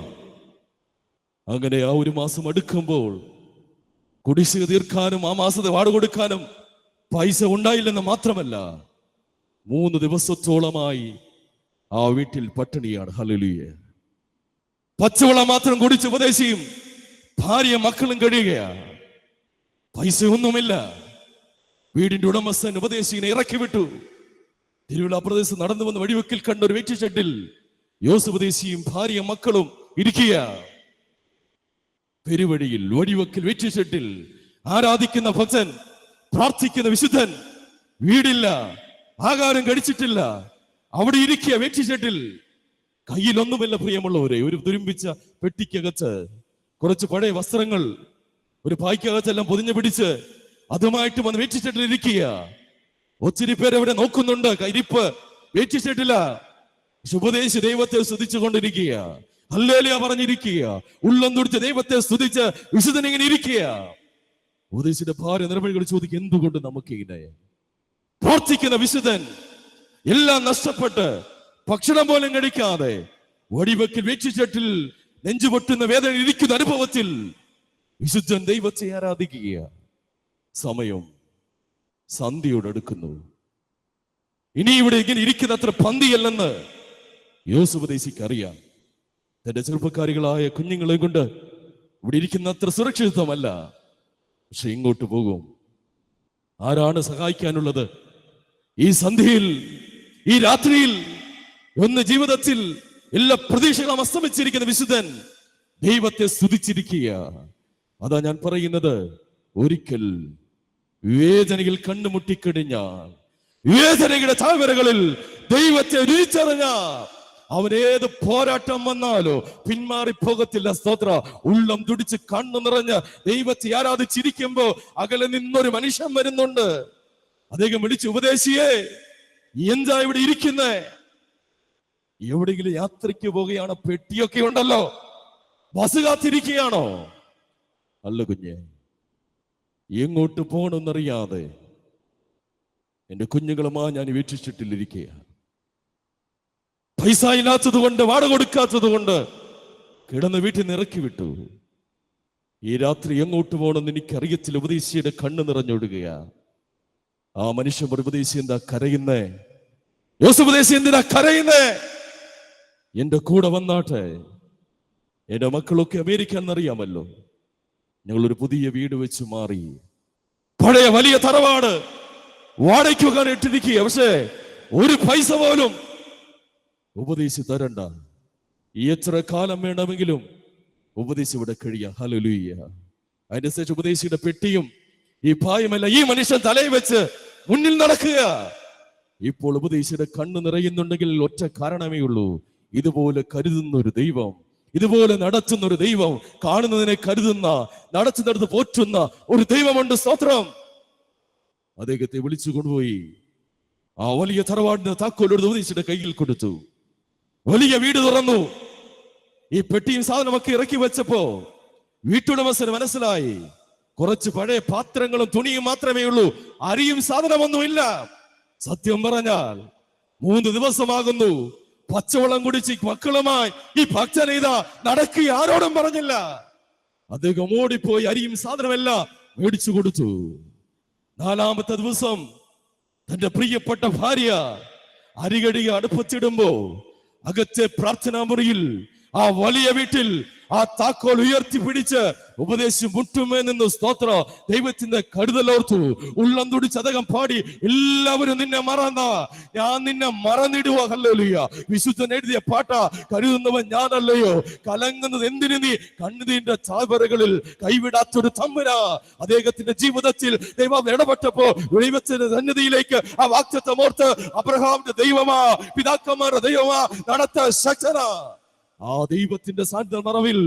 അങ്ങനെ ആ 1 മാസം അടുക്കുമ്പോൾ കുടിശ്ശിക തീർക്കാനും ആ മാസത്തെ വാടക കൊടുക്കാനും പൈസ ഉണ്ടായില്ലെന്ന് മാത്രമല്ല, 3 ദിവസത്തോളമായി ആ വീട്ടിൽ പട്ടിണിയാണ്. ഹല്ലേലൂയ. പച്ചവെള്ളം മാത്രം കുടിച്ച് ഉപദേശിയും ഭാര്യ മക്കളും കഴിയുകയാ. പൈസ ഒന്നുമില്ല. വീടിന്റെ ഉടമസ്ഥൻ ഉപദേശിനെ ഇറക്കി വിട്ടു. തിരുവിഴ പ്രദേശത്ത് നടന്നു വന്ന് വഴിവെക്കിൽ കണ്ട ഒരു വെറ്റി ഷെഡിൽ യോസഫ് ഉപദേശിയും ഭാര്യ മക്കളും ഇരിക്കുക. പെരുവഴിയിൽ വഴിവെക്കിൽ വെറ്റി ഷെഡിൽ ആരാധിക്കുന്ന ഭക്തൻ, പ്രാർത്ഥിക്കുന്ന വിശുദ്ധൻ, വീടില്ല, ആഹാരം കഴിച്ചിട്ടില്ല, അവിടെ ഇരിക്കുക വെറ്റി ഷെഡിൽ. കയ്യിലൊന്നുമില്ല പ്രിയമുള്ളവരെ. ഒരു തുരുമ്പിച്ച പെട്ടിക്കകത്ത് കുറച്ച് പഴയ വസ്ത്രങ്ങൾ, ഒരു പായ്ക്കകത്തെല്ലാം പൊതിഞ്ഞു പിടിച്ച് അതുമായിട്ട് വന്ന് വെറ്റി ഷെഡിൽ ഇരിക്കുക. ഒത്തിരി പേര് അവിടെ നോക്കുന്നുണ്ട്. ഇരിപ്പ് വെറ്റി ഷെഡില. ഉപദേശി ദൈവത്തെ സ്തുതിച്ചുകൊണ്ടിരിക്കുക, ഹല്ലേലൂയ പറഞ്ഞിരിക്കുക, ഉള്ളം തുടിച്ച് ദൈവത്തെ സ്തുതിച്ച് വിശുദ്ധൻ ഇങ്ങനെ ഇരിക്കുക. ഉപദേശിയുടെ ഭാര്യ നിർമ്മലികൾ ചോദിക്കും, എന്തുകൊണ്ട് നമുക്ക് ഇങ്ങനെ? പ്രാർത്ഥിക്കുന്ന വിശുദ്ധൻ എല്ലാം നഷ്ടപ്പെട്ട് ഭക്ഷണം പോലും കഴിക്കാതെ വടിവെക്കിൽ വെച്ചിട്ടിൽ നെഞ്ചുപൊട്ടുന്ന വേദന ഇരിക്കുന്ന അനുഭവത്തിൽ വിശുദ്ധൻ ദൈവത്തെ ആരാധിക്കുക. സമയം സന്ധ്യയോടടുക്കുന്നു. ഇനി ഇവിടെ ഇങ്ങനെ ഇരിക്കുന്ന അത്ര പന്തിയല്ലെന്ന് യോസഫ് ഉപദേശിക്ക് അറിയാം. തന്റെ ചെറുപ്പക്കാരികളായ കുഞ്ഞുങ്ങളെ കൊണ്ട് ഇവിടെ ഇരിക്കുന്ന അത്ര സുരക്ഷിതമല്ല. പക്ഷെ ഇങ്ങോട്ട് പോകും. ആരാണ് സഹായിക്കാനുള്ളത്? ഈ സന്ധ്യയിൽ, ഈ രാത്രിയിൽ, ഒന്ന് ജീവിതത്തിൽ എല്ലാ പ്രതീക്ഷകളും അസ്തമിച്ചിരിക്കുന്ന വിശുദ്ധൻ ദൈവത്തെ സ്തുതിച്ചിരിക്കുക. അതാ ഞാൻ പറയുന്നത്, ഒരിക്കൽ വേദനയിൽ കണ്ണുമുട്ടിക്കഴിഞ്ഞാൽ, വേദനയുടെ താഴ്വരകളിൽ ദൈവത്തെ രുചിച്ചറിഞ്ഞ അവനേത് പോരാട്ടം വന്നാലോ പിന്മാറിപ്പോകത്തില്ല. സ്തോത്ര. ഉള്ളം തുടിച്ച് കണ്ണു നിറഞ്ഞ് ദൈവത്തെ ആരാധിച്ചിരിക്കുമ്പോ അകലെ നിന്നൊരു മനുഷ്യൻ വരുന്നുണ്ട്. അദ്ദേഹം വിളിച്ചു, ഉപദേശിയെ, എന്താ ഇവിടെ ഇരിക്കുന്നേ? എവിടെയെങ്കിലും യാത്രയ്ക്ക് പോവുകയാണോ? പെട്ടിയൊക്കെ ഉണ്ടല്ലോ, ബസ് കാത്തിരിക്കുകയാണോ? അല്ല കുഞ്ഞെ, എങ്ങോട്ട് പോകണമെന്നറിയാതെ എന്റെ കുഞ്ഞുങ്ങളുമാ ഞാൻ വീക്ഷിച്ചിട്ടില്ലിരിക്കുക. പൈസ ഇല്ലാത്തത് കൊണ്ട്, വാടക കൊടുക്കാത്തത് കൊണ്ട് കിടന്ന് വീട്ടിൽ നിന്ന് ഇറക്കി വിട്ടു. ഈ രാത്രി എങ്ങോട്ട് പോകണമെന്ന് എനിക്കറിയത്തില്ല. ഉപദേശിയുടെ കണ്ണ് നിറഞ്ഞൊടുകയാ. ആ മനുഷ്യൻ ഉപദേശി എന്താ കരയുന്നേ? യോസഫ് ഉപദേശി എന്തിനാ കരയുന്നേ? എന്റെ കൂടെ വന്നാട്ടെ. എന്റെ മക്കളൊക്കെ അമേരിക്ക എന്നറിയാമല്ലോ. ഞങ്ങളൊരു പുതിയ വീട് വെച്ച് മാറി. പഴയ വലിയ തറവാട് വാടകയ്ക്കാൻ ഇട്ടിരിക്കുക. പക്ഷേ ഒരു പൈസ പോലും ഉപദേശി തരണ്ട. എത്ര കാലം വേണമെങ്കിലും ഉപദേശി ഇവിടെ കഴിയാം. ഹല്ലേലൂയ. അതിന്റെ ശേഷം ഉപദേശിയുടെ പെട്ടിയും ഈ പായുമല്ല ഈ മനുഷ്യൻ തലയിൽ വെച്ച് മുന്നിൽ നടക്കുക. ഇപ്പോൾ ഉപദേശിയുടെ കണ്ണ് നിറയുന്നുണ്ടെങ്കിൽ ഒറ്റ കാരണമേ ഉള്ളൂ. ഇതുപോലെ കരുതുന്ന ഒരു ദൈവം, ഇതുപോലെ നടത്തുന്ന ഒരു ദൈവം, കാണുന്നതിനെ കരുതുന്ന, നടത്തുന്നിടത്ത് പോറ്റുന്ന ഒരു ദൈവമുണ്ട്. സ്തോത്രം. അദ്ദേഹത്തെ വിളിച്ചു കൊണ്ടുപോയി ആ വലിയ തറവാടിന്റെ താക്കോലെടുത്ത് ഉപദേശിയുടെ കയ്യിൽ കൊടുത്തു. വലിയ വീട് തുറന്നു. ഈ പെട്ടിയും സാധനമൊക്കെ ഇറക്കി വെച്ചപ്പോ വീട്ടുടമസ്ഥന് മനസ്സിലായി, കുറച്ച് പഴയ പാത്രങ്ങളും തുണിയും മാത്രമേ ഉള്ളൂ, അരിയും സാധനമൊന്നുമില്ല. സത്യം പറഞ്ഞാൽ 3 ദിവസമാകുന്നു പച്ചവെള്ളം കുടിച്ച് മക്കളുമായി ഈ ഭക്തനീത നടക്കുക, ആരോടും പറഞ്ഞില്ല. അദ്ദേഹം ഓടിപ്പോയി അരിയും സാധനമെല്ലാം മേടിച്ചു കൊടുത്തു. 4ാമത്തെ ദിവസം തന്റെ പ്രിയപ്പെട്ട ഭാര്യ അരികടിക അടുപ്പത്തിടുമ്പോ അകത്തെ പ്രാർത്ഥനാ മുറിയിൽ ആ വലിയ വീട്ടിൽ ആ താക്കോൽ ഉയർത്തി പിടിച്ച് ഉപദേശം മുട്ടുമേ നിന്ന് സ്തോത്ര ദൈവത്തിന്റെ കരുതലോർത്തു. ഉള്ളം തുടിച്ച് അദ്ദേഹം പാടി, എല്ലാവരും നിന്നെ മറന്ന ഞാൻ നിന്നെ മറന്നിടുക. ഹല്ലേലൂയ. വിശുദ്ധൻ എഴുതിയ പാട്ട. കരുതുന്നവൻ ഞാനല്ലയോ, കലങ്ങുന്നത് എന്തിനു നീ? കണ്ണുനീരിന്റെ ചാവറകളിൽ കൈവിടാത്തൊരു തമ്പുരാ. അദ്ദേഹത്തിന്റെ ജീവിതത്തിൽ ദൈവം ഇടപെട്ടപ്പോ ദൈവത്തിന്റെ സന്നിധിയിലേക്ക് ആ വാക്തത്വം ഓർത്ത്, അബ്രഹാമിന്റെ ദൈവമാ, പിതാക്കന്മാരുടെ ദൈവമാ, നടത്ത ശക്തനാ. ആ ദൈവത്തിന്റെ സാന്നിധ്യ മറവിൽ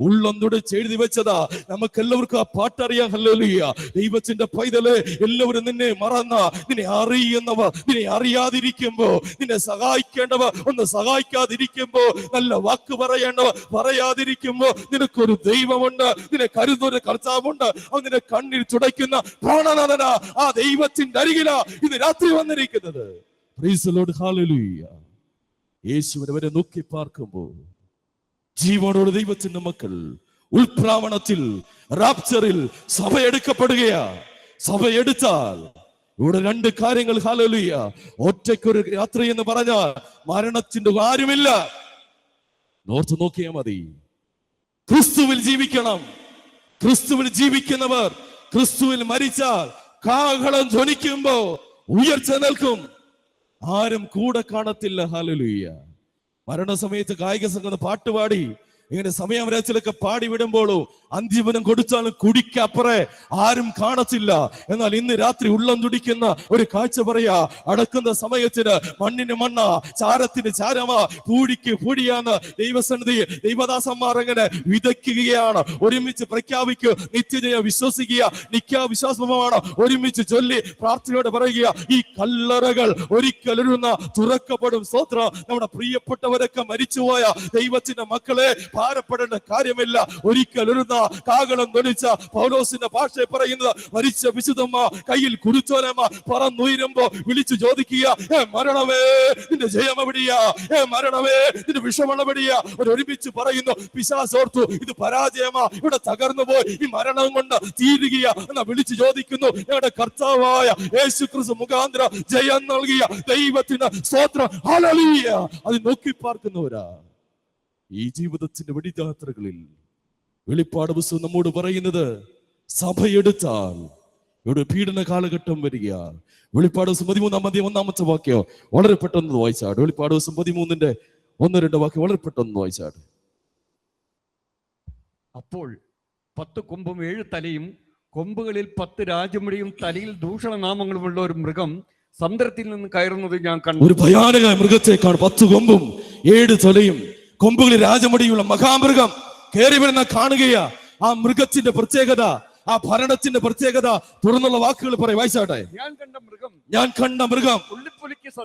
ഉള്ളം തുടിച്ച് എഴുതി വെച്ചതാ. നമുക്ക് എല്ലാവർക്കും ആ പാട്ടറിയാം. ഹല്ലേലൂയ. ദൈവത്തിന്റെ പൈതല്, എല്ലാവരും നിന്നെ മറന്ന, നിന്നെ അറിയുന്നവർ നിന്നെ അറിയാതിരിക്കുമ്പോ, നിന്നെ സഹായിക്കേണ്ടവർ ഒന്ന് സഹായിക്കാതിരിക്കുമ്പോ, നല്ല വാക്ക് പറയേണ്ടവർ പറയാതിരിക്കുമ്പോ, നിനക്കൊരു ദൈവമുണ്ട്, നിന്നെ കരുതുന്ന കർത്താവുണ്ട്. അവൻ നിന്നെ കണ്ണിൽ തുടയ്ക്കുന്ന പ്രാണനാഥന ആ ദൈവത്തിന്റെ അരികിലാ ഇന്ന് രാത്രി വന്നിരിക്കുന്നത്. Price the Lord. ഹല്ലേലൂയ. യേശുവിനെ വരെ നോക്കി പാർക്കുമ്പോ ജീവനോട് ദൈവത്തിന്റെ മക്കൾ ഉൾപ്രാവണത്തിൽ, റാപ്ചറിൽ സഭ എടുക്കപ്പെടുകയാ. സഭ എടുത്താൽ ഇവിടെ 2 കാര്യങ്ങൾ. ഹല്ലേലൂയ. ഒറ്റയ്ക്കൊരു യാത്ര എന്ന് പറഞ്ഞാൽ മരണത്തിന്റെ ആരുമില്ല. ഓർത്ത് നോക്കിയാൽ മതി. ക്രിസ്തുവിൽ ജീവിക്കണം. ക്രിസ്തുവിൽ ജീവിക്കുന്നവർ ക്രിസ്തുവിൽ മരിച്ചാൽ കാഹളം ധ്വനിക്കുമ്പോ ഉയർച്ച നിൽക്കും. ആരും കൂടെ കാണത്തില്ല. ഹല്ലേലൂയ. മരണസമയത്ത് കായിക സംഘം പാട്ടുപാടി ഇങ്ങനെ സമയാവരാച്ചിലൊക്കെ പാടി വിടുമ്പോഴോ അന്തിമനം കൊടുത്താലും കുടിക്കപ്പുറേ ആരും കാണത്തില്ല. എന്നാൽ ഇന്ന് രാത്രി ഉള്ളം തുടിക്കുന്ന ഒരു കാഴ്ച പറയാ, അടക്കുന്ന സമയത്തിന് മണ്ണിന് മണ്ണ, ചാരത്തിന് ചാരമാ, പൂടിക്ക് പൂടിയാന്ന് ദൈവസന്നിധി ദൈവദാസന്മാർ അങ്ങനെ വിതയ്ക്കുകയാണ്. ഒരുമിച്ച് പ്രഖ്യാപിക്കുക, നിത്യജയ വിശ്വസിക്കുക, നിത്യാവിശ്വാസമാണ് ഒരുമിച്ച് ചൊല്ലി പ്രാർത്ഥനയോടെ പറയുക, ഈ കല്ലറകൾ ഒരിക്കലൊരുന്ന തുറക്കപ്പെടും. സ്തോത്രം. നമ്മുടെ പ്രിയപ്പെട്ടവരൊക്കെ മരിച്ചുപോയ ദൈവത്തിന്റെ മക്കളെ ഭാരപ്പെടേണ്ട കാര്യമില്ല. ഒരിക്കലൊരുന്ന കാഹളം ധ്വനിച്ച പൗലോസിന്റെ ഭാഷയെ പറയുന്നത്, മരിച്ച വിശുദ്ധമ്മ കയ്യിൽ കുരുത്തോലമ്മ പറന്നുയരുമ്പോ വിളിച്ചു ചോദിക്കുക, മരണമേ നിന്റെ ജയം എവിടെയാ? മരണമേ നിന്റെ വിഷമം എവിടെയാ? ഒരുമിച്ച് പറയുന്നു, പിശാചോർത്തു ഇത് പരാജയമാ, ഇവിടെ തകർന്നു പോയി, ഈ മരണം കൊണ്ട് തീരുകയാ എന്നാ വിളിച്ചു ചോദിക്കുന്നു. ഞങ്ങളുടെ കർത്താവായ യേശുക്രിസ്തു മുഖാന്തരം ജയം നൽകിയ ദൈവത്തിന് സ്തോത്രം. ഹല്ലേലൂയ. അത് നോക്കി പാർക്കുന്നവരാ ഈ ജീവിതത്തിന്റെ വെടിയാത്രകളിൽ വെളിപ്പാട് പുസ്തകം നമ്മോട് പറയുന്നത്, സഭയെടുത്താൽ ഇവിടെ പീഡന കാലഘട്ടം വരിക. വെളിപ്പാട് ദിവസം 13-1 വാക്യോ വളരെ പെട്ടെന്ന് വായിച്ചാട്. വെളിപ്പാട് ദിവസം 13 1-2 വാക്യം വളരെ പെട്ടെന്ന് വായിച്ചാട്. അപ്പോൾ 10 കൊമ്പും 7 തലയും കൊമ്പുകളിൽ 10 രാജമുടിയും തലയിൽ ദൂഷണനാമങ്ങളുമുള്ള ഒരു മൃഗം സമുദ്രത്തിൽ നിന്ന് കയറുന്നത് ഞാൻ കണ്ടു. ഒരു ഭയാനക മൃഗത്തെ കാണും. 10 കൊമ്പും 7 തലയും കൊമ്പുകളിൽ രാജമുടിയുള്ള മഹാമൃഗം കയറി വരുന്ന കാണുകയാ. ആ മൃഗത്തിന്റെ പ്രത്യേകത, ആ ഭരണത്തിന്റെ പ്രത്യേകത തുറന്നുള്ള വാക്കുകൾ പറയും. വായിച്ചാട്ടെ. ഞാൻ കണ്ട മൃഗം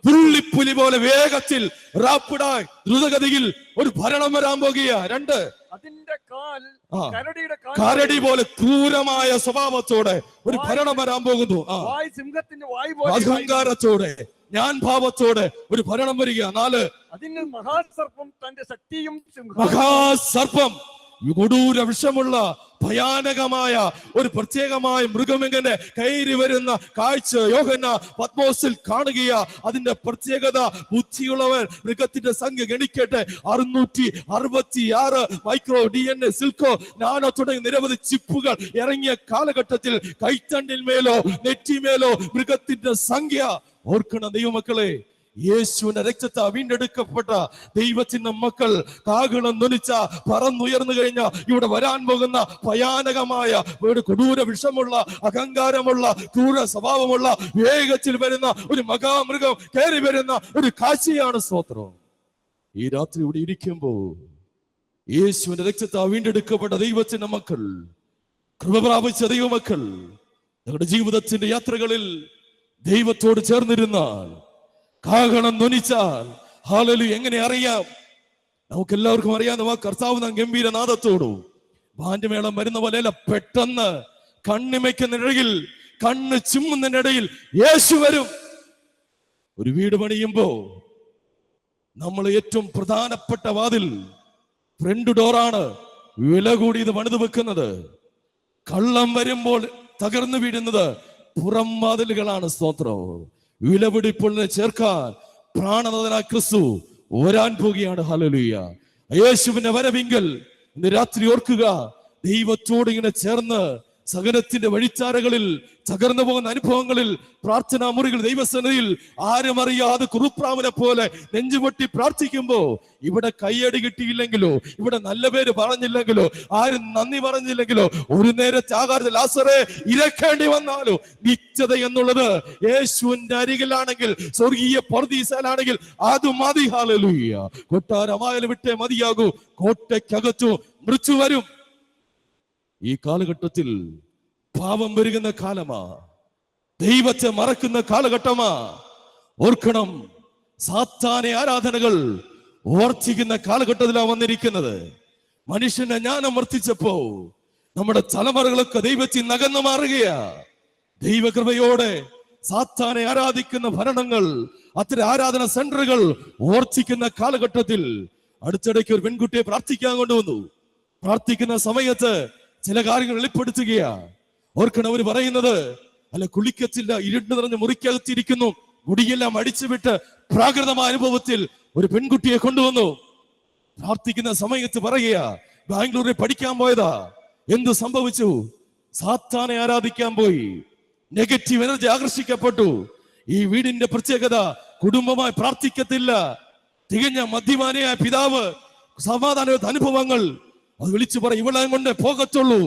പുള്ളിപ്പുലി പോലെ വേഗത്തിൽ റാപ്പിഡായി ദ്രുതഗതിയിൽ ഒരു ഭരണം വരാൻ പോകുകയാ. 2, അതിന്റെ കാൽ കരടി പോലെ ക്രൂരമായ സ്വഭാവത്തോടെ ഒരു ഭരണം വരാൻ പോകുന്നു. സിംഹത്തിന്റെ വായ് പോലെ അഹങ്കാരത്തോടെ ഞാൻ ഭാവത്തോടെ ഒരു ഭരണം വരിക. 4, അതിന് മഹാസർപ്പം തന്റെ ശക്തിയും മഹാസർപ്പം കൊടൂര വിഷമുള്ള ഭയാനകമായ ഒരു പ്രത്യേകമായ മൃഗം ഇങ്ങനെ കയറി വരുന്ന കാഴ്ച യോഹന്ന പത്മോസിൽ കാണുകയാ. അതിന്റെ പ്രത്യേകത, ബുദ്ധിയുള്ളവൻ മൃഗത്തിന്റെ സംഖ്യ ഗണിക്കട്ടെ, 666 മൈക്രോ DNA, സിൽക്കോ, നാനോ തുടങ്ങിയ നിരവധി ചിപ്പുകൾ ഇറങ്ങിയ കാലഘട്ടത്തിൽ കൈത്തണ്ടിൽ മേലോ നെറ്റിമേലോ മൃഗത്തിന്റെ സംഖ്യ. ഓർക്കണം ദൈവമക്കളെ, യേശുവിന്റെ രക്തത്താൽ വീണ്ടെടുക്കപ്പെട്ട ദൈവത്തിന്റെ മക്കൾ കാഹളം ധ്വനിച്ച പറന്നുയർന്നു കഴിഞ്ഞ ഇവിടെ വരാൻ പോകുന്ന ഭയാനകമായ ഒരു കൊടൂര വിഷമുള്ള അഹങ്കാരമുള്ള ക്രൂര സ്വഭാവമുള്ള വേഗത്തിൽ വരുന്ന ഒരു മഹാമൃഗം കയറി വരുന്ന ഒരു കാഴ്ചയാണ്. സ്തോത്രം. ഈ രാത്രി ഇവിടെ ഇരിക്കുമ്പോ യേശുവിന്റെ രക്തത്താൽ വീണ്ടെടുക്കപ്പെട്ട ദൈവത്തിന്റെ മക്കൾ, കൃപ പ്രാപിച്ച ദൈവമക്കൾ, ഞങ്ങളുടെ ജീവിതത്തിന്റെ യാത്രകളിൽ ദൈവത്തോട് ചേർന്നിരുന്നാൽ, കാഹളം ധ്വനിച്ചാൽ, ഹല്ലേലൂയ, എങ്ങനെ അറിയാം? നമുക്ക് എല്ലാവർക്കും അറിയാവുന്ന കർത്താവ് നാം ഗംഭീരനാദത്തോടും ബാൻഡ്മേളം വരുന്ന പോലെയല്ല, പെട്ടെന്ന് കണ്ണിമയ്ക്കുന്നിടയിൽ, കണ്ണ് ചിമ്മുന്നതിനിടയിൽ യേശു വരും. ഒരു വീട് പണിയുമ്പോ നമ്മൾ ഏറ്റവും പ്രധാനപ്പെട്ട വാതിൽ ഫ്രണ്ട് ഡോറാണ് വില കൂടി ഇത് പണിത് വെക്കുന്നത്. കള്ളം വരുമ്പോൾ തകർന്നു വീഴുന്നത് പുറം വാതിലുകളാണ്. സ്തോത്രം. വിലപിടിപ്പുള്ളിനെ ചേർക്കാൻ പ്രാണനാഥനായ ക്രിസ്തു വരാൻ പോകുകയാണ്. ഹല്ലേലൂയ. യേശുവിന്റെ വരവിങ്കൽ ഇന്ന് രാത്രി ഓർക്കുക, ദൈവത്തോട് ഇങ്ങനെ ചേർന്ന് സകലത്തിന്റെ വഴിച്ചാരകളിൽ തകർന്നു പോകുന്ന അനുഭവങ്ങളിൽ, പ്രാർത്ഥനാ മുറികൾ, ദൈവസന്നിധിയിൽ ആരും അറിയാതെ കുറുപ്രാമനെ പോലെ നെഞ്ചുപൊട്ടി പ്രാർത്ഥിക്കുമ്പോ ഇവിടെ കയ്യടി കിട്ടിയില്ലെങ്കിലോ, ഇവിടെ നല്ല പേര് പറഞ്ഞില്ലെങ്കിലോ, ആരും നന്ദി പറഞ്ഞില്ലെങ്കിലോ, ഒരു നേരത്തെ ആകാരത്തിൽ ലാസറെ ഇരക്കേണ്ടി വന്നാലോ, നിത്യത എന്നുള്ളത് യേശുവിന്റെ അരികിലാണെങ്കിൽ, സ്വർഗീയ പർദീസയിലാണെങ്കിൽ അത് മതി. ഹല്ലേലൂയ. കൊട്ടാരമായാലും വിട്ടേ മതിയാകൂ. കോട്ടയ്ക്കകത്തു മൃത്യു വരും. ഈ കാലഘട്ടത്തിൽ പാപം പെരുകുന്ന കാലമാ, ദൈവത്തെ മറക്കുന്ന കാലഘട്ടമാ. ഓർക്കണം, സാത്താനെ ആരാധനകൾ വർദ്ധിക്കുന്ന കാലഘട്ടത്തിലാണ് വന്നിരിക്കുന്നത്. മനുഷ്യന്റെ ജ്ഞാനം വർദ്ധിച്ചപ്പോ നമ്മുടെ തലമുറകളൊക്കെ ദൈവത്തിൽ നകന്നു മാറുകയാ. ദൈവകൃപയോടെ സാത്താനെ ആരാധിക്കുന്ന ഭരണങ്ങൾ, അത്തരം ആരാധന സെന്ററുകൾ വർദ്ധിക്കുന്ന കാലഘട്ടത്തിൽ അടുത്തിടയ്ക്ക് ഒരു പെൺകുട്ടിയെ പ്രാർത്ഥിക്കാൻ കൊണ്ടുവന്നു. പ്രാർത്ഥിക്കുന്ന സമയത്ത് ചില കാര്യങ്ങൾ വെളിപ്പെടുത്തുകയാ. ഓർക്കണം, അവർ പറയുന്നത്, അല്ല കുളിക്കത്തില്ല, ഇരുട്ട് നിറഞ്ഞ് മുറിക്കകത്തിരിക്കുന്നു, മുടിയെല്ലാം അടിച്ചുവിട്ട് പ്രാകൃതമായ അനുഭവത്തിൽ ഒരു പെൺകുട്ടിയെ കൊണ്ടുവന്നു. പ്രാർത്ഥിക്കുന്ന സമയത്ത് പറയുക, ബാംഗ്ലൂരിൽ പഠിക്കാൻ പോയതാ. എന്തു സംഭവിച്ചു? സാത്താനെ ആരാധിക്കാൻ പോയി. നെഗറ്റീവ് എനർജി ആകർഷിക്കപ്പെട്ടു. ഈ വീടിന്റെ പ്രത്യേകത, കുടുംബമായി പ്രാർത്ഥിക്കത്തില്ല. തികഞ്ഞ മദ്യപാനിയായ പിതാവ്, സമാധാന അനുഭവങ്ങൾ. അത് വിളിച്ചു പറ, ഇവളെ കൊണ്ട് പോകത്തുള്ളൂ.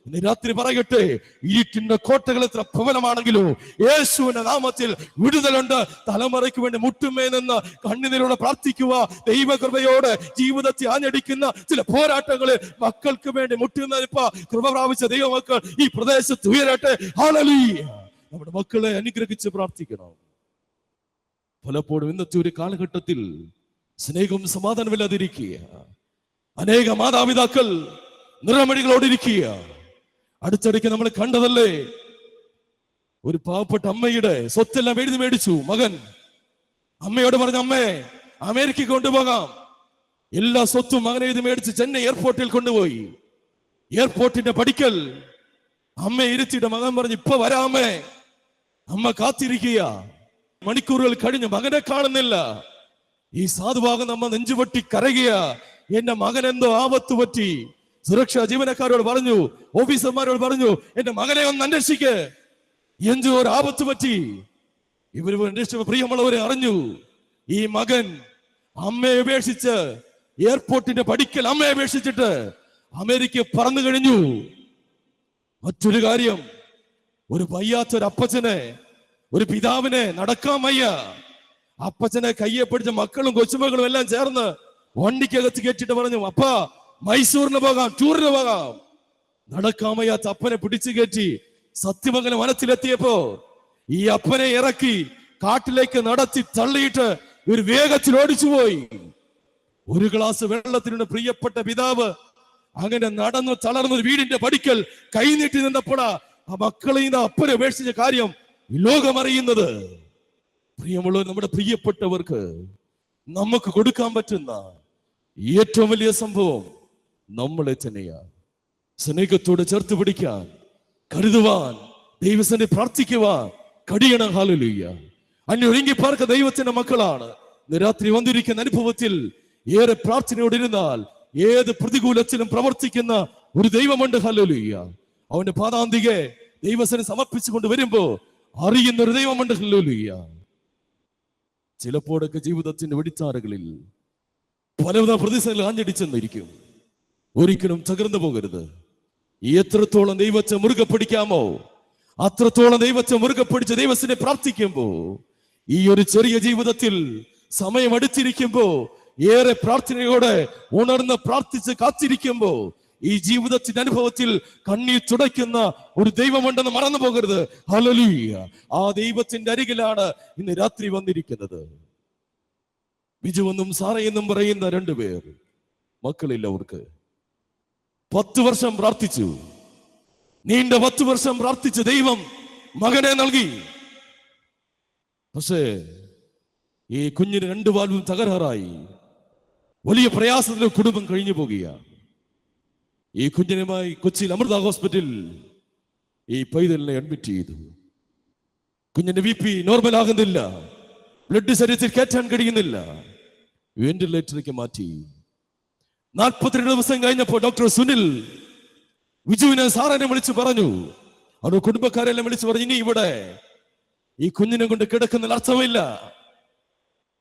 ഇന്ന് രാത്രി പറയട്ടെ, ഇരുട്ടിന്റെ കോട്ടകൾ എത്ര പ്രബലമാണെങ്കിലും യേശുവിന്റെ നാമത്തിൽ വിടുതലുണ്ട്. തലമുറയ്ക്ക് വേണ്ടി മുട്ടുമേ നിന്ന് കണ്ണുനീരോടെ പ്രാർത്ഥിക്കുക. ദൈവകൃപയോടെ ജീവിതത്തെ ആഞ്ഞടിക്കുന്ന ചില പോരാട്ടങ്ങളിൽ മക്കൾക്ക് വേണ്ടി മുട്ടുന്ന കൃപ പ്രാപിച്ച ദൈവമക്കൾ ഈ പ്രദേശത്ത് ഉയരട്ടെ. ഹല്ലേലൂയ. നമ്മുടെ മക്കളെ അനുഗ്രഹിച്ച് പ്രാർത്ഥിക്കണം. പലപ്പോഴും ഇന്നത്തെ ഒരു കാലഘട്ടത്തിൽ സ്നേഹവും സമാധാനമില്ലാതിരിക്കുക. അനേക മാതാപിതാക്കൾ നിറമണികളോടിരിക്കുക. അടുത്തിടയ്ക്ക് നമ്മൾ കണ്ടതല്ലേ, ഒരു പാവപ്പെട്ട അമ്മയുടെ സ്വത്തെല്ലാം എഴുതി മേടിച്ചു മകൻ. അമ്മയോട് പറഞ്ഞു, അമ്മേ അമേരിക്കയ്ക്ക് കൊണ്ടുപോകാം. എല്ലാ സ്വത്തും മകൻ എഴുതി മേടിച്ച് ചെന്നൈ എയർപോർട്ടിൽ കൊണ്ടുപോയി. എയർപോർട്ടിന്റെ പടിക്കൽ അമ്മ ഇരുത്തിയിട്ട് മകൻ പറഞ്ഞു, ഇപ്പൊ വരാമേ. അമ്മ കാത്തിരിക്കുക. മണിക്കൂറുകൾ കഴിഞ്ഞ് മകനെ കാണുന്നില്ല. ഈ സാധുവാകുന്ന അമ്മ നെഞ്ചുപൊട്ടി കരയുക. എന്റെ മകൻ എന്തോ ആപത്ത് പറ്റി. സുരക്ഷാ ജീവനക്കാരോട് പറഞ്ഞു, ഓഫീസർമാരോട് പറഞ്ഞു, എന്റെ മകനെ ഒന്ന് അന്വേഷിക്ക്, എന്തോ ഒരു ആപത്ത് പറ്റി. ഇവർ അന്വേഷിച്ച പ്രിയമുള്ളവരെ അറിഞ്ഞു, ഈ മകൻ അമ്മയെ ഉപേക്ഷിച്ച് എയർപോർട്ടിന്റെ പടിക്കൽ അമ്മയെ ഉപേക്ഷിച്ചിട്ട് അമേരിക്ക പറന്നു കഴിഞ്ഞു. മറ്റൊരു കാര്യം, ഒരു വയ്യാത്തൊരു അപ്പച്ചനെ, ഒരു പിതാവിനെ നടക്കാൻ വയ്യ. അപ്പച്ചനെ കയ്യെ പിടിച്ച മക്കളും കൊച്ചുമക്കളും എല്ലാം ചേർന്ന് വണ്ടിക്കകത്ത് കയറ്റിട്ട് പറഞ്ഞു, അപ്പ മൈസൂരിന് പോകാം, ടൂറിന് പോകാം. നടക്കാൻ വയ്യാത്ത അപ്പനെ പിടിച്ചു കയറ്റി സത്യമംഗലം വനത്തിലെത്തിയപ്പോ ഈ അപ്പനെ ഇറക്കി കാട്ടിലേക്ക് നടത്തി തള്ളിയിട്ട് ഒരു വേഗത്തിൽ ഓടിച്ചുപോയി. ഒരു ഗ്ലാസ് വെള്ളത്തിനുണ്ട് പ്രിയപ്പെട്ട പിതാവ് അങ്ങനെ നടന്നു തളർന്ന വീടിന്റെ പടിക്കൽ കൈനീട്ടി നിന്നപ്പോഴാ ആ മക്കളെ അപ്പനെ ഉപേക്ഷിച്ച കാര്യം ലോകം അറിയുന്നത്. പ്രിയമുള്ളവർ, നമ്മുടെ പ്രിയപ്പെട്ടവർക്ക് നമുക്ക് കൊടുക്കാൻ പറ്റുന്ന ഏറ്റവും വലിയ സംഭവം നമ്മളെ തന്നെയാണ്. സ്നേഹത്തോടെ ചേർത്ത് പിടിക്കാൻ, കരുതുവാൻ, ദൈവസന്നെ പ്രാർത്ഥിക്കുവാൻ കഴിയണം. ഹല്ലേലൂയ. അന്യൊരുങ്ങി പാർക്ക ദൈവത്തിന്റെ മക്കളാണ്. രാത്രി വന്നിരിക്കുന്ന അനുഭവത്തിൽ ഏറെ പ്രാർത്ഥനയോടെ ഇരുന്നാൽ ഏത് പ്രതികൂലത്തിലും പ്രവർത്തിക്കുന്ന ഒരു ദൈവമുണ്ട്. ഹല്ലേലൂയ. അവന്റെ പാദാന്തികെ ദൈവസനെ സമർപ്പിച്ചുകൊണ്ട് വരുമ്പോ അറിയുന്ന ഒരു ദൈവമുണ്ട്. ഹല്ലേലൂയ. ചിലപ്പോഴൊക്കെ ജീവിതത്തിന്റെ വെടിത്താറുകളിൽ പലവിധ പ്രതിസന്ധികൾ ആഞ്ഞടിച്ചെന്നിരിക്കും. ഒരിക്കലും തകർന്നു പോകരുത്. എത്രത്തോളം ദൈവത്തെ മുറുകെ പിടിക്കാമോ അത്രത്തോളം ദൈവത്തെ മുറുകെ പിടിച്ച് ദൈവത്തിനെ പ്രാർത്ഥിക്കുമ്പോ, ഈ ഒരു ചെറിയ ജീവിതത്തിൽ സമയം അടുത്തിരിക്കുമ്പോ, ഏറെ പ്രാർത്ഥനയോടെ ഉണർന്ന് പ്രാർത്ഥിച്ച് കാത്തിരിക്കുമ്പോ, ഈ ജീവിതത്തിന്റെ അനുഭവത്തിൽ കണ്ണീർ തുടയ്ക്കുന്ന ഒരു ദൈവമുണ്ടെന്ന് മറന്നു പോകരുത്. ഹല്ലേലൂയ. ആ ദൈവത്തിന്റെ അരികിലാണ് ഇന്ന് രാത്രി വന്നിരിക്കുന്നത്. ബിജുവെന്നും സാറയെന്നും പറയുന്ന രണ്ടുപേർ മക്കളില്ല. അവർക്ക് 10 വർഷം പ്രാർത്ഥിച്ചു. നീണ്ട 10 വർഷം പ്രാർത്ഥിച്ച ദൈവം മകനെ നൽകി. പക്ഷേ ഈ കുഞ്ഞിന് 2 വാൽവും തകരാറായി. വലിയ പ്രയാസത്തിൽ കുടുംബം കഴിഞ്ഞു പോകുകയാണ്. ഈ കുഞ്ഞിനുമായി കൊച്ചിയിൽ അമൃത ഹോസ്പിറ്റൽ ഈ പൈതലിനെ അഡ്മിറ്റ് ചെയ്തു. കുഞ്ഞിന്റെ BP നോർമൽ ആകുന്നില്ല. ബ്ലഡ് ശരീരത്തിൽ കയറ്റാൻ കഴിയുന്നില്ല. വെന്റിലേറ്ററിലേക്ക് മാറ്റി. 42 ദിവസം കഴിഞ്ഞപ്പോൾ ഡോക്ടർ സുനിൽ വിജുവിനെ സാറിനെ വിളിച്ചു പറഞ്ഞു, അവരുടെ കുടുംബക്കാരെല്ലാം വിളിച്ചു പറഞ്ഞു, ഇനി ഇവിടെ ഈ കുഞ്ഞിനെ കൊണ്ട് കിടക്കുന്നതിൽ അർത്ഥമില്ല.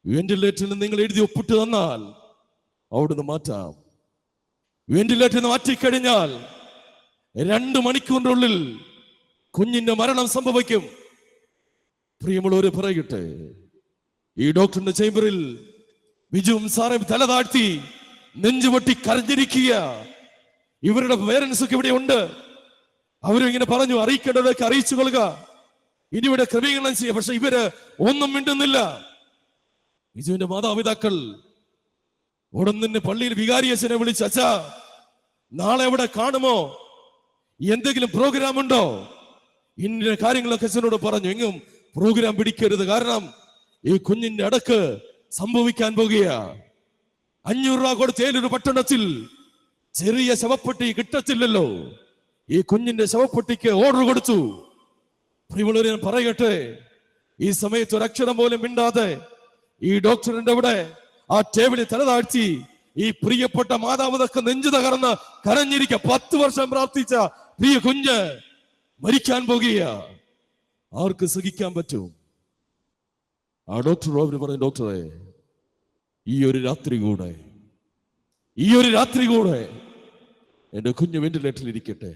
വെന്റിലേറ്ററിൽ നിങ്ങൾ എഴുതി ഒപ്പിട്ട് തന്നാൽ അവിടുന്ന് മാറ്റാം. വെന്റിലേറ്ററിൽ മാറ്റിക്കഴിഞ്ഞാൽ 2 മണിക്കൂറിനുള്ളിൽ കുഞ്ഞിന്റെ മരണം സംഭവിക്കും. പ്രിയമുള്ളവരെ പറയട്ടെ, ഈ ഡോക്ടറിന്റെ ചേംബറിൽ ബിജുവും സാറും തല താഴ്ത്തി നെഞ്ചുപൊട്ടി കരഞ്ഞിരിക്കുക. ഇവരുടെ പേരൻസ് ഒക്കെ ഇവിടെ ഉണ്ട്. അവരും ഇങ്ങനെ പറഞ്ഞു, അറിയിക്കേണ്ടതൊക്കെ അറിയിച്ചു കൊള്ളുക, ഇനി ഇവിടെ ക്രമീകരണം ചെയ്യുക. പക്ഷെ ഇവര് ഒന്നും മിണ്ടുന്നില്ല. ബിജുവിന്റെ മാതാപിതാക്കൾ ഉടൻ തന്നെ പള്ളിയിൽ വികാരിയച്ഛനെ വിളിച്ച്, അച്ഛാ നാളെ എവിടെ കാണുമോ, എന്തെങ്കിലും പ്രോഗ്രാം ഉണ്ടോ? ഇന്ന കാര്യങ്ങളൊക്കെ അച്ഛനോട് പറഞ്ഞു. എങ്ങും പ്രോഗ്രാം പിടിക്കരുത്, കാരണം ഈ കുഞ്ഞിന്റെ അടക്ക് സംഭവിക്കാൻ പോകുക. 500 രൂപ കൊടുത്ത് ഏതൊരു പട്ടണത്തിൽ ചെറിയ ശവപ്പെട്ടി കിട്ടത്തില്ലല്ലോ. ഈ കുഞ്ഞിന്റെ ശവപ്പെട്ടിക്ക് ഓർഡർ കൊടുത്തു. പ്രിയമുള്ളവരെ, ഞാൻ പറയട്ടെ, ഈ സമയത്ത് ഒരക്ഷരം പോലും മിണ്ടാതെ ഈ ഡോക്ടറിന്റെ അവിടെ ആ ടേബിളിൽ തല താഴ്ത്തി ഈ പ്രിയപ്പെട്ട മാതാപിതാക്കൾ നെഞ്ചു തകർന്ന് കരഞ്ഞിരിക്ക 10 വർഷം പ്രാർത്ഥിച്ച പ്രിയ കുഞ്ഞ് മരിക്കാൻ പോകുക. ആർക്ക് സഹിക്കാൻ പറ്റും? ആ ഡോക്ടർ പറയും, ഡോക്ടറെ ഈ ഒരു രാത്രി കൂടെ എന്റെ കുഞ്ഞ് വെന്റിലേറ്ററിൽ ഇരിക്കട്ടെ.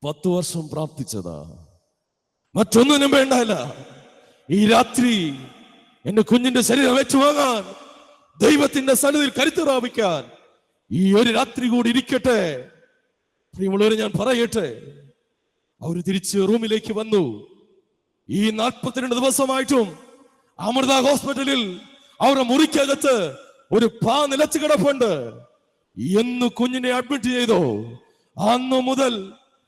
10 വർഷം പ്രാർത്ഥിച്ചതാ, മറ്റൊന്നിനും വേണ്ടല്ല. ഈ രാത്രി എന്റെ കുഞ്ഞിന്റെ ശരീരം വെച്ചുവാങ്ങാൻ, ദൈവത്തിന്റെ സന്നിധിയിൽ കരുത്ത് പ്രാപിക്കാൻ ഈ ഒരു രാത്രി കൂടി ഇരിക്കട്ടെ. പ്രിയമുള്ളവരെ, ഞാൻ പറയട്ടെ, അവര് തിരിച്ച് റൂമിലേക്ക് വന്നു. ഈ 42 ദിവസമായിട്ടും അമൃത ഹോസ്പിറ്റലിൽ അവരുടെ മുറിക്കകത്ത് ഒരു നിലച്ചു കിടപ്പുണ്ട്. എന്ന് കുഞ്ഞിനെ അഡ്മിറ്റ് ചെയ്തോ അന്നു മുതൽ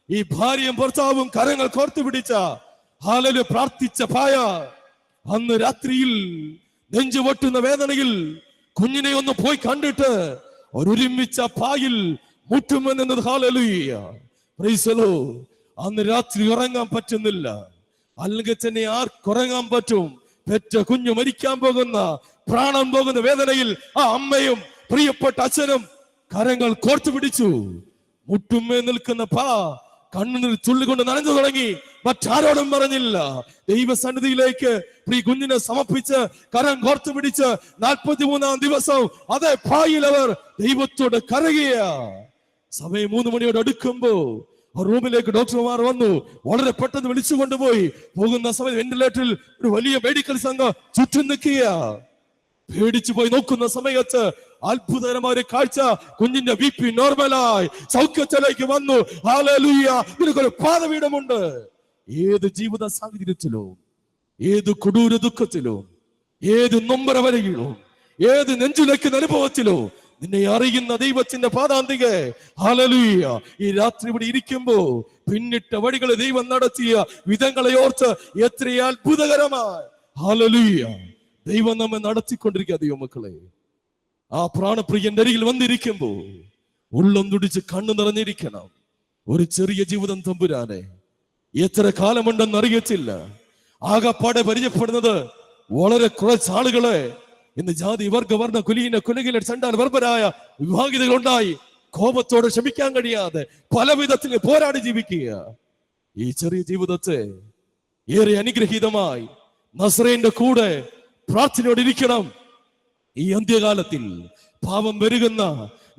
ഈ ഭാര്യയും ഭർത്താവും കരങ്ങൾ കോർത്തു പിടിച്ച ഹാലല് പ്രാർത്ഥിച്ച പായ അന്ന് രാത്രിയിൽ നെഞ്ചു പൊട്ടുന്ന വേദനയിൽ കുഞ്ഞിനെ ഒന്ന് പോയി കണ്ടിട്ട് ഒരുമിച്ച പായിൽ മുട്ടുമെന്നത് ഹാലലുയ്യ. പ്രൈസലോ. അന്ന് രാത്രി ഉറങ്ങാൻ പറ്റുന്നില്ല. അല്ലെങ്കിൽ തന്നെ ആർക്കുറങ്ങാൻ പറ്റും? പെറ്റ കുഞ്ഞു മരിക്കാൻ പോകുന്ന, പ്രാണം പോകുന്ന വേദനയിൽ ആ അമ്മയും പ്രിയപ്പെട്ട അച്ഛനും കരങ്ങൾ കോർത്തു പിടിച്ചു. മുട്ടുമേ നിൽക്കുന്ന കണ്ണുനീർ ചുള്ളിക്കൊണ്ട് നനഞ്ഞു തുടങ്ങി. മറ്റാരോടും പറഞ്ഞില്ല. ദൈവസന്നിധിയിലേക്ക് പ്രിയ കുഞ്ഞിനെ സമർപ്പിച്ച് കരം കോർത്തു പിടിച്ച് 43-ാം ദിവസം അതേ പായിൽ അവർ ദൈവത്തോട് കരയുക. സമയം 3 മണിയോട് അടുക്കുമ്പോ റൂമിലേക്ക് ഡോക്ടർമാർ വന്നു. വളരെ പെട്ടെന്ന് വിളിച്ചു കൊണ്ടുപോയി. പോകുന്ന സമയം വെന്റിലേറ്ററിൽ ഒരു വലിയ മെഡിക്കൽ സംഘം ചുറ്റും നിൽക്കുക. പേടിച്ചു പോയി നോക്കുന്ന സമയത്ത് അത്ഭുതകരമായ ഒരു കാഴ്ച. കുഞ്ഞിന്റെ BP നോർമലായി സൗഖ്യത്തിലേക്ക് വന്നു. ഹല്ലേലൂയ. നിനക്കൊരു പാദപീഠമുണ്ട്. ഏത് ജീവിത സാഹചര്യത്തിലും, ഏത് കൊടൂര ദുഃഖത്തിലും, ഏത് നൊമ്പരവരയിലും, ഏത് നെഞ്ചുലയ്ക്കുന്ന അനുഭവത്തിലും നിന്നെ അറിയുന്ന ദൈവത്തിന്റെ പാദാന്തികെ ഹല്ലേലൂയ. ഈ രാത്രി ഇവിടെ ഇരിക്കുമ്പോ പിന്നിട്ട വഴികളെ ദൈവം നടത്തിയ വിധങ്ങളെ ഓർത്ത് എത്ര അത്ഭുതകരമായി ഹല്ലേലൂയ ദൈവം നമ്മെ നടത്തിക്കൊണ്ടിരിക്കുക. ദൈവമക്കളെ, ആ പ്രാണപ്രിയന്റെ അരികിൽ വന്നിരിക്കുമ്പോ ഉള്ളം തുടിച്ച് കണ്ണു നിറഞ്ഞിരിക്കണം. ഒരു ചെറിയ ജീവിതം തമ്പുരാനെ എത്ര കാലമുണ്ടെന്ന് അറിയത്തില്ല. ആകപ്പാടെ പരിചയപ്പെടുന്നത് വളരെ കുറച്ച് ആളുകളെ. ഇന്ന് ജാതി വർഗ വർണ്ണ കുലീന കുലകില ചണ്ടാൽ വർബരായ വിഭാഗിതകളുണ്ടായി കോപത്തോടെ ക്ഷമിക്കാൻ കഴിയാതെ പല വിധത്തിൽ പോരാടി ജീവിക്കുക. ഈ ചെറിയ ജീവിതത്തെ ഏറെ അനുഗ്രഹീതമായി നസ്രേന്റെ കൂടെ പ്രാർത്ഥനയോടിരിക്കണം. ഈ അന്ത്യകാലത്തിൽ പാപം വരുകുന്ന,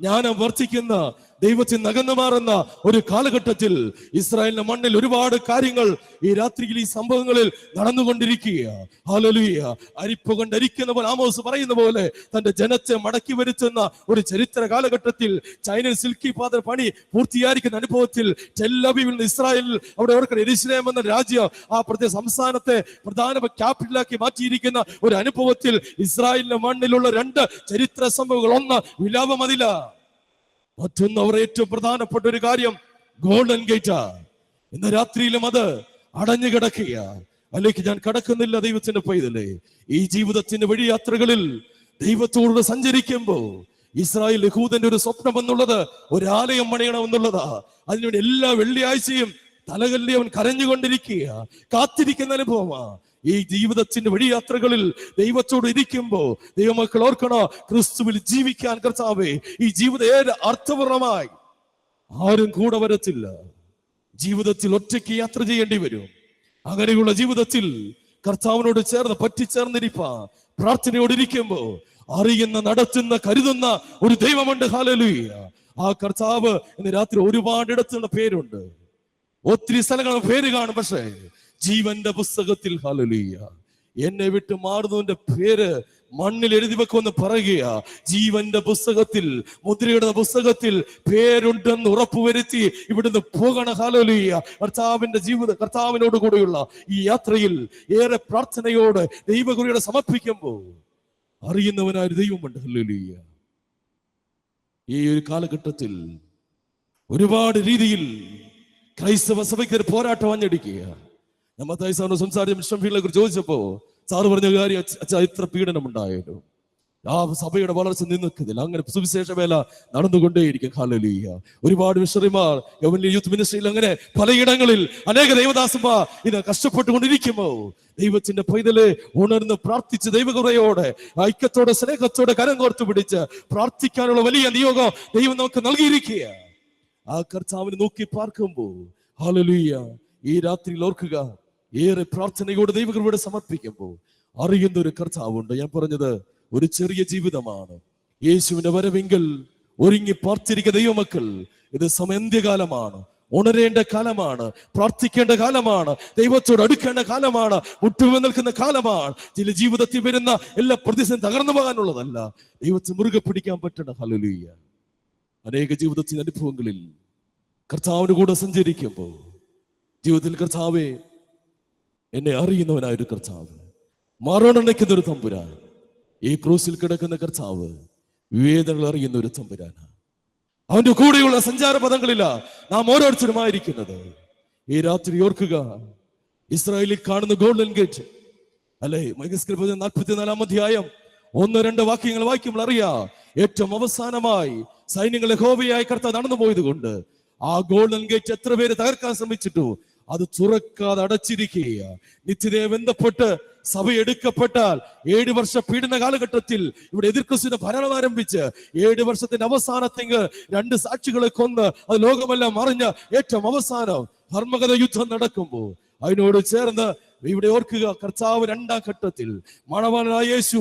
ജ്ഞാനം വർദ്ധിക്കുന്ന, ദൈവത്തിൽ അകന്നു മാറുന്ന ഒരു കാലഘട്ടത്തിൽ ഇസ്രായേലിന്റെ മണ്ണിൽ ഒരുപാട് കാര്യങ്ങൾ ഈ രാത്രിയിൽ ഈ സംഭവങ്ങളിൽ നടന്നുകൊണ്ടിരിക്കുക. ഹല്ലേലൂയ. അരിപ്പ കൊണ്ട് അരിക്കുന്നവൻ ആമോസ് പറയുന്ന പോലെ തന്റെ ജനത്തെ മടക്കി വരുത്തുന്ന ഒരു ചരിത്ര കാലഘട്ടത്തിൽ ചൈനയിൽ സിൽക്കി പാത പണി പൂർത്തിയായിരിക്കുന്ന അനുഭവത്തിൽ ടെൽ അവീവിൽ നിന്ന് ഇസ്രായേലിൽ അവിടെ ഓർക്കണം യെരൂശലേം എന്ന രാജ്യം ആ പ്രത്യേക സംസ്ഥാനത്തെ പ്രധാന ക്യാപിറ്റലാക്കി മാറ്റിയിരിക്കുന്ന ഒരു അനുഭവത്തിൽ ഇസ്രായേലിന്റെ മണ്ണിലുള്ള 2 ചരിത്ര സംഭവങ്ങൾ. ഒന്ന് വിലാപമതില, മറ്റൊന്ന് അവർ ഏറ്റവും പ്രധാനപ്പെട്ട ഒരു കാര്യം ഗോൾഡൻ ഗേറ്റ്. ഇന്ന് രാത്രിയിലും അത് അടഞ്ഞു കിടക്കുക. അല്ലെങ്കിൽ ഞാൻ കടക്കുന്നില്ല ദൈവത്തിന്റെ പൈതലേ. ഈ ജീവിതത്തിന്റെ വഴിയാത്രകളിൽ ദൈവത്തോട് സഞ്ചരിക്കുമ്പോ ഇസ്രായേൽ യഹൂദന്റെ ഒരു സ്വപ്നം എന്നുള്ളത് ഒരാലയം പണിയണമെന്നുള്ളതാ. അതിനുവേണ്ടി എല്ലാ വെള്ളിയാഴ്ചയും തലകല്ലി അവൻ കരഞ്ഞുകൊണ്ടിരിക്കുക, കാത്തിരിക്കുന്ന അനുഭവമാ. ഈ ജീവിതത്തിന്റെ വഴിയാത്രകളിൽ ദൈവത്തോട് ഇരിക്കുമ്പോ ദൈവമക്കൾ ഓർക്കണോ, ക്രിസ്തുവിൽ ജീവിക്കാൻ കർത്താവേ ഈ ജീവിതം ഏറെ അർത്ഥപൂർണമായി. ആരും കൂടെ വരത്തില്ല. ജീവിതത്തിൽ ഒറ്റയ്ക്ക് യാത്ര ചെയ്യേണ്ടി വരും. അങ്ങനെയുള്ള ജീവിതത്തിൽ കർത്താവിനോട് ചേർന്ന് പറ്റിച്ചേർന്നിരിപ്പാൻ പ്രാർത്ഥനയോടിരിക്കുമ്പോ അറിയുന്ന, നടത്തുന്ന, കരുതുന്ന ഒരു ദൈവമുണ്ട്. ഹല്ലേലൂയ. ആ കർത്താവ് ഇന്ന് രാത്രി ഒരുപാടിടത്തുള്ള പേരുണ്ട്. ഒത്തിരി സ്ഥലങ്ങളുടെ പേര് കാണും. പക്ഷേ ജീവന്റെ പുസ്തകത്തിൽ ഹല്ലേലൂയ എന്നെ വിട്ട് മാറുന്നതിന്റെ പേര് മണ്ണിൽ എഴുതി വെക്കുമെന്ന് പറയുക. ജീവന്റെ പുസ്തകത്തിൽ, മുദ്രയുടെ പുസ്തകത്തിൽ പേരുണ്ടെന്ന് ഉറപ്പുവരുത്തി ഇവിടുന്ന് പോകണം. ഹല്ലേലൂയ. കർത്താവിന്റെ ജീവിതം, കർത്താവിനോട് കൂടെയുള്ള ഈ യാത്രയിൽ ഏറെ പ്രാർത്ഥനയോടെ ദൈവകുറിയോടെ സമർപ്പിക്കുമ്പോൾ അറിയുന്നവനായ ദൈവമുണ്ട്. ഹല്ലേലൂയ. ഈ ഒരു കാലഘട്ടത്തിൽ ഒരുപാട് രീതിയിൽ ക്രൈസ്തവ സഭയ്ക്ക് ഒരു പോരാട്ടം വഞ്ഞടിക്കുക. മത്തായി സാറിന് സംസാരിച്ച മിഷൻ ഫീൽഡിനെ കുറിച്ച് ചോദിച്ചപ്പോ സാറ് പറഞ്ഞ കാര്യം, അച്ഛാ ഇത്ര പീഡനം ഉണ്ടായാലും ആ സഭയുടെ വളർച്ച നിൽക്കുന്നില്ല. അങ്ങനെ സുവിശേഷ വേല നടന്നുകൊണ്ടേയിരിക്കും. ഹല്ലേലൂയ. ഒരുപാട് മിഷണറിമാർ യൂത്ത് മിനിസ്ട്രിയിൽ അങ്ങനെ പലയിടങ്ങളിൽ അനേക ദൈവദാസന്മാർ ഇത് കഷ്ടപ്പെട്ടുകൊണ്ടിരിക്കുമ്പോ ദൈവത്തിന്റെ പൈതല് ഉണർന്ന് പ്രാർത്ഥിച്ച് ദൈവകൃപയോടെ ഐക്യത്തോടെ സ്നേഹത്തോടെ കരം കോർത്തു പിടിച്ച് പ്രാർത്ഥിക്കാനുള്ള വലിയ നിയോഗം ദൈവം നമുക്ക് നൽകിയിരിക്കുക. ആ കർത്താവിനെ നോക്കി പാർക്കുമ്പോ ഹല്ലേലൂയ, ഈ രാത്രിയിൽ ഓർക്കുക, ഏറെ പ്രാർത്ഥനയോടെ ദൈവകൃപയോടെ സമർപ്പിക്കുമ്പോ അറിയുന്ന ഒരു കർത്താവുണ്ട്. ഞാൻ പറഞ്ഞത് ഒരു ചെറിയ ജീവിതമാണ്. യേശുവിന്റെ വരവെങ്കിൽ ഒരുങ്ങി പാർത്തിരിക്കുന്ന ദൈവമക്കൾ, ഇത് സമയന്ത്യകാലമാണ്, ഉണരേണ്ട കാലമാണ്, പ്രാർത്ഥിക്കേണ്ട കാലമാണ്, ദൈവത്തോട് അടുക്കേണ്ട കാലമാണ്, മുട്ടുമേ നിൽക്കുന്ന കാലമാണ്. ചില ജീവിതത്തിൽ വരുന്ന എല്ലാ പ്രതിസന്ധി തകർന്നു പോകാനുള്ളതല്ല, ദൈവത്തെ മുറുകെ പിടിക്കാൻ പറ്റണം. ഹല്ലേലൂയ. അനേക ജീവിതത്തിന്റെ അനുഭവങ്ങളിൽ കർത്താവിന്റെ കൂടെ സഞ്ചരിക്കുമ്പോൾ ജീവിതത്തിൽ കർത്താവെ, എന്നെ അറിയുന്നവനായൊരു കർത്താവ്, മാറോണയ്ക്കുന്ന ഒരു തമ്പുരാൻ, ഈ ക്രൂസിൽ കിടക്കുന്ന കർത്താവ് വേദനകൾ അറിയുന്ന ഒരു തമ്പുരാനാണ്. അവന്റെ കൂടെയുള്ള സഞ്ചാര പദങ്ങളില്ല നാം ഓരോരുത്തരുമായിരിക്കുന്നത്. ഈ രാത്രി ഓർക്കുക, ഇസ്രായേലിൽ കാണുന്ന ഗോൾഡൻ ഗേറ്റ് അല്ലെ, 44 അധ്യായം 1-2 വാക്യങ്ങൾ വായിക്കുമ്പോൾ അറിയാം, ഏറ്റവും അവസാനമായി സൈന്യങ്ങളെ യഹോവയായ കർത്താവ് നടന്നു പോയത് കൊണ്ട് ആ ഗോൾഡൻ ഗേറ്റ് എത്ര പേര് തകർക്കാൻ ശ്രമിച്ചിട്ടു അത് തുറക്കാതെ അടച്ചിരിക്കുക. നിത്യതയെ ബന്ധപ്പെട്ട് സഭ എടുക്കപ്പെട്ടാൽ 7 വർഷ പീഡന കാലഘട്ടത്തിൽ ഇവിടെ എതിർക്രിസ്തുവിന്റെ ഭരണം ആരംഭിച്ച് 7 വർഷത്തിന്റെ അവസാനത്തേക്ക് 2 സാക്ഷികളെ കൊന്ന് അത് ലോകമെല്ലാം അറിഞ്ഞ ഏറ്റവും അവസാനം ഹർമഗത യുദ്ധം നടക്കുമ്പോൾ അതിനോട് ചേർന്ന് ഇവിടെ ഓർക്കുക, കർത്താവ് 2ാം ഘട്ടത്തിൽ മണവാളനായ യേശു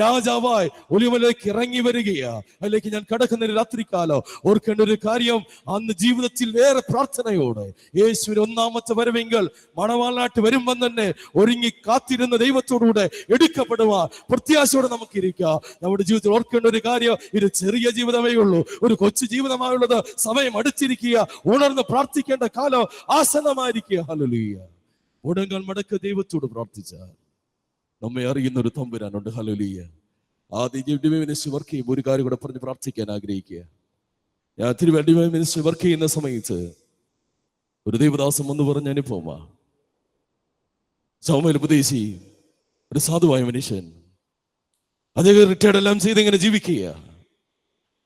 രാജാവായി ഒലിവലേക്ക് ഇറങ്ങി വരികയാ. അതിലേക്ക് ഞാൻ കടക്കുന്ന ഒരു രാത്രികാലം ഓർക്കേണ്ട ഒരു കാര്യം, അന്ന് ജീവിതത്തിൽ വേറെ പ്രാർത്ഥനയോടെ യേശുവിന്റെ 1ാമത്തെ വരവെങ്കിൽ മണവാളനായിട്ട് വരുമ്പോൾ തന്നെ ഒരുങ്ങി കാത്തിരുന്ന ദൈവത്തോടുകൂടെ എടുക്കപ്പെടുവാൻ പ്രത്യാശയോടെ നമുക്കിരിക്കാം. നമ്മുടെ ജീവിതത്തിൽ ഓർക്കേണ്ട ഒരു കാര്യം, ഇത് ചെറിയ ജീവിതമേ ഉള്ളൂ, ഒരു കൊച്ചു ജീവിതമായുള്ളത്. സമയം അടുത്തിരിക്കുക, ഉണർന്ന് പ്രാർത്ഥിക്കേണ്ട കാലം ആസന്നമായിരിക്കുക. ഹല്ലേലൂയ. ഉടങ്ങൾ മടക്ക ദൈവത്തോട് പ്രാർത്ഥിച്ചാൽ നമ്മെ അറിയുന്ന ഒരു തമ്പുരാനുണ്ട്. ഹല്ലേലൂയ. ആദ്യം മിനിസ്റ്റർ വർക്ക് ചെയ്യുമ്പോൾ ഒരു കാര്യം കൂടെ പറഞ്ഞ് പ്രാർത്ഥിക്കാൻ ആഗ്രഹിക്കുക. ഞാൻ തിരുവല്ല മിനിസ്റ്റർ വർക്ക് ചെയ്യുന്ന സമയത്ത് ഒരു ദൈവദാസം എന്ന് പറഞ്ഞ അനുഭവമാ. സൗമ്യൽ ഉപദേശി, ഒരു സാധുവായ മനുഷ്യൻ, അദ്ദേഹം റിട്ടയർഡ് എല്ലാം ചെയ്ത് ഇങ്ങനെ ജീവിക്കുക.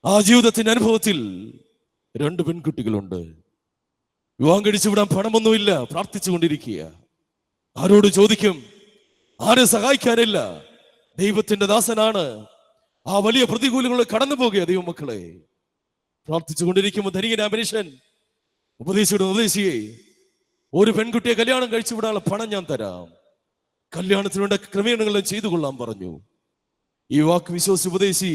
ആ ജീവിതത്തിന്റെ അനുഭവത്തിൽ 2 പെൺകുട്ടികളുണ്ട്. വിവാഹം കഴിച്ചു വിടാൻ പണമൊന്നുമില്ല, പ്രാർത്ഥിച്ചു കൊണ്ടിരിക്കുക. ആരോട് ചോദിക്കും? ആരെ സഹായിക്കാനില്ല. ദൈവത്തിന്റെ ദാസനാണ്. ആ വലിയ പ്രതികൂലങ്ങൾ കടന്നു പോകുക ദൈവമക്കളെ. പ്രാർത്ഥിച്ചു കൊണ്ടിരിക്കുമ്പോൾ ധനികനായ മനുഷ്യൻ ഉപദേശിയെ, ഒരു പെൺകുട്ടിയെ കല്യാണം കഴിച്ചു വിടാനുള്ള പണം ഞാൻ തരാം, കല്യാണത്തിനുവേണ്ട ക്രമീകരണങ്ങൾ ചെയ്തു കൊള്ളാൻ പറഞ്ഞു. ഈ വാക്ക് വിശ്വസിച്ച് ഉപദേശി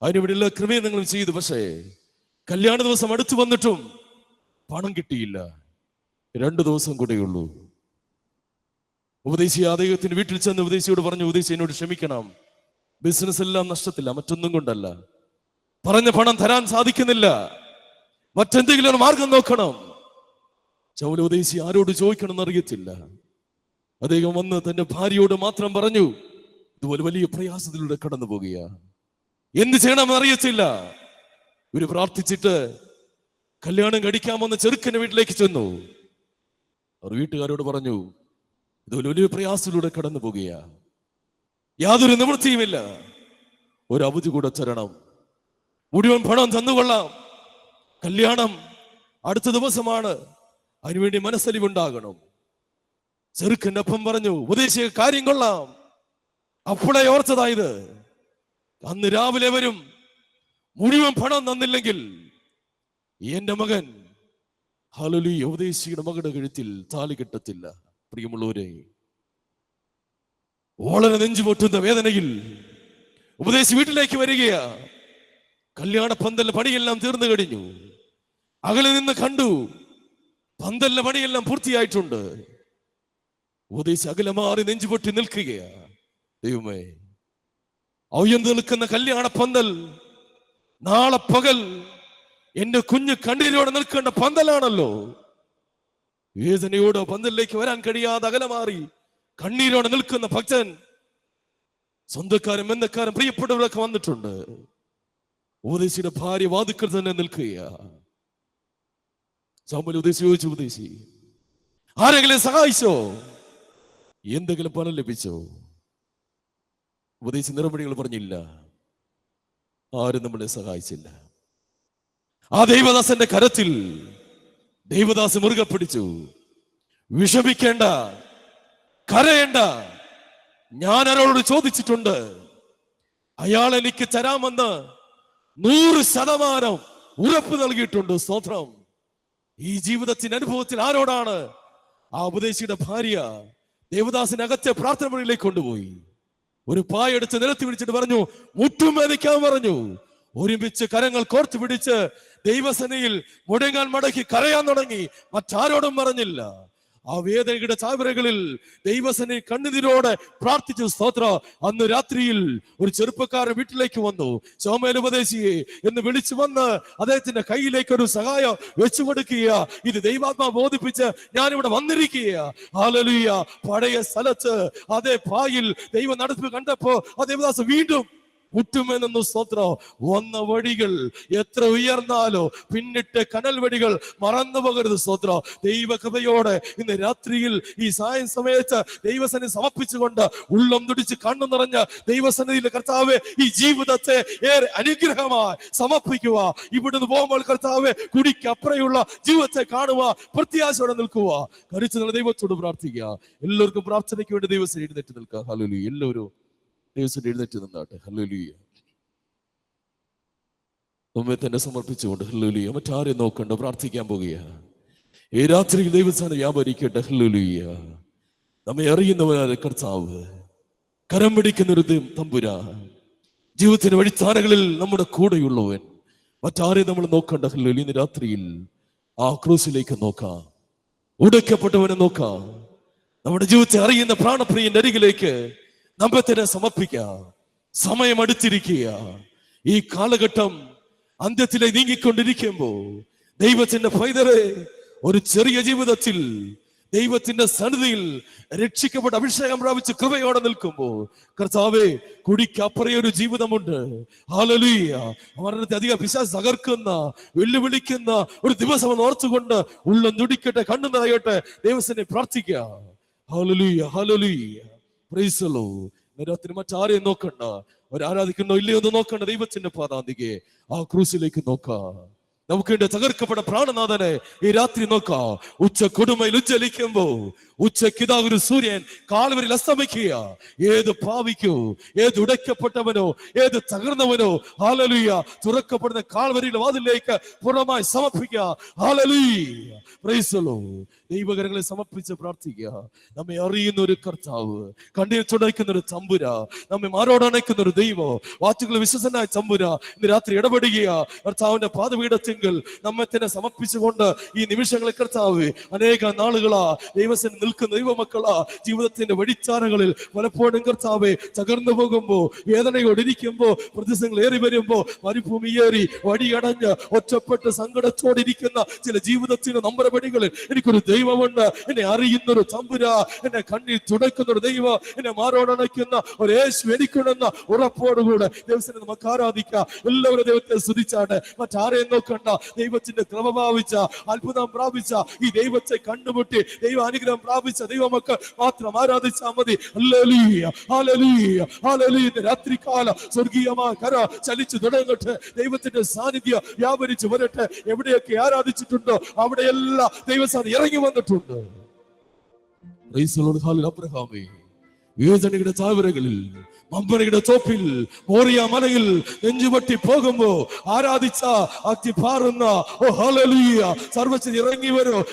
അതിനുവേണ്ടി എല്ലാ ക്രമീകരണങ്ങളും ചെയ്തു. പക്ഷേ കല്യാണ ദിവസം അടുത്തു വന്നിട്ടും പണം കിട്ടിയില്ല. 2 ദിവസം കൂടെയുള്ളൂ. ഉപദേശി അദ്ദേഹത്തിന്റെ വീട്ടിൽ ചെന്ന് ഉപദേശിയോട് പറഞ്ഞു, ഉപദേശി എന്നോട് ക്ഷമിക്കണം, ബിസിനസ് എല്ലാം നഷ്ടത്തില്ല, മറ്റൊന്നും കൊണ്ടല്ല, പറഞ്ഞ പണം തരാൻ സാധിക്കുന്നില്ല, മറ്റെന്തെങ്കിലും മാർഗം നോക്കണം. ചൗല ഉപദേശി ആരോട് ചോദിക്കണം എന്നറിയത്തില്ല. അദ്ദേഹം വന്ന് തന്റെ ഭാര്യയോട് മാത്രം പറഞ്ഞു, ഇതുപോലെ വലിയ പ്രയാസത്തിലൂടെ കടന്നു പോകുക, എന്ത് ചെയ്യണമെന്ന് അറിയത്തില്ല. ഇവര് പ്രാർത്ഥിച്ചിട്ട് കല്യാണം കഴിക്കാമെന്ന് ചെറുക്കന്റെ വീട്ടിലേക്ക് ചെന്നു. അവർ വീട്ടുകാരോട് പറഞ്ഞു, ഇതുപോലെ വലിയ പ്രയാസത്തിലൂടെ കടന്നു പോകുക, യാതൊരു നിവൃത്തിയുമില്ല, ഒരു അവധി കൂടെ തരണം, മുഴുവൻ പണം തന്നുകൊള്ളാം, കല്യാണം അടുത്ത ദിവസമാണ്, അതിനുവേണ്ടി മനസ്സലിവുണ്ടാകണം. ചെറുക്കൻ്റെ ഒപ്പം പറഞ്ഞു, ഉപദേശിക കാര്യം കൊള്ളാം. അപ്പോഴേ ഓർത്തതായത്, അന്ന് രാവിലെ വരും, മുഴുവൻ പണം തന്നില്ലെങ്കിൽ എന്റെ മകൻ ഹല്ലേലൂയ ഉപദേശിയുടെ മകളുടെ കഴുത്തിൽ താലി കെട്ടത്തില്ല. പ്രിയമുള്ളവരെ, വളരെ നെഞ്ചുപൊട്ടുന്ന വേദനയിൽ ഉപദേശി വീട്ടിലേക്ക് വരികയാ. കല്യാണ പന്തലിന്റെ പണിയെല്ലാം തീർന്നു കഴിഞ്ഞു. അകലെ നിന്ന് കണ്ടു, പന്തലിന്റെ പണിയെല്ലാം പൂർത്തിയായിട്ടുണ്ട്. ഉപദേശി അകലെ മാറി നെഞ്ചുപൊട്ടി നിൽക്കുകയാ. ദൈവമേ, ഔയർന്നു നിൽക്കുന്ന കല്യാണ പന്തൽ നാളെ പകൽ എന്റെ കുഞ്ഞ് കണ്ണീരോടെ നിൽക്കേണ്ട പന്തലാണല്ലോ. വേദനയോടെ പന്തലിലേക്ക് വരാൻ കഴിയാതെ അകലെ മാറി കണ്ണീരോടെ നിൽക്കുന്ന ഭക്തൻ, സ്വന്തക്കാരും ബന്ധക്കാരും പ്രിയപ്പെട്ടവരൊക്കെ വന്നിട്ടുണ്ട്. ഉപദേശിയുടെ ഭാര്യ വാതിക്കൽ തന്നെ നിൽക്കുക. സാമുവേൽ ഉപദേശി ചോദിച്ചു, ഉപദേശി ആരെങ്കിലും സഹായിച്ചോ? എന്തെങ്കിലും പണം ലഭിച്ചോ? ഉപദേശി നിറപടികൾ പറഞ്ഞില്ല, ആരും നമ്മളെ സഹായിച്ചില്ല. ആ ദൈവദാസന്റെ കരത്തിൽ ദൈവദാസ് മുറുകെ പിടിച്ചു. വിഷമിക്കേണ്ട, കരയേണ്ട, ഞാൻ ഒരാളോട് ചോദിച്ചിട്ടുണ്ട്, അയാൾ എനിക്ക് തരാമെന്ന് 100% ഉറപ്പ് നൽകിയിട്ടുണ്ട്. സ്തോത്രം. ഈ ജീവിതത്തിന്റെ അനുഭവത്തിൽ ആരോടാണ്? ആ ഉപദേശിയുടെ ഭാര്യ ദേവദാസിനകത്തെ പ്രാർത്ഥന മുറിയിലേക്ക് കൊണ്ടുപോയി. ഒരു പായെടുത്ത് നിലത്ത് പിടിച്ചിട്ട് പറഞ്ഞു, മുട്ടുമേനിക്കാൻ പറഞ്ഞു. ഒരുമിച്ച് കരങ്ങൾ കോർത്തു പിടിച്ച് ദൈവസേനയിൽ മുടങ്ങാൻ മടക്കി കരയാൻ തുടങ്ങി. മറ്റാരോടും പറഞ്ഞില്ല. ആ വേദനയുടെ ചാവറകളിൽ ദൈവസേന കണ്ണുനീരോടെ പ്രാർത്ഥിച്ചു. സ്തോത്ര. അന്ന് രാത്രിയിൽ ഒരു ചെറുപ്പക്കാരൻ വീട്ടിലേക്ക് വന്നു. ശോമേൽ ഉപദേശിയെ എന്ന് വിളിച്ചു വന്ന് അദ്ദേഹത്തിന്റെ കയ്യിലേക്ക് ഒരു സഹായം വെച്ചു കൊടുക്കുക. ഇത് ദൈവാത്മാ ബോധിപ്പിച്ച് ഞാനിവിടെ വന്നിരിക്കുക. ഹല്ലേലൂയ. പഴയ സ്ഥലത്ത് അതേ പായിൽ ദൈവ നടത്തിപ്പ് കണ്ടപ്പോ ആ ദേവദാസ് വീണ്ടും മുട്ടുമെന്നു. സ്തോത്രം. വന്ന വഴികൾ എത്ര ഉയർന്നാലോ പിന്നിട്ട് കനൽ വഴികൾ മറന്നു പോകരുത്. സ്തോത്രം. ദൈവകൃപയോടെ ഇന്ന് രാത്രിയിൽ ഈ സായം സമയത്ത് ദൈവസന്നിധി സമർപ്പിച്ചുകൊണ്ട് ഉള്ളം തുടിച്ച് കണ്ണു നിറഞ്ഞ ദൈവസന്നിധിയിൽ കർത്താവെ ഈ ജീവിതത്തെ ഏറെ അനുഗ്രഹമായി സമർപ്പിക്കുക. ഇവിടുന്ന് പോകുമ്പോൾ കർത്താവെ കുടിക്കപ്പുറയുള്ള ജീവിതത്തെ കാണുക, പ്രത്യാശയോടെ നിൽക്കുക. കരുത്തുള്ള ദൈവത്തോട് പ്രാർത്ഥിക്കുക. എല്ലാവർക്കും പ്രാർത്ഥനയ്ക്ക് വേണ്ടി ദൈവസന്നിധി എഴുന്നേറ്റ് നിൽക്കുക. ഹല്ലേലൂയ. എല്ലാവരും ദൈവസന്നിധി എഴുന്നേറ്റ് നിന്നാട്ടെ. ഹല്ലേലൂയ. നമ്മെ തന്നെ സമർപ്പിച്ചുകൊണ്ട് ഹല്ലേലൂയ. മറ്റാരെയും നോക്കണ്ട, പ്രാർത്ഥിക്കാൻ പോകുക. ഈ രാത്രിയിൽ ദൈവസ്ഥാനം വ്യാപരിക്കട്ടെ. ഹല്ലേലൂയ. നമ്മെ അറിയുന്നവനായ കർത്താവ്, കരം പിടിക്കുന്നൊരു തമ്പുരാ, ജീവിതത്തിന്റെ വഴിത്താരകളിൽ നമ്മുടെ കൂടെയുള്ളവൻ, മറ്റാരെയും നമ്മൾ നോക്കണ്ട. ഹല്ലേലൂയ. ഇന്ന് രാത്രിയിൽ ആ ക്രൂസിലേക്ക് നോക്കാം, ഉടയ്ക്കപ്പെട്ടവനെ നോക്കാം. നമ്മുടെ ജീവിതത്തെ അറിയുന്ന പ്രാണപ്രിയന്റെ അരികിലേക്ക് നമ്മെ തന്നെ സമർപ്പിക്കാം. സമയം അടുത്തിരിക്കുക. ഈ കാലഘട്ടം അന്ത്യത്തിലേക്ക് നീങ്ങിക്കൊണ്ടിരിക്കുമ്പോ ദൈവത്തിന്റെ പൈതലെ ഒരു ചെറിയ ജീവിതത്തിൽ ദൈവത്തിന്റെ സന്നിധിയിൽ രക്ഷിക്കപ്പെട്ട അഭിഷേകം പ്രാപിച്ച് കൃപയോടെ നിൽക്കുമ്പോ കർത്താവേ, കുടിക്കപ്പുറയൊരു ജീവിതമുണ്ട്. ഹല്ലേലൂയ. മരണത്തെ അധികം പിശാച് തകർക്കുന്ന വെല്ലുവിളിക്കുന്ന ഒരു ദിവസം ഓർത്തുകൊണ്ട് ഉള്ളം തുടിക്കട്ടെ, കണ്ണു നിറയട്ടെ. ദൈവത്തിനെ പ്രാർത്ഥിക്കാം. Hallelujah. Hallelujah. Praise the Lord. രാത്രി മറ്റാരെയും നോക്കണ്ട, ആരാധിക്കണോ ഇല്ലയോ എന്ന് നോക്കണ്ട. ദൈവത്തിന്റെ പാദാന്തികെ ആ ക്രൂസിലേക്ക് നോക്കാം. നമുക്ക് വേണ്ടി തകർക്കപ്പെട്ട പ്രാണനാഥനെ ഈ രാത്രി നോക്കാം. ഉച്ച കൊടുമയിൽ ഉജ്ജലിക്കുമ്പോ ഉച്ചക്കിതാ ഒരു സൂര്യൻ കാൽവരിൽ അസ്തമിക്കുക. ഏത് പാവിക്കോ, ഏത് ഉടയ്ക്കപ്പെട്ടവനോ, ഏത് തകർന്നവനോ ഹല്ലേലൂയ തുറക്കപ്പെടുന്ന കാൽവരിയുടെ വാതിലേക്ക് പൂർണ്ണമായി സമർപ്പിക്കുക. ഹല്ലേലൂയ. Praise the Lord. ദൈവകരങ്ങളെ സമർപ്പിച്ച് പ്രാർത്ഥിക്കുക. നമ്മെ അറിയുന്ന ഒരു കർത്താവ്, കണ്ണിൽ തുടയ്ക്കുന്ന ഒരു തമ്പുര, നമ്മെ മാറോടണയ്ക്കുന്ന ഒരു ദൈവം, വാക്കുകൾ വിശ്വസനായ തമ്പുര ഇന്ന് രാത്രി ഇടപെടുക. കർത്താവിന്റെ പാദപീഠത്തിങ്കൽ നമ്മെ തന്നെ സമർപ്പിച്ചുകൊണ്ട് ഈ നിമിഷങ്ങളെ കർത്താവ് അനേക നാളുകളാ ദൈവസേന നിൽക്കുന്ന ദൈവമക്കളാ ജീവിതത്തിന്റെ വഴിച്ചാരങ്ങളിൽ പലപ്പോഴും കർത്താവെ തകർന്നു പോകുമ്പോ, വേദനയോടിരിക്കുമ്പോ, പ്രതിസന്ധികൾ ഏറി വരുമ്പോ, മരുഭൂമിയേറി വടിയടഞ്ഞ് ഒറ്റപ്പെട്ട് സങ്കടത്തോടിരിക്കുന്ന ചില ജീവിതത്തിന്റെ നമ്പരപടികളിൽ എനിക്കൊരു ദൈവമുണ്ട്. എന്നെ അറിയുന്നൊരു തമ്പുര, എന്നെ കണ്ണിൽ തുടക്കുന്ന ഒരു ദൈവം, എന്നെ മാറോടണയ്ക്കുന്ന ഒരു യേശു എനിക്കുണ്ടെന്ന ഉറപ്പോടുകൂടെ ദൈവത്തിനെ നമുക്ക് ആരാധിക്കാം. എല്ലാവരും ദൈവത്തെ സ്തുതിച്ചാട്ടെ. മറ്റാരെയും നോക്കണ്ട. ദൈവത്തിന്റെ കൃപ പ്രാപിച്ച, അത്ഭുതം പ്രാപിച്ച, ഈ ദൈവത്തെ കണ്ടുമുട്ടി ദൈവ അനുഗ്രഹം പ്രാപിച്ച ദൈവമക്കൾ മാത്രം ആരാധിച്ചാൽ മതി. ഹല്ലേലൂയ. ഹല്ലേലൂയ. ഹല്ലേലൂയ. രാത്രികാല സ്വർഗീയമായ കര ചലിച്ചു തുടങ്ങട്ടെ. ദൈവത്തിന്റെ സാന്നിധ്യം വ്യാപരിച്ചു വരട്ടെ. എവിടെയൊക്കെ ആരാധിച്ചിട്ടുണ്ടോ അവിടെയെല്ലാം ദൈവസാന്നിധ്യം ഇറങ്ങി വന്നിട്ടുണ്ട്. അബ്രഹാമേ, വേദനയുടെ താഴ്വരകളിൽ, മമ്പരയുടെ തോപ്പിൽ, മോറിയ മലയിൽ നെഞ്ചുപൊട്ടി പോകുമ്പോ ആരാധിച്ച അത്തി പാറുന്ന ഓ ഹല്ലേലൂയ സർവ്വശക്തി ഇറങ്ങി വരൂ.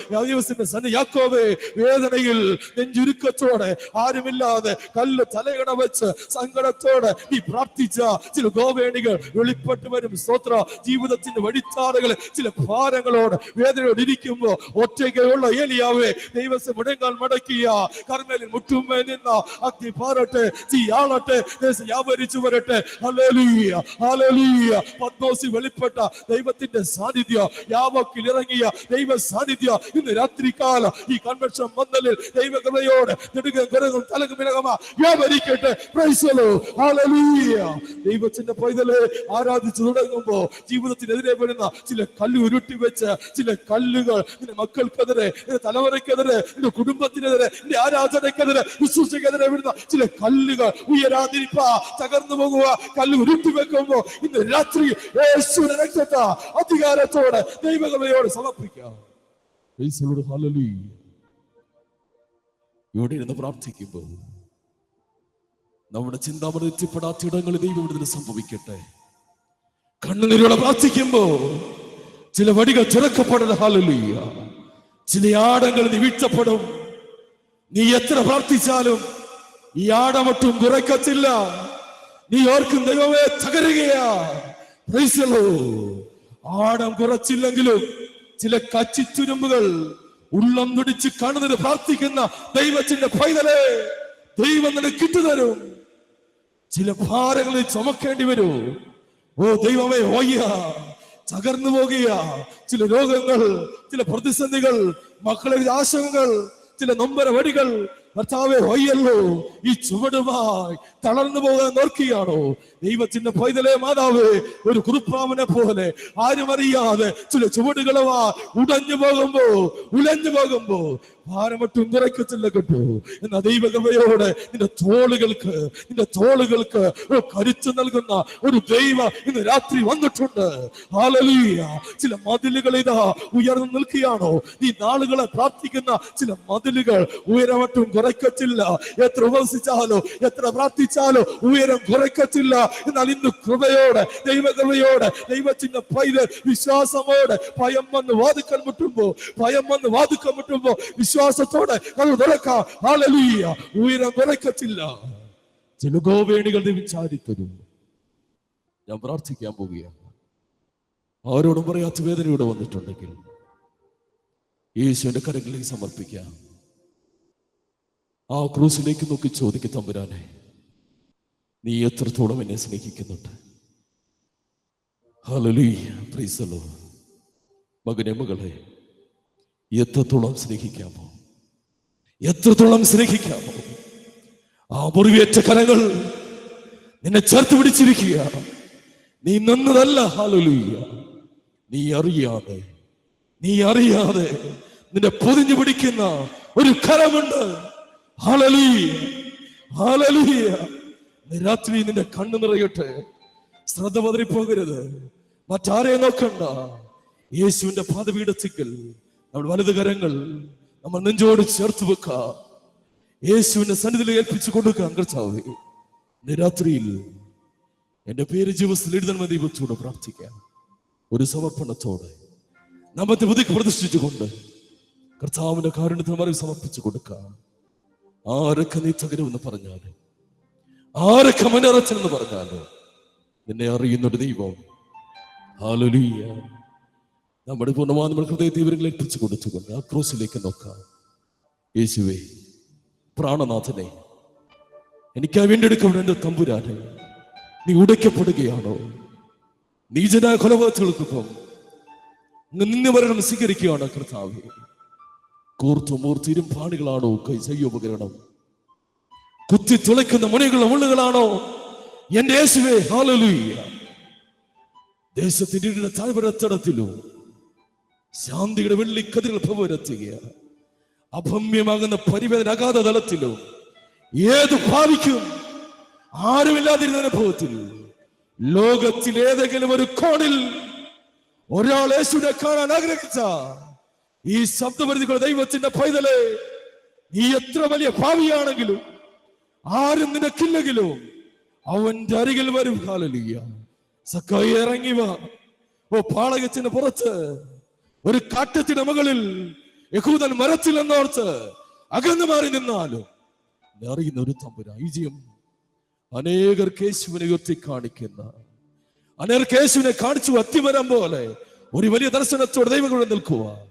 യാക്കോബേ, വേദനയിൽ നെഞ്ചുരുക്കത്തോടെ ആരുമില്ലാതെ കല്ല് തലയിണ വെച്ച് സങ്കടത്തോടെ ഈ പ്രാർത്ഥിച്ച ചില ഗോവേണികൾ വെളിപ്പെട്ടു വരും. സ്തോത്ര. ജീവിതത്തിന്റെ വഴിത്താറുകൾ ചില ഭാരങ്ങളോട് വേദനയോട് ഇരിക്കുമ്പോ ഒറ്റയ്ക്കുള്ള ഏലിയാവേ, ദൈവത്തെ മുടങ്ങാൻ മടക്കിയ കർമ്മേലിൽ മുട്ടുമേ നിന്ന അഗ്നി പാറട്ടെ, തീയാളട്ടെ, വ്യാപരിച്ചു വരട്ടെ. ഹല്ലേലൂയ. ഹല്ലേലൂയ. പത്മോസിൽ വെളിപ്പെട്ട ദൈവത്തിന്റെ സാന്നിധ്യം, യാവോക്കിൽ ഇറങ്ങിയ ദൈവ സാന്നിധ്യം ഇന്ന് രാത്രികാലം ഈ കൺവെൻഷൻ മന്ദിരത്തിൽ ദൈവകൃപയോടെ നെടുകും തലകുമിനകമാ വ്യാപരിക്കട്ടെ. Praise the Lord. ഹല്ലേലൂയ. ദൈവത്തിന്റെ പൈതലെ ആരാധിച്ചു തുടങ്ങുമ്പോ ജീവിതത്തിനെതിരെ വരുന്ന ചില കല്ല് ഉരുട്ടി വെച്ച് ചില കല്ലുകൾ നിന്റെ മക്കൾക്കെതിരെ, നിന്റെ തലമുറയ്ക്കെതിരെ, നിന്റെ കുടുംബത്തിനെതിരെ, നിന്റെ ആരാധനയ്ക്കെതിരെ, വിശ്വസിക്കെതിരെ വരുന്ന ചില കല്ലുകൾ ഉയരാതി തകരാതിരിപ്പാ, തകർന്നു പോകുക, കല്ല് ഉരുട്ടി വെക്കുമ്പോ ഇന്ന് രാത്രി യേശുവിന്റെ രക്തത്തെ അധികാരത്തോടെ ദൈവകൃപയോട് സമർപ്പിക്കാം. ഇവിടെ ഇരുന്ന് പ്രാർത്ഥിക്കുമ്പോൾ നമ്മുടെ ചിന്താമണി എത്തിപ്പെടാത്ത ഇടങ്ങളിൽ ദൈവം ഇവിടെ സംഭവിക്കട്ടെ. കണ്ണുനീരോടെ പ്രാർത്ഥിക്കുമ്പോ ചില വടികൾ തുറക്കപ്പെടൽ. ഹല്ലേലൂയ. ചില ആടങ്ങൾ നീ വീഴ്ത്തപ്പെടും. നീ എത്ര പ്രാർത്ഥിച്ചാലും ഈ ആടമട്ടും കുറയ്ക്കത്തില്ല. നീ ഓർക്കും ദൈവമേ തകരുകയാ. Praise the Lord. ആടം കുറച്ചില്ലെങ്കിലും ചില കച്ചിത്തുരുമ്പുകൾ ഉള്ളം തുടിച്ച് കണ്ണുനീര് പ്രാർത്ഥിക്കുന്ന ദൈവത്തിന്റെ പൈതലേ, ദൈവം നിനക്ക് കിട്ടുതരും. ചില ഭാരങ്ങളിൽ ചുമക്കേണ്ടി വരൂ. ഓ ദൈവമേ, ഓയ്യ തകർന്നു പോകുക. ചില രോഗങ്ങൾ, ചില പ്രതിസന്ധികൾ, മക്കളെ ആശങ്കകൾ, ചില നൊമ്പര വടികൾ. കർത്താവേ വയ്യല്ലോ, ഈ ചുവടുമായി തളർന്നു പോകാൻ നോക്കിയാണോ? ദൈവത്തിന്റെ പൈതലേ മാതാവേ, ഒരു കുറുപ്രാമനെ പോലെ ആരും അറിയാതെ ചില ചുവടുകളവാ ഉടഞ്ഞു പോകുമ്പോ, ഉലഞ്ഞു പോകുമ്പോ ഭാരമട്ടും കുറയ്ക്കത്തില്ല കേട്ടോ. എന്ന ദൈവകൃപയോടെ നിന്റെ തോളുകൾക്ക് ഒരു കരുത്ത് നൽകുന്ന ഒരു ദൈവം ഇന്ന് രാത്രി വന്നിട്ടുണ്ട്. ഹല്ലേലൂയ. ചില മതിലുകൾ ഇതാ ഉയർന്നു നിൽക്കുകയാണോ? നീ നാളുകളെ പ്രാർത്ഥിക്കുന്ന ചില മതിലുകൾ ഉയരമട്ടും കുറയ്ക്കത്തില്ല. എത്ര ഉപവസിച്ചാലോ, എത്ര പ്രാർത്ഥിച്ചാലോ ഉയരം കുറയ്ക്കത്തില്ല. എന്നാൽ ഇന്ന് കൃപയോടെ, ദൈവകൃപയോടെ, ദൈവത്തിന്റെ പൈതൽ വിശ്വാസമോടെ ഭയം വന്ന് വാതുക്കൽ മുട്ടുമ്പോ വിശ്വാസത്തോടെ അത് തുറക്കാം. ഹല്ലേലൂയ. ഉയരം കുറയ്ക്കത്തില്ല. ചില ഗോവേണികൾ വിചാരിത്തരും. ഞാൻ പ്രാർത്ഥിക്കാൻ പോവുകയാണ്. ആരോടും പറയാത്ത വേദനയോടെ വന്നിട്ടുണ്ടെങ്കിൽ യേശുവിന്റെ കരങ്ങളിലേക്ക് സമർപ്പിക്കാം. ആ ക്രൂസിലേക്ക് നോക്കി ചോദിക്കും, തമ്പുരാനെ നീ എത്രത്തോളം എന്നെ സ്നേഹിക്കുന്നുണ്ട്? ഹല്ലേലൂയ. Praise the Lord. മകനെ, മകളെ, എത്രത്തോളം സ്നേഹിക്കാമോ? ആ മുറിവേറ്റ കരങ്ങൾ നിന്നെ ചേർത്ത് പിടിച്ചിരിക്കുക. നീ നിന്നതല്ല. ഹല്ലേലൂയ. നീ അറിയാതെ നിന്നെ പൊതിഞ്ഞു പിടിക്കുന്ന ഒരു കരമുണ്ട്. ഹല്ലേലൂയ. രാത്രി നിന്റെ കണ്ണു നിറയട്ടെ. ശ്രദ്ധ പതറിപ്പോകരുത്. മറ്റാരെ നോക്കണ്ട. യേശുവിന്റെ പാദപീഠത്തിക്കൽ നമ്മുടെ വലത് കരങ്ങൾ നമ്മൾ നെഞ്ചോട് ചേർത്ത് വെക്കാം. യേശുവിന്റെ സന്നിധിയിൽ ഏൽപ്പിച്ചു കൊടുക്കാം. കർത്താവേ, രാത്രിയിൽ എന്റെ പേര് ജീവിതത്തിൽ എഴുതണമെന്ന് ദൈവത്തോട് പ്രാർത്ഥിക്കാം. ഒരു സമർപ്പണത്തോടെ നമ്മത്തെ ബുദ്ധിക്ക് പ്രതിഷ്ഠിച്ചുകൊണ്ട് കർത്താവിന്റെ കാരുണ്യത്തിന് മറി സമർപ്പിച്ചു കൊടുക്കാം. ആരൊക്കെ നീ തകരുമെന്ന് പറഞ്ഞാലും, ആരൊക്കെ മനറച്ചെന്ന് പറഞ്ഞാലും, നിന്നെ അറിയുന്നൊരു ദൈവം. ഹല്ലേലൂയ. നമ്മുടെ പൂർണ്ണമായ നമ്മുടെ ഹൃദയത്തെ ഇവരിൽ ഏൽപ്പിച്ചു കൊടുത്തുകൊണ്ട് ആ ക്രൂസിലേക്ക് നോക്കാം. യേശുവേ, പ്രാണനാഥനെ, എനിക്കായി വീണ്ടെടുക്കപ്പെടുന്ന എന്റെ തമ്പുരാനെ, നീ ഉടയ്ക്കപ്പെടുകയാണോ? നീചനായ കൊലപാതകങ്ങൾക്കൊപ്പം നിന്ന് മരണം സ്വീകരിക്കുകയാണോ കർത്താവേ? കൂർത്തുമൂർത്തിരും പാണികളാണോ കൈ ചെയ്യോപകരണം? കുത്തി തുളയ്ക്കുന്ന മണികളുടെ മുള്ളുകളാണോ എന്റെ യേശുവേ? ഹല്ലേലൂയ. ദേശത്തിന്റെ താഴ്വരത്തടത്തിലും ശാന്തിയുടെ വെള്ളിക്കതികൾ ഭവരത്തുക. അഭമ്യമാകുന്ന പരിവേദന അഗാധ തലത്തിലും ഏത് ഭാവിക്കും ആരുമില്ലാതിരുന്ന അനുഭവത്തിൽ ലോകത്തിൽ ഏതെങ്കിലും ഒരു കോണിൽ ഒരാൾ യേശുവിനെ കാണാൻ ആഗ്രഹിച്ച ഈ ശബ്ദപരിധികളുടെ ദൈവത്തിന്റെ പൈതലേ, നീ എത്ര വലിയ ഭാവിയാണെങ്കിലും ആരും നിനക്കില്ലെങ്കിലും അവന്റെ അരികിൽ വരും. ഹല്ലേലൂയ. സക്കായി ഇറങ്ങി വാ. ഓ പാളകത്തിന് പുറത്ത് ഒരു കാട്ടത്തിന്റെ മുകളിൽ യഹൂദൻ മരത്തിൽ എന്നോർത്ത് അകന്നു മാറി നിന്നാലും അറിയുന്ന ഒരു തമ്പുരാൻ. ഈജിയം അനേകർക്ക് യേശുവിനെ ഉയർത്തി കാണിക്കുന്ന, അനേകർക്ക് യേശുവിനെ കാണിച്ചു അത്തിമരം പോലെ ഒരു വലിയ ദർശനത്തോടെ ദൈവങ്ങളെ നിൽക്കുക.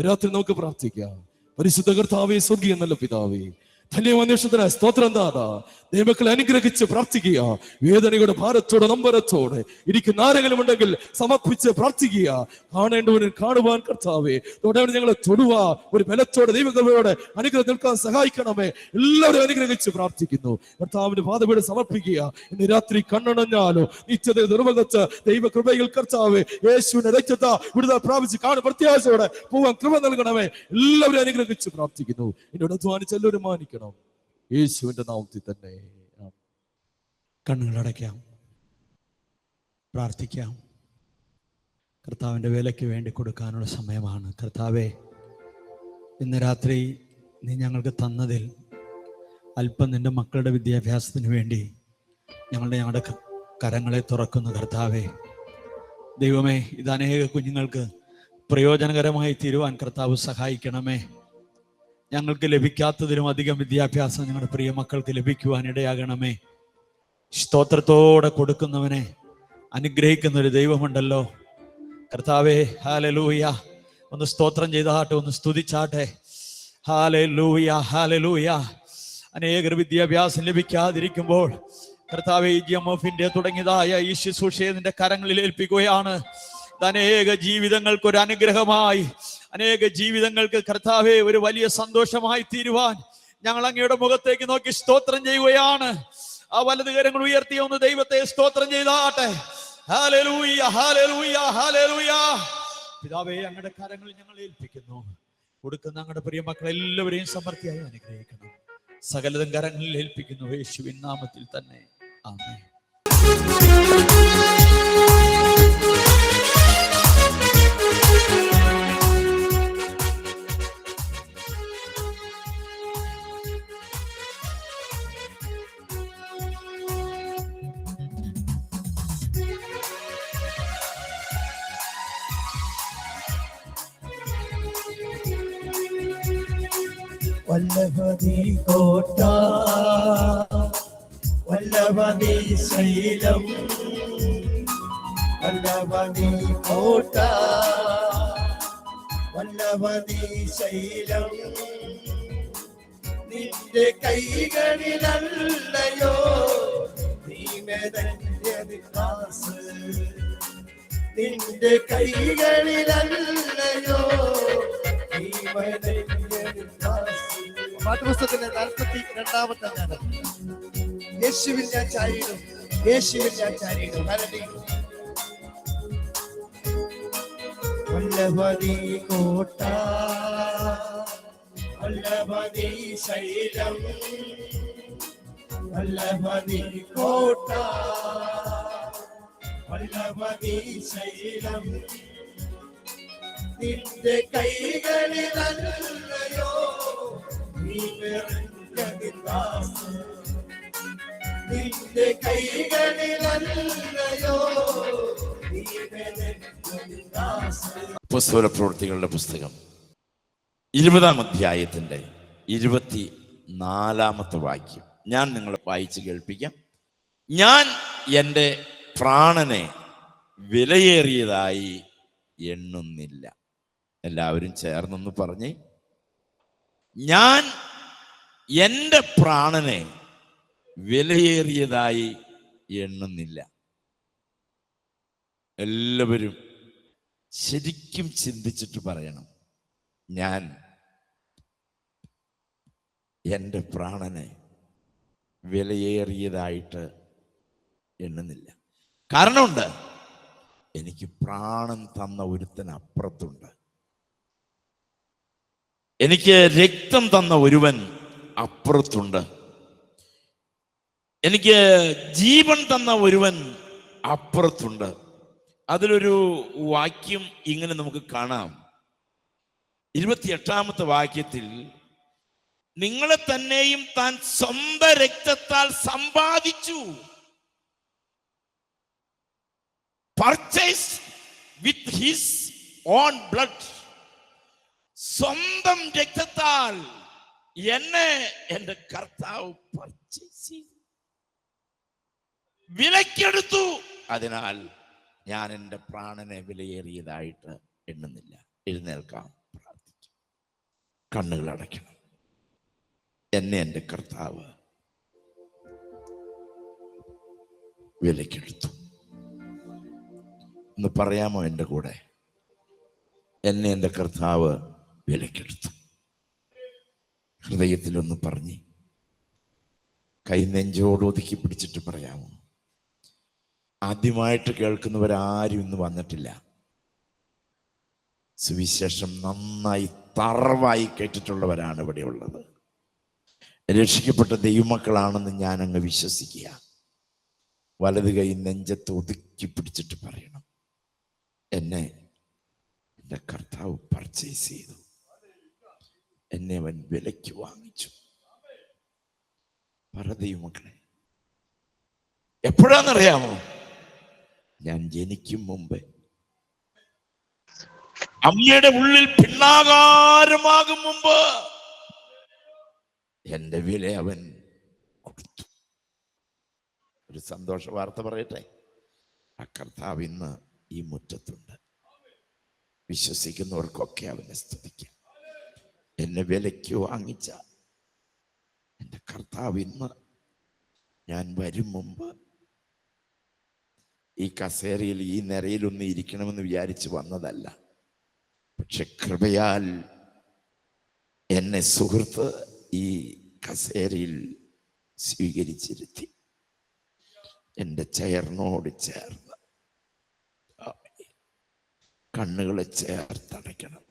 രാത്രി നമുക്ക് പ്രാർത്ഥിക്കാം. പരിശുദ്ധ കർത്താവേ, സ്വർഗീയ നല്ല പിതാവേ, ധന്യവാന്വേഷണത്തിനായ സ്തോത്രം ദാതാ. ദൈവമക്കളെ അനുഗ്രഹിച്ച് പ്രാർത്ഥിക്കുക. വേദനയുടെ ഭാരത്തോടെ നമ്പരത്തോടെ ഇരിക്കുന്ന ആരെങ്കിലും ഉണ്ടെങ്കിൽ സമർപ്പിച്ച് പ്രാർത്ഥിക്കുക. കാണേണ്ടവന് കാണുവാൻ കർത്താവേ, തൊടവൻ ഞങ്ങളെ തൊടുക. ഒരു ബലത്തോടെ ദൈവകൃപയോടെ അനുഗ്രഹം നിൽക്കാൻ സഹായിക്കണമേ. എല്ലാവരും അനുഗ്രഹിച്ച് പ്രാർത്ഥിക്കുന്നു. കർത്താവിന്റെ പാദപീഠം സമർപ്പിക്കുക. ഇന്ന് രാത്രി കണ്ണണഞ്ഞാലോ നിത്യത നിർവഹിച്ച് ദൈവകൃപയിൽ കർത്താവേ, യേശുവിന്റെ രക്തത്തെ വിടുതൽ പ്രാപിച്ച് കാണും പ്രത്യാശയോടെ പോവാൻ കൃപ നൽകണമേ. എല്ലാവരും അനുഗ്രഹിച്ച് പ്രാർത്ഥിക്കുന്നു. എന്നോട് അധ്വാനിച്ച് എല്ലാവരും മാനിക്കണം. യേശുവിന്റെ നാമത്തിൽ തന്നെ. കണ്ണുകളടയ്ക്കാം, പ്രാർത്ഥിക്കാം. കർത്താവിൻ്റെ വേലയ്ക്ക് വേണ്ടി കൊടുക്കാനുള്ള സമയമാണ്. കർത്താവെ, ഇന്ന് രാത്രി നീ ഞങ്ങൾക്ക് തന്നതിൽ അല്പം നിൻ്റെ മക്കളുടെ വിദ്യാഭ്യാസത്തിന് വേണ്ടി ഞങ്ങളുടെ കരങ്ങളെ തുറക്കുന്നു. കർത്താവെ, ദൈവമേ, ഇത് അനേക കുഞ്ഞുങ്ങൾക്ക് പ്രയോജനകരമായി തീരുവാൻ കർത്താവ് സഹായിക്കണമേ. ഞങ്ങൾക്ക് ലഭിക്കാത്തതിലും അധികം വിദ്യാഭ്യാസം ഞങ്ങളുടെ പ്രിയ മക്കൾക്ക് ലഭിക്കുവാൻ ഇടയാകണമേ. സ്തോത്രത്തോടെ കൊടുക്കുന്നവനെ അനുഗ്രഹിക്കുന്ന ഒരു ദൈവമുണ്ടല്ലോ കർത്താവേ. ഹല്ലേലൂയ. ഒന്ന് സ്തോത്രം ചെയ്താട്ടെ, ഒന്ന് സ്തുതിച്ചാട്ടെ. Hallelujah, hallelujah. അനേകർ വിദ്യാഭ്യാസം ലഭിക്കാതിരിക്കുമ്പോൾ കർത്താവേ, GMF-ന്റെ തുടങ്ങിയതായ ഈ ശുശ്രൂഷയെ നിന്റെ കരങ്ങളിൽ ഏൽപ്പിക്കുകയാണ്. അനേക ജീവിതങ്ങൾക്ക് ഒരു അനുഗ്രഹമായി, അനേക ജീവിതങ്ങൾക്ക് കർത്താവേ ഒരു വലിയ സന്തോഷമായി തീരുവാൻ ഞങ്ങൾ അങ്ങയുടെ മുഖത്തേക്ക് നോക്കി സ്തോത്രം ചെയ്യുകയാണ്. ആ വലത് കരങ്ങൾ ഉയർത്തി ഒന്ന് ദൈവത്തെ സ്തോത്രം ചെയ്താട്ടെ. ഹല്ലേലൂയ, ഹല്ലേലൂയ, ഹല്ലേലൂയ. പിതാവേ, അങ്ങയുടെ കരങ്ങളിൽ ഞങ്ങൾ ഏൽപ്പിക്കുന്നു. കൊടുക്കുന്ന അങ്ങയുടെ പ്രിയ മക്കളെല്ലാവരെയും സമൃദ്ധിയായി അനുഗ്രഹിക്കണം. സകലതും കരങ്ങളിൽ ഏൽപ്പിക്കുന്നു യേശുവിൻ നാമത്തിൽ തന്നെ. ആമേൻ. വല്ലഭനീ കോട്ട, വല്ലഭനീ ശൈലം, വല്ലഭനീ കോട്ട, വല്ലഭനീ ശൈലം. നിന്റെ കൈകളിലല്ലയോ നീ മെനഞ്ഞത് ക്ലാസ്, നിന്റെ കൈകളിലല്ലയോ നീ മെനഞ്ഞത് ക്ലാസ്. പാഠപുസ്തകത്തിലെ 42-ാമത്തെ ഗാനം. യേശുവിൽ ഞാൻ ചാരിയിടും, യേശുവിൽ ഞാൻ ചാരിയിടും. വല്ലഭനീ കോട്ട, വല്ലഭനീ ശൈലം, വല്ലഭനീ കോട്ട, വല്ലഭനീ ശൈലം. നിന്റെ കൈകളിലല്ലയോ നീ മെനഞ്ഞത് ക്ലാസ്, നിന്റെ കൈകളിലല്ലയോ നീ മെനഞ്ഞത് ക്ലാസ്. അപ്പോസ്തല പ്രവൃത്തികളുടെ പുസ്തകം 20-ാം അധ്യായത്തിന്റെ 24-ാമത്തെ വാക്യം ഞാൻ നിങ്ങളെ വായിച്ച് കേൾപ്പിക്കാം. ഞാൻ എൻ്റെ പ്രാണനെ വിലയേറിയതായി എണ്ണുന്നില്ല. എല്ലാവരും ചേർന്നൊന്ന് പറഞ്ഞേ, ഞാൻ എൻ്റെ പ്രാണനെ വിലയേറിയതായി എണ്ണുന്നില്ല. എല്ലാവരും ശരിക്കും ചിന്തിച്ചിട്ട് പറയണം, ഞാൻ എൻ്റെ പ്രാണനെ വിലയേറിയതായിട്ട് എണ്ണുന്നില്ല. കാരണമുണ്ട്, എനിക്ക് പ്രാണൻ തന്ന ഒരുത്തൻ അപ്പുറത്തുണ്ട്. എനിക്ക് രക്തം തന്ന ഒരുവൻ അപ്പുറത്തുണ്ട്. എനിക്ക് ജീവൻ തന്ന ഒരുവൻ അപ്പുറത്തുണ്ട്. അതിലൊരു വാക്യം ഇങ്ങനെ നമുക്ക് കാണാം. 28-ാമത്തെ വാക്യത്തിൽ, നിങ്ങളെ തന്നെയും താൻ സ്വന്തം രക്തത്താൽ സമ്പാദിച്ചു, purchase with his own blood. സ്വന്തം രക്തത്താൽ എന്നെ എൻ്റെ കർത്താവ് പർച്ചേസ് ചെയ്തു, വിലക്കെടുത്തു. അതിനാൽ ഞാൻ എൻ്റെ പ്രാണനെ വിലയേറിയതായിട്ട് എണ്ണുന്നില്ല. എഴുന്നേൽക്കാം, പ്രാർത്ഥിക്കാം, കണ്ണുകൾ അടയ്ക്കണം. എന്നെ എൻ്റെ കർത്താവ് വിലക്കെടുത്തു. ഒന്ന് പറയാമോ എൻ്റെ കൂടെ? എന്നെ എൻ്റെ കർത്താവ് വിലക്കെടുത്തു. ഹൃദയത്തിലൊന്ന് പറഞ്ഞ് കൈ നെഞ്ചോട് ഒതുക്കി പിടിച്ചിട്ട് പറയാമോ? ആദ്യമായിട്ട് കേൾക്കുന്നവരാരും ഇന്ന് വന്നിട്ടില്ല. സുവിശേഷം നന്നായി തറവായി കേട്ടിട്ടുള്ളവരാണ് ഇവിടെ ഉള്ളത്. രക്ഷിക്കപ്പെട്ട ദൈവമക്കളാണെന്ന് ഞാൻ അങ്ങ് വിശ്വസിക്കുക. വലത് കൈ നെഞ്ചത്ത് ഒതുക്കി പിടിച്ചിട്ട് പറയണം, എന്നെ എൻ്റെ കർത്താവ് പർച്ചേസ് ചെയ്തു, എന്നെ അവൻ വിലയ്ക്ക് വാങ്ങിച്ചു. മക്കളെ, എപ്പോഴാന്നറിയാമോ? ഞാൻ ജനിക്കും മുമ്പേ, അമ്മയുടെ ഉള്ളിൽ പിണ്ണാകാരമാകും മുമ്പ് എന്റെ വില അവൻ കൊടുത്തു. ഒരു സന്തോഷ വാർത്ത പറയട്ടെ, ആ കർത്താവ് ഇന്ന് ഈ മുറ്റത്തുണ്ട്. വിശ്വസിക്കുന്നവർക്കൊക്കെ അവനെ സ്തുതിക്കാം. എന്നെ വിലയ്ക്ക് വാങ്ങിച്ച എൻ്റെ കർത്താവ് ഇന്ന്, ഞാൻ വരും മുമ്പ് ഈ കസേരയിൽ ഈ നിരയിലൊന്ന് ഇരിക്കണമെന്ന് വിചാരിച്ച് വന്നതല്ല. പക്ഷെ കൃപയാൽ എന്നെ സുഹൃത്ത് ഈ കസേരയിൽ സ്വീകരിച്ചിരുത്തി, എൻ്റെ ചെയറിനോട് ചേർന്ന്. കണ്ണുകളെ ചേർത്തടയ്ക്കണം.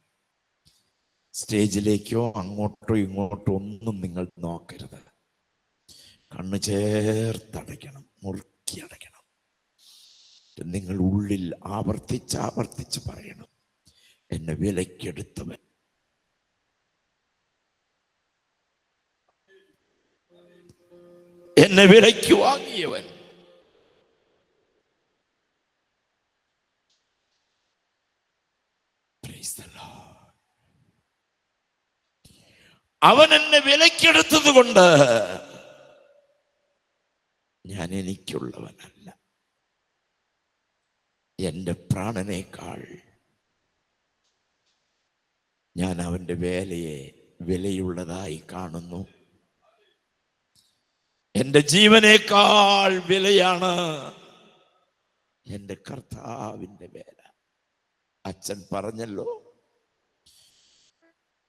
സ്റ്റേജിലേക്കോ അങ്ങോട്ടോ ഇങ്ങോട്ടോ ഒന്നും നിങ്ങൾ നോക്കരുത്. കണ്ണ് ചേർത്തടയ്ക്കണം, മുറുക്കി അടയ്ക്കണം. നിങ്ങൾ ഉള്ളിൽ ആവർത്തിച്ച് പറയണം, എന്നെ വിലക്കെടുത്തവൻ, എന്നെ വിലയ്ക്ക് വാങ്ങിയവൻ, അവൻ എന്നെ വിലക്കെടുത്തത് കൊണ്ട് ഞാൻ എനിക്കുള്ളവനല്ല. എൻ്റെ പ്രാണനേക്കാൾ ഞാൻ അവൻ്റെ വേലയെ വിലയുള്ളതായി കാണുന്നു. എൻ്റെ ജീവനേക്കാൾ വിലയാണ് എൻ്റെ കർത്താവിൻ്റെ വേല. അച്ഛൻ പറഞ്ഞല്ലോ,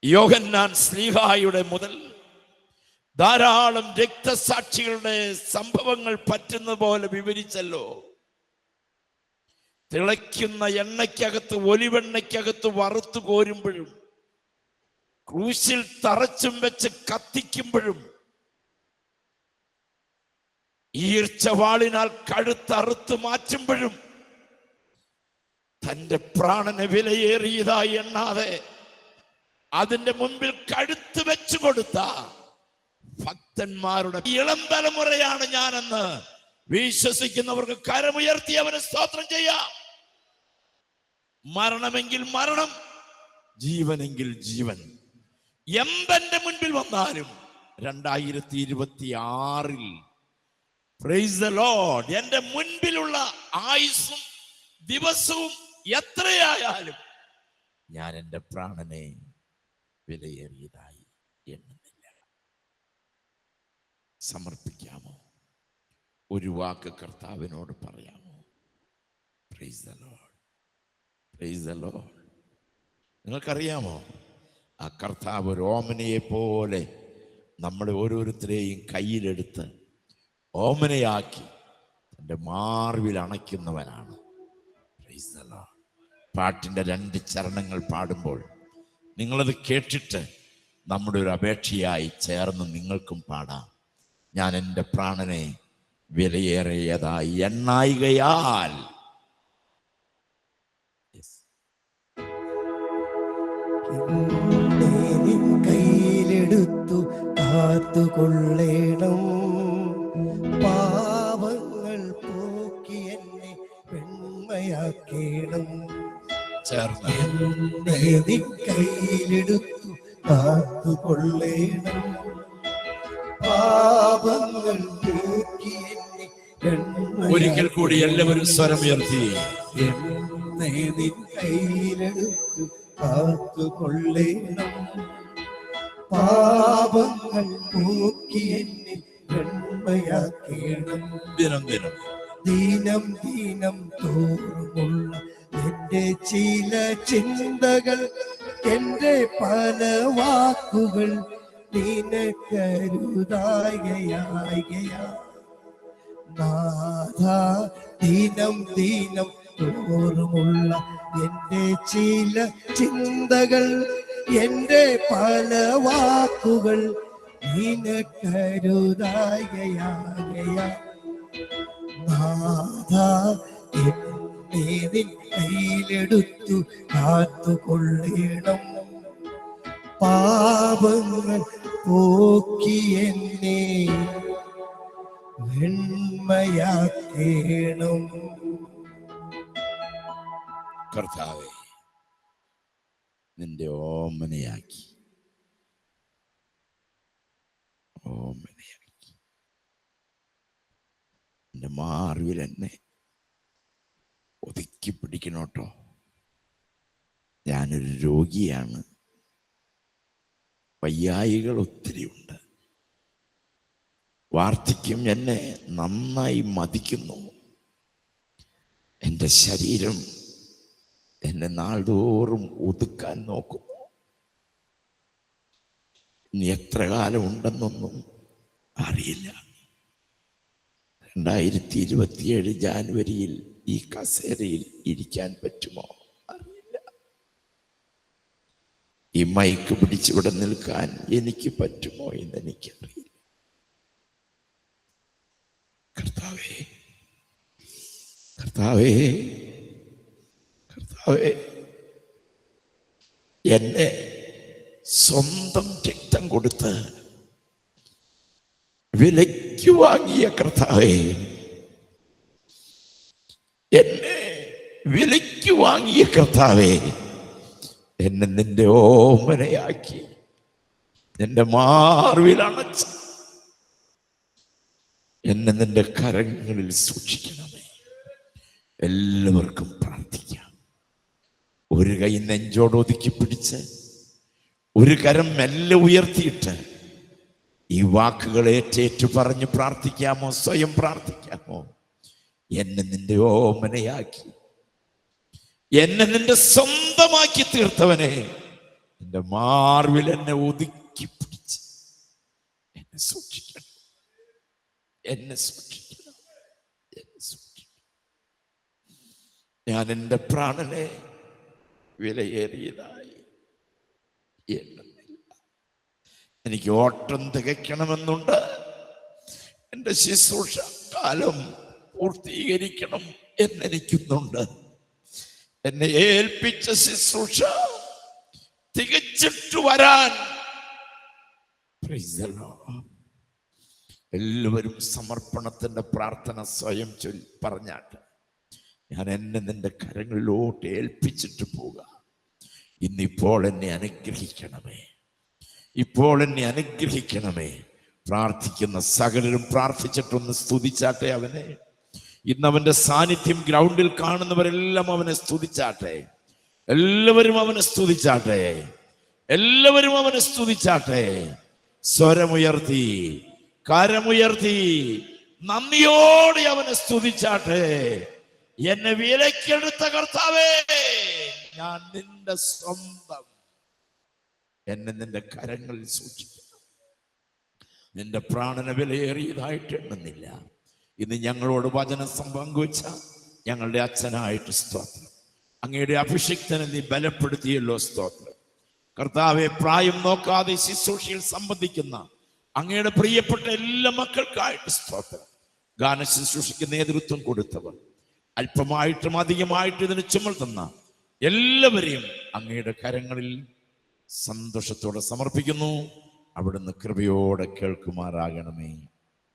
യോഹന്നാൻ ശ്ലീഹായുടെ മുതൽ ധാരാളം രക്തസാക്ഷികളുടെ സംഭവങ്ങൾ പറ്റുന്ന പോലെ വിവരിച്ചല്ലോ. തിളയ്ക്കുന്ന എണ്ണയ്ക്കകത്ത്, ഒലിവെണ്ണയ്ക്കകത്ത് വറുത്തു കോരുമ്പോഴും, ക്രൂശിൽ തറച്ചും വെച്ച് കത്തിക്കുമ്പോഴും, ഈർച്ചവാളിനാൽ കഴുത്തറുത്ത് മാറ്റുമ്പോഴും തന്റെ പ്രാണനെ വിലയേറിയതായി എണ്ണാതെ അതിന്റെ മുൻപിൽ കഴുത്ത് വെച്ചു കൊടുത്ത ഭക്തന്മാരുടെ ഇളം തലമുറയാണ് ഞാനെന്ന് വിശ്വസിക്കുന്നവർക്ക് കരമുയർത്തി അവന് സ്തോത്രം ചെയ്യാം. മരണമെങ്കിൽ മരണം, ജീവനെങ്കിൽ ജീവൻ. എമ്പന്റെ മുൻപിൽ വന്നാലും 2026 പ്രൈസ് ദി ലോർഡ്, എന്റെ മുൻപിലുള്ള ആയുസ്സും ദിവസവും എത്രയായാലും ഞാൻ എൻ്റെ പ്രാണനെ വിലയേറിയതായി എണ്ണുന്നില്ല. സമർപ്പിക്കാമോ? ഒരു വാക്ക് കർത്താവിനോട് പറയാമോ? Price the Lord, price the Lord. നിങ്ങൾക്കറിയാമോ, ആ കർത്താവ് ഒരു ഓമനയെ പോലെ നമ്മളെ ഓരോരുത്തരെയും കയ്യിലെടുത്ത് ഓമനയാക്കി തൻ്റെ മാർവിൽ അണയ്ക്കുന്നവനാണ്. Praise the Lord. പാട്ടിൻ്റെ 2 ചരണങ്ങൾ പാടുമ്പോൾ നിങ്ങളത് കേട്ടിട്ട് നമ്മുടെ ഒരു അപേക്ഷയായി ചേർന്ന് നിങ്ങൾക്കും പാടാം. ഞാൻ എൻ്റെ പ്രാണനെ വിലയേറിയതായി എണ്ണായികയാൽ. കയ്യിലെടുത്തു കാത്തുകൊള്ളേണം, പാവങ്ങൾ പോക്കി എന്നെ പെൺമയാക്കേണം. കയ്യിലെടുത്തു കാത്തുകൊള്ളേണം, പാപങ്ങൾ പോക്കി എന്നെ പെൺമയാക്കേണം. ഒരിക്കൽ കൂടി എല്ലാവരും സ്വരമുയർത്തി, എന്നെ നിൻ കയ്യിലെടുത്തു കാത്തുകൊള്ളേണം, പാപങ്ങൾ പോക്കി എന്നെ പെൺമയാക്കേണം. ദിനം ദിനം ദീനം ദീനം തോറുമുള്ള എന്റെ ചില ചിന്തകൾ, എന്റെ പല വാക്കുകൾ നിനക്കരുതായികയായികയാ നാഥ. ദീനം ദീനം തോറുമുള്ള എന്റെ ചില ചിന്തകൾ, എന്റെ പല വാക്കുകൾ നിനക്കരുതായികയാകയാ നാഥാ എന്നെ നിൻ കയ്യിലെടുത്തു കാത്തുകൊള്ളണം. പാപങ്ങൾ പോക്കി എന്നെ വെണ്മയാക്കേണം. കർത്താവേ, നിന്റെ ഓമനയാക്കി എന്റെ മാറിവിൽ എന്നെ ഒതുക്കി പിടിക്കണോട്ടോ. ഞാനൊരു രോഗിയാണ്, വയ്യായികൾ ഒത്തിരിയുണ്ട്, വാർദ്ധക്യം എന്നെ നന്നായി മതിക്കുന്നു. എൻ്റെ ശരീരം എന്നെ നാൾതോറും ഒതുക്കാൻ നോക്കുന്നു. ഇനി എത്ര കാലം ഉണ്ടെന്നൊന്നും അറിയില്ല. 2027 ജാനുവരിയിൽ ഈ കസേരയിൽ ഇരിക്കാൻ പറ്റുമോ അറിയില്ല. ഈ മൈക്ക് പിടിച്ചിവിടെ നിൽക്കാൻ എനിക്ക് പറ്റുമോ എന്ന് എനിക്കറിയില്ല. കർത്താവേ, കർത്താവേ, കർത്താവേ, എന്നെ സ്വന്തം രക്തം കൊടുത്ത് വിലയ്ക്ക് വാങ്ങിയ കർത്താവേ, എന്നെ വിലയ്ക്ക് വാങ്ങിയ കർത്താവേ, എന്നെ നിന്റെ ഓമനയാക്കി നിന്റെ മാർവിൽ അണച്ച് എന്നെ നിന്റെ കരങ്ങളിൽ സൂക്ഷിക്കണമേ. എല്ലാവർക്കും പ്രാർത്ഥിക്കാം. ഒരു കൈ നെഞ്ചോട് ഒതുക്കി പിടിച്ച് ഒരു കരം മെല്ലെ ഉയർത്തിയിട്ട് ഈ വാക്കുകൾ ഏറ്റേറ്റു പറഞ്ഞ് പ്രാർത്ഥിക്കാമോ? സ്വയം പ്രാർത്ഥിക്കാമോ? എന്നെ നിന്റെ ഓമനയാക്കി എന്നെ നിന്റെ സ്വന്തമാക്കി തീർത്തവനെ, എന്റെ മാർവിൽ എന്നെ ഒതുക്കി പിടിച്ച് എന്നെ സൂക്ഷിക്കണം, എന്നെ സൂക്ഷിക്കണം, എന്നെ സൂക്ഷിക്കണം. ഞാൻ എൻ്റെ പ്രാണനെ വിലയേറിയതായി എണ്ണുന്നില്ല. എനിക്ക് ഓട്ടം തികയ്ക്കണമെന്നുണ്ട്. എൻ്റെ ശുശ്രൂഷ കാലം പൂർത്തീകരിക്കണം എന്നെനിക്കുന്നുണ്ട്. എന്നെ ഏൽപ്പിച്ച ശുശ്രൂഷ തികച്ചിട്ട് വരാൻ എല്ലാവരും സമർപ്പണത്തിന്റെ പ്രാർത്ഥന സ്വയം പറഞ്ഞാട്ട് ഞാൻ എന്നെ നിന്റെ കരങ്ങളിലോട്ട് ഏൽപ്പിച്ചിട്ട് പോകാം. ഇന്നിപ്പോൾ എന്നെ അനുഗ്രഹിക്കണമേ, ഇപ്പോൾ എന്നെ അനുഗ്രഹിക്കണമേ. പ്രാർത്ഥിക്കുന്ന സകലരും പ്രാർത്ഥിച്ചിട്ടൊന്ന് സ്തുതിച്ചാട്ടെ അവനെ. ഇന്ന് അവന്റെ സാന്നിധ്യം ഗ്രൗണ്ടിൽ കാണുന്നവരെല്ലാം അവനെ സ്തുതിച്ചാട്ടെ. എല്ലാവരും അവനെ സ്തുതിച്ചാട്ടെ, എല്ലാവരും അവനെ സ്തുതിച്ചാട്ടെ. സ്വരമുയർത്തി, കരമുയർത്തി, നന്ദിയോടെ അവനെ സ്തുതിച്ചാട്ടെ. എന്നെ വിലക്കെടുത്ത കർത്താവേ, ഞാൻ നിന്റെ സ്വന്തം. എന്നെ നിന്റെ കരങ്ങളിൽ സൂക്ഷിക്കണം. നിന്റെ പ്രാണന വിലയേറിയതായിട്ട് എണ്ണുന്നില്ല. ഇന്ന് ഞങ്ങളോട് വചനം പങ്കുവെച്ച ഞങ്ങളുടെ അച്ഛനായിട്ട് സ്തോത്രം. അങ്ങയുടെ അഭിഷിക്തനെ നീ ബലപ്പെടുത്തിയല്ലോ, സ്തോത്രം. കർത്താവെ, പ്രായം നോക്കാതെ ശുശ്രൂഷയിൽ സംബന്ധിക്കുന്ന അങ്ങയുടെ പ്രിയപ്പെട്ട എല്ലാ മക്കൾക്കായിട്ട് സ്തോത്രം. ഗാന ശുശ്രൂഷയ്ക്ക് നേതൃത്വം കൊടുത്തവർ, അല്പമായിട്ടും അധികമായിട്ടും ഇതിന് ചുമൽത്തുന്ന എല്ലാവരെയും അങ്ങയുടെ കരങ്ങളിൽ സന്തോഷത്തോടെ സമർപ്പിക്കുന്നു. അവിടുന്ന് കൃപയോടെ കേൾക്കുമാറാകണമേ.